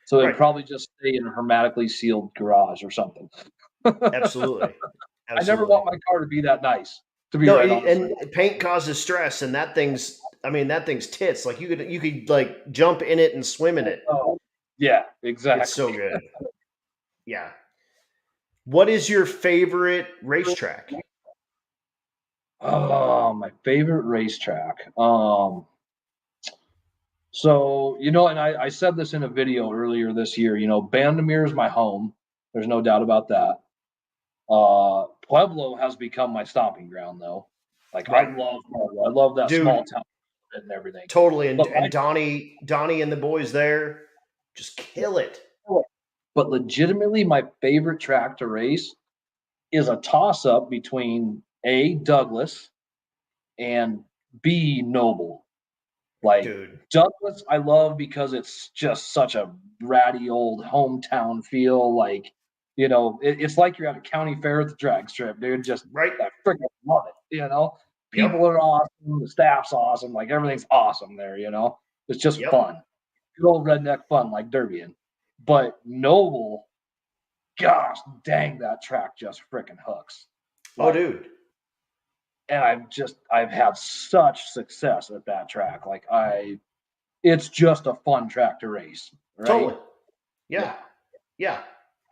So it would probably just stay in a hermetically sealed garage or something. Absolutely. I never want my car to be that nice. To be and paint causes stress, and that thing's tits. Like, you could like jump in it and swim in it. Oh, yeah, exactly. It's so good. Yeah. What is your favorite racetrack? Oh, my favorite racetrack. So, and I said this in a video earlier this year, Bandimere is my home. There's no doubt about that. Pueblo has become my stomping ground, though. Like, I love Pueblo. I love that small town and everything. Totally. And Donnie and the boys there just kill it. But legitimately, my favorite track to race is a toss-up between Douglas and be noble. Like, Dude. Douglas, I love because it's just such a ratty old hometown feel. Like, it's like you're at a county fair at the drag strip, dude. Just Right. I freaking love it. Yep. People are awesome. The staff's awesome. Like, everything's awesome there. It's just Yep. fun. Good old redneck fun, like Derbian. But noble, gosh dang, that track just freaking hooks. Oh, dude. And I've had such success at that track. Like, it's just a fun track to race, right? Totally. Yeah.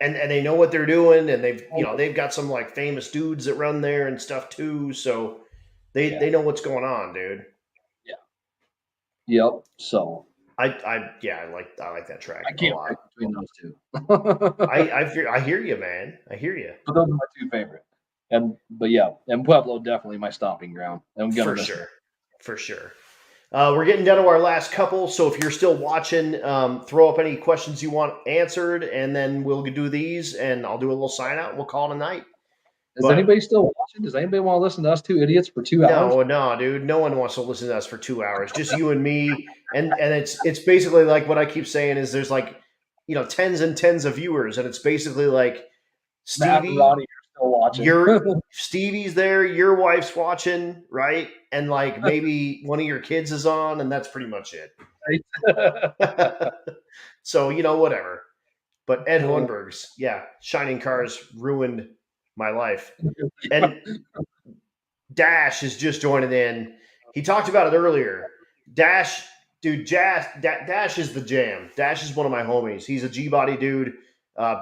And they know what they're doing, and they've got some like famous dudes that run there and stuff too, so they know what's going on, dude. Yeah. Yep. So I like that track. I can't a lot. pick between those two. I hear you, man. I hear you. But those are my two favorite. And Pueblo definitely my stomping ground. For sure. We're getting down to our last couple, so if you're still watching, throw up any questions you want answered, and then we'll do these, and I'll do a little sign out, and we'll call it a night. Is anybody still watching? Does anybody want to listen to us two idiots for 2 hours? No, dude. No one wants to listen to us for 2 hours. Just you and me, and it's basically like what I keep saying is there's like tens and tens of viewers, and it's basically like Stevie. Matt and Ronnie are still watching. Stevie's there, your wife's watching, right? And like maybe one of your kids is on, and that's pretty much it. Right? So whatever. But Ed Hohenberg's, Shining Cars ruined my life. And Dash is just joining in. He talked about it earlier. Dash, dude, Dash is the jam. Dash is one of my homies. He's a G-body dude.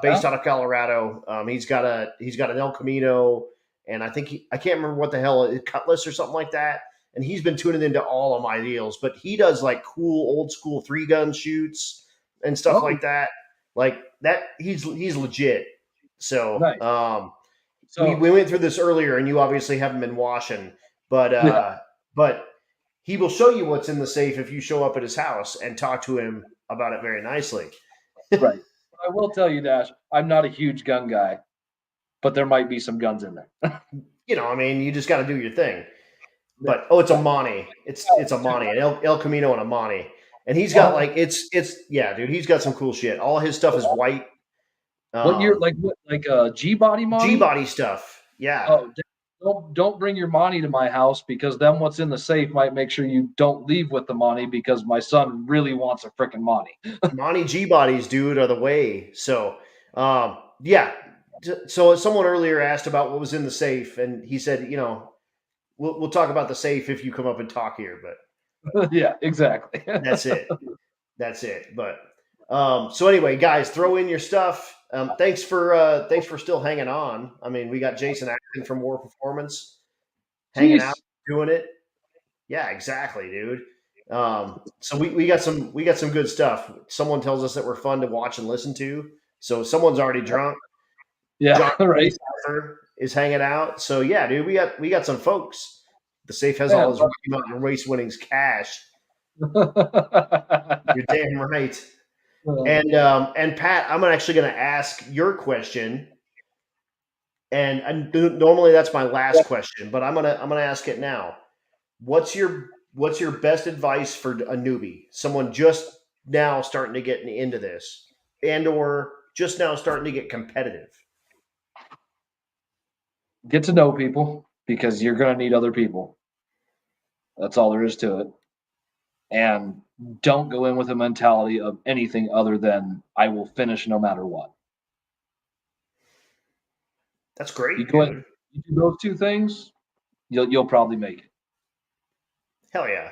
Based out of Colorado. He's got an El Camino, and I can't remember what the hell, Cutlass or something like that. And he's been tuning into all of my deals, but he does like cool old school 3-gun shoots and stuff like that. Like that, he's legit. So, nice. We went through this earlier, and you obviously haven't been watching, but he will show you what's in the safe if you show up at his house and talk to him about it very nicely. Right. I will tell you, Dash, I'm not a huge gun guy, but there might be some guns in there. You just got to do your thing. But it's a Monty. It's a Monty, an El Camino and a Monty, and he's got dude. He's got some cool shit. All his stuff is white. What year? Like G-body Monty? G-body stuff. Yeah. Oh, don't bring your Monty to my house, because then what's in the safe might make sure you don't leave with the Monty, because my son really wants a freaking Monty. Monty G-bodies, dude, are the way. So, So someone earlier asked about what was in the safe, and he said, we'll talk about the safe if you come up and talk here. But yeah, exactly. That's it. But so anyway, guys, throw in your stuff. Thanks for still hanging on. I mean, we got Jason Acton from War Performance hanging out, doing it. Yeah, exactly, dude. So we got some good stuff. Someone tells us that we're fun to watch and listen to. So someone's already drunk. Yeah, right. Is hanging out. So yeah, dude, we got some folks. The safe has all his Rocky Mountain race winnings cash. You're damn right. And Pat, I'm actually going to ask your question, and normally that's my last question, but I'm gonna ask it now. What's your best advice for a newbie, someone just now starting to get into this, and or just now starting to get competitive? Get to know people, because you're going to need other people. That's all there is to it. And don't go in with a mentality of anything other than I will finish no matter what. That's great. You do those two things, you'll probably make it. Hell yeah.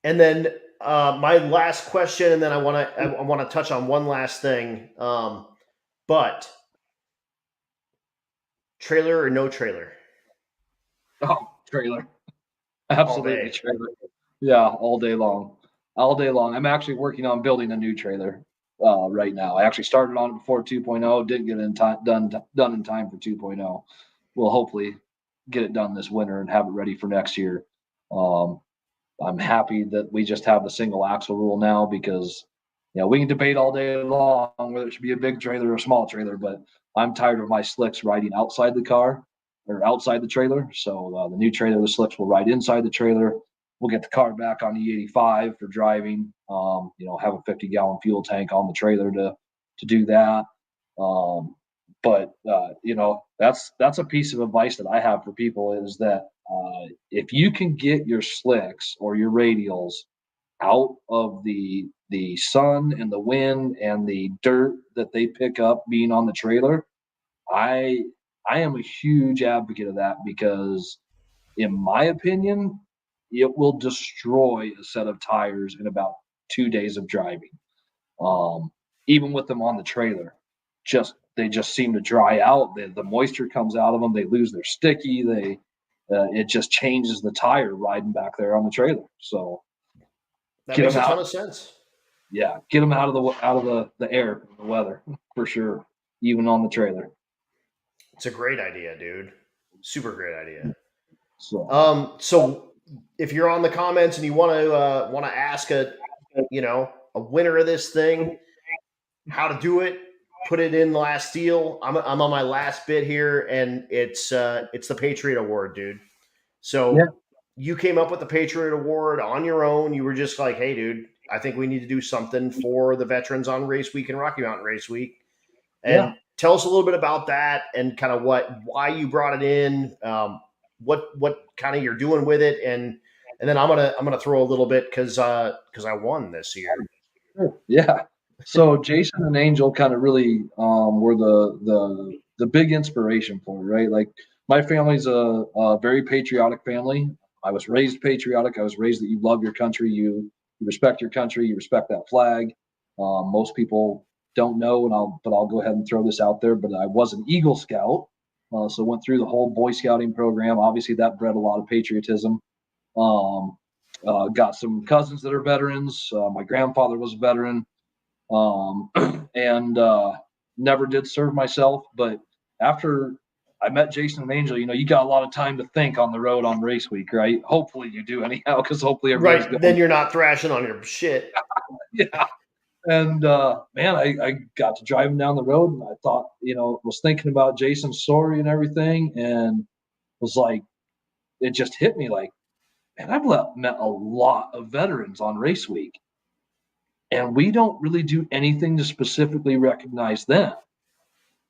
And then my last question, and then I want to touch on one last thing. But trailer or no trailer? Oh, trailer. Absolutely trailer. Yeah, all day long. I'm actually working on building a new trailer right now. I actually started on it before 2.0, didn't get it done in time for 2.0. We'll hopefully get it done this winter and have it ready for next year. I'm happy that we just have the single axle rule now, because we can debate all day long whether it should be a big trailer or a small trailer, but I'm tired of my slicks riding outside the car or outside the trailer. So the new trailer, the slicks will ride inside the trailer. We'll get the car back on the E85 for driving. Have a 50-gallon fuel tank on the trailer to do that. But that's a piece of advice that I have for people is that if you can get your slicks or your radials out of the sun and the wind and the dirt that they pick up being on the trailer, I am a huge advocate of that because, in my opinion, it will destroy a set of tires in about 2 days of driving. Even with them on the trailer, they just seem to dry out. The moisture comes out of them. They lose their sticky. It just changes the tire riding back there on the trailer. So that makes a ton of sense. Yeah, get them out of the air, the weather for sure. Even on the trailer. It's a great idea, dude. Super great idea. So if you're on the comments and you want to ask a winner of this thing, how to do it, put it in last deal. I'm on my last bit here, and it's the Patriot Award, dude. So you came up with the Patriot Award on your own. You were just like, hey, dude, I think we need to do something for the veterans on Race Week and Rocky Mountain Race Week. And tell us a little bit about that and kind of why you brought it in, what kind of you're doing with it, and then I'm gonna throw a little bit because I won this year. Yeah. So Jason and Angel kind of really were the big inspiration for me, right? Like my family's a very patriotic family. I was raised patriotic. I was raised that you love your country, you respect your country, you respect that flag. Most people don't know, but I'll go ahead and throw this out there. But I was an Eagle Scout, so went through the whole Boy Scouting program. Obviously, that bred a lot of patriotism. Got some cousins that are veterans. My grandfather was a veteran, and never did serve myself. But after I met Jason and Angel, you got a lot of time to think on the road on Race Week, right? Hopefully you do anyhow, because hopefully everybody's right. Then you're not thrashing on your shit. Yeah. And man, I got to driving down the road, and I thought, was thinking about Jason's story and everything, and was like, it just hit me like, man, I've met a lot of veterans on Race Week, and we don't really do anything to specifically recognize them.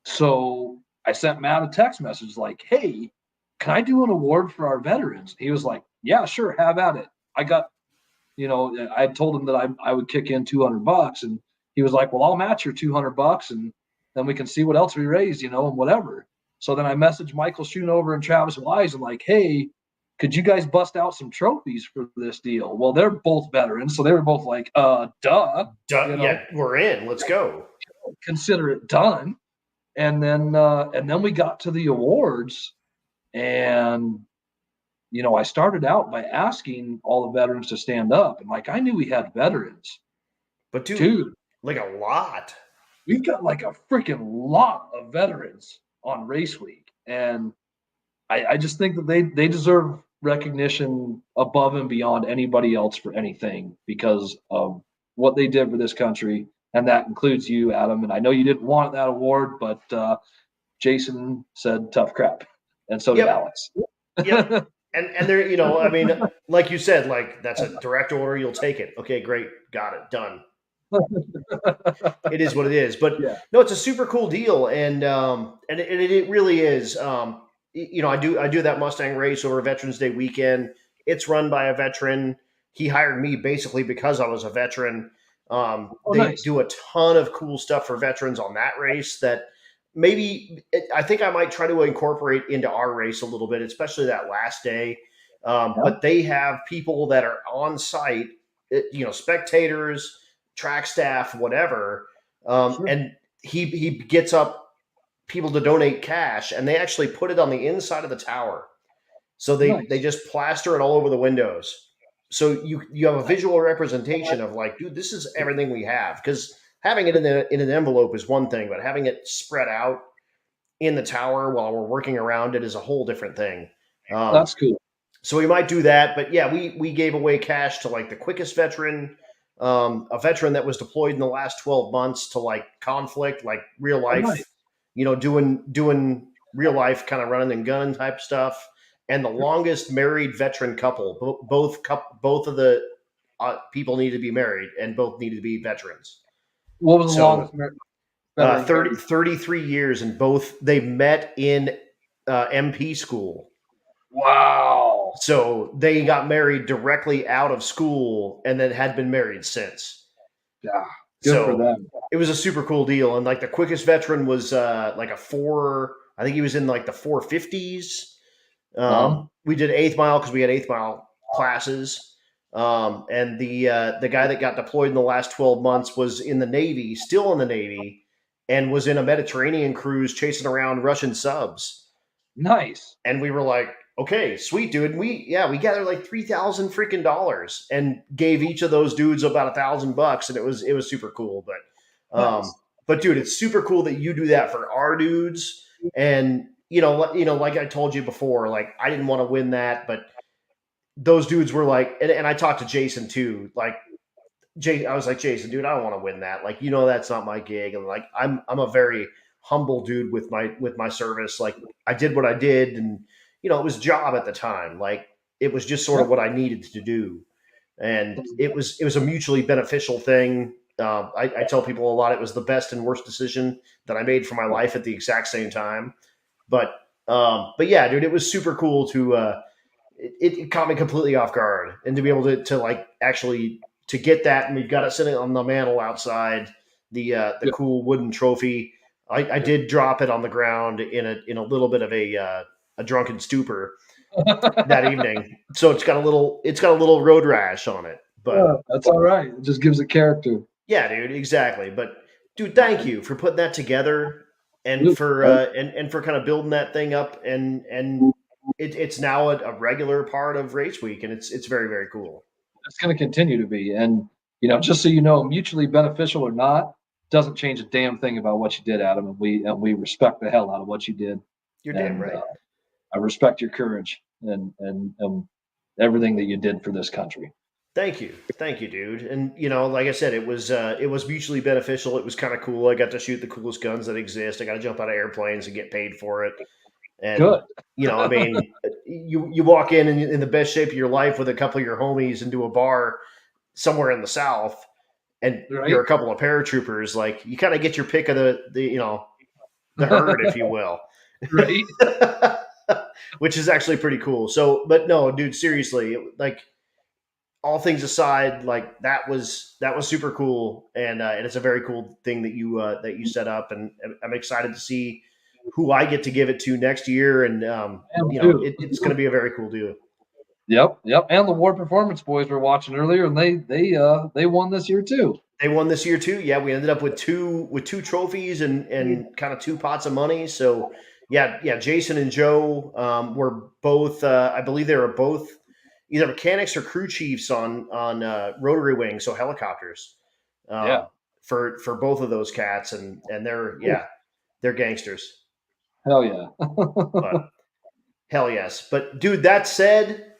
So I sent Matt a text message like, hey, can I do an award for our veterans? He was like, yeah, sure, have at it. I got, I told him that I would kick in $200, and he was like, well, I'll match your $200, and then we can see what else we raise, and whatever. So then I messaged Michael Schoonover and Travis Wise and like, hey, could you guys bust out some trophies for this deal? Well, they're both veterans, so they were both like, duh. Yeah, we're in. Let's go. Consider it done. And then we got to the awards, and I started out by asking all the veterans to stand up, and like I knew we had veterans, but dude, like a lot. We've got like a freaking lot of veterans on Race Week, and I just think that they deserve recognition above and beyond anybody else for anything because of what they did for this country. And that includes you, Adam. And I know you didn't want that award, but Jason said tough crap. And so did Alex. Yep. And there, I mean, like you said, like that's a direct order. You'll take it. Okay, great. Got it. Done. It is what it is. But no, it's a super cool deal. And it really is. I do that Mustang race over Veterans Day weekend. It's run by a veteran. He hired me basically because I was a veteran. They do a ton of cool stuff for veterans on that race that maybe I think I might try to incorporate into our race a little bit, especially that last day. But they have people that are on site, spectators, track staff, whatever. And he gets up people to donate cash, and they actually put it on the inside of the tower. So they just plaster it all over the windows. So you have a visual representation of like, dude, this is everything we have. Because having it in an envelope is one thing, but having it spread out in the tower while we're working around it is a whole different thing. That's cool. So we might do that. But yeah, we gave away cash to like the quickest veteran, a veteran that was deployed in the last 12 months to like conflict, like real life, doing real life kind of running and gunning type stuff, and the longest married veteran couple. Both of the people need to be married, and both need to be veterans. What was the So longest veteran 33 years, and both they met in MP school. Wow. So they got married directly out of school, and then had been married since. Yeah. Good for them. It was a super cool deal, and like the quickest veteran was like a 4. I think he was in like the 450s. We did 8th mile because we had 8th mile classes. And the guy that got deployed in the last 12 months was in the Navy, still in the Navy, and was in a Mediterranean cruise chasing around Russian subs. Nice. And we were like, okay, sweet, dude. And we gathered like $3,000 freaking dollars and gave each of those dudes about $1,000, and it was super cool. Nice. But dude, it's super cool that you do that for our dudes. And like I told you before, like I didn't want to win that, but those dudes were like, and I talked to Jason too. Like, I was like, Jason, dude, I don't want to win that. Like, that's not my gig. And like, I'm a very humble dude with my service. Like, I did what I did, and it was a job at the time. Like, it was just sort of what I needed to do, and it was a mutually beneficial thing. I tell people a lot. It was the best and worst decision that I made for my life at the exact same time. But yeah, dude, it was super cool to. It caught me completely off guard, and to be able to like actually to get that, and we've got it sitting on the mantle outside, the cool wooden trophy. I did drop it on the ground in a little bit of a drunken stupor that evening, so it's got a little road rash on it. But that's all right. It just gives it character. Yeah, dude, exactly. But dude, thank you for putting that together, and for for kind of building that thing up, and it's now a regular part of Race Week, and it's very, very cool. It's going to continue to be, and just so you know, mutually beneficial or not, doesn't change a damn thing about what you did, Adam. And we respect the hell out of what you did. You're damn right. I respect your courage and everything that you did for this country. Thank you, dude. And like I said, it was mutually beneficial. It was kind of cool. I got to shoot the coolest guns that exist. I got to jump out of airplanes and get paid for it. And good. I mean, you walk in the best shape of your life with a couple of your homies into a bar somewhere in the South, and you're a couple of paratroopers. Like, you kind of get your pick of the herd, if you will, right? Which is actually pretty cool. So, but no, dude, seriously, like, all things aside, like that was super cool, and it's a very cool thing that you set up, and I'm excited to see who I get to give it to next year, and it's going to be a very cool deal. Yep. And the War Performance boys were watching earlier, and they won this year too. They won this year too. Yeah, we ended up with two trophies and kind of 2 pots of money. So yeah. Jason and Joe were both. I believe they were both either mechanics or crew chiefs on rotary wings, so helicopters. For both of those cats, and they're gangsters. Hell yeah. Hell yes. But dude, that said,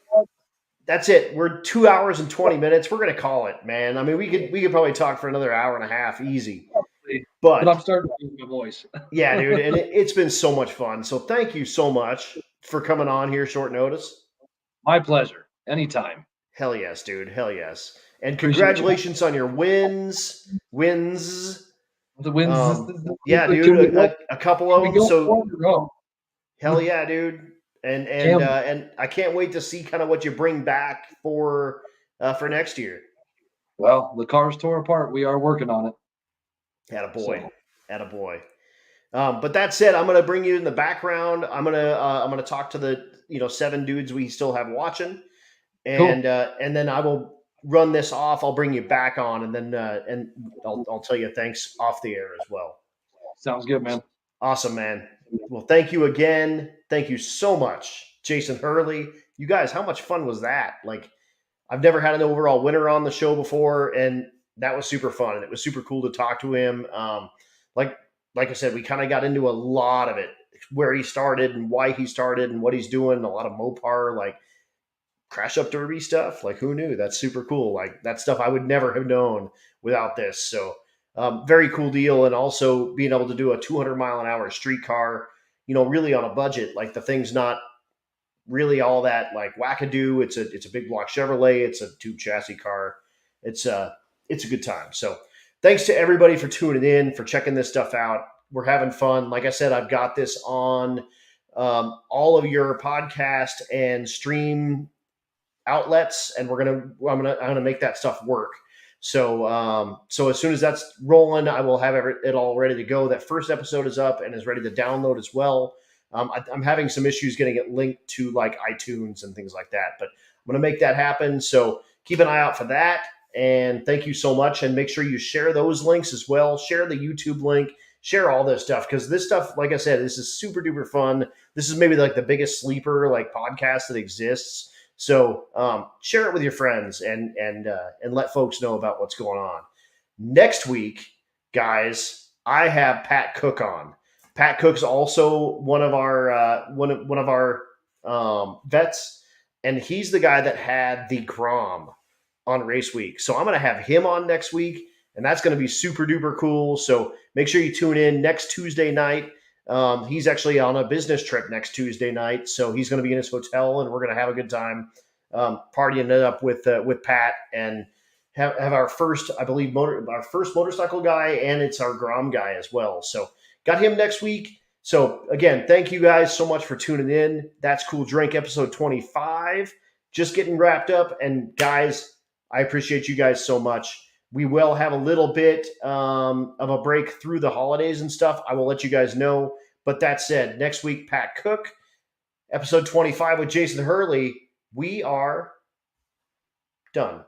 that's it. We're 2 hours and 20 minutes. We're gonna call it, man. I mean, we could probably talk for another hour and a half, easy. But I'm starting to lose my voice. Yeah, dude, and it's been so much fun. So thank you so much for coming on here short notice. My pleasure. Anytime. Hell yes, dude. Hell yes. And congratulations on your wins. The wins. Yeah, dude. A couple of them. So hell yeah, dude. And I can't wait to see kind of what you bring back for next year. Well, the cars tore apart. We are working on it. Attaboy. But that said, I'm gonna bring you in the background. I'm gonna talk to the 7 dudes we still have watching, and and then I will run this off. I'll bring you back on, and then and I'll tell you thanks off the air as well. Sounds good, man. Awesome, man. Well, thank you again. Thank you so much, Jason Hurley. You guys, how much fun was that? Like, I've never had an overall winner on the show before, and that was super fun. And it was super cool to talk to him. Like I said, we kind of got into a lot of it, where he started and why he started and what he's doing. A lot of Mopar, like crash up derby stuff. Like, who knew? That's super cool. Like, that stuff I would never have known without this. So very cool deal. And also being able to do a 200 mile an hour streetcar, really on a budget. Like the thing's not really all that like wackadoo. It's a big block Chevrolet. It's a tube chassis car. It's a good time. So thanks to everybody for tuning in, for checking this stuff out. We're having fun. Like I said, I've got this on all of your podcast and stream outlets, and I'm gonna make that stuff work. So so as soon as that's rolling, I will have it all ready to go. That first episode is up and is ready to download as well. I'm having some issues getting it linked to like iTunes and things like that, but I'm going to make that happen. So keep an eye out for that. And thank you so much. And make sure you share those links as well. Share the YouTube link, share all this stuff. Cause this stuff, like I said, this is super duper fun. This is maybe like the biggest sleeper like podcast that exists. So share it with your friends and let folks know about what's going on. Next week, guys, I have Pat Cook on. Pat Cook's also one of our vets, and he's the guy that had the Grom on RaceWeek. So I'm going to have him on next week, and that's going to be super duper cool. So make sure you tune in next Tuesday night. He's actually on a business trip next Tuesday night, so he's going to be in his hotel, and we're going to have a good time partying it up with Pat and have our first, I believe, our first motorcycle guy, and it's our Grom guy as well. So got him next week. So again, thank you guys so much for tuning in. That's Cool Drink episode 25, just getting wrapped up. And guys, I appreciate you guys so much. We will have a little bit of a break through the holidays and stuff. I will let you guys know. But that said, next week, Pat Cook, episode 25 with Jason Hurley. We are done.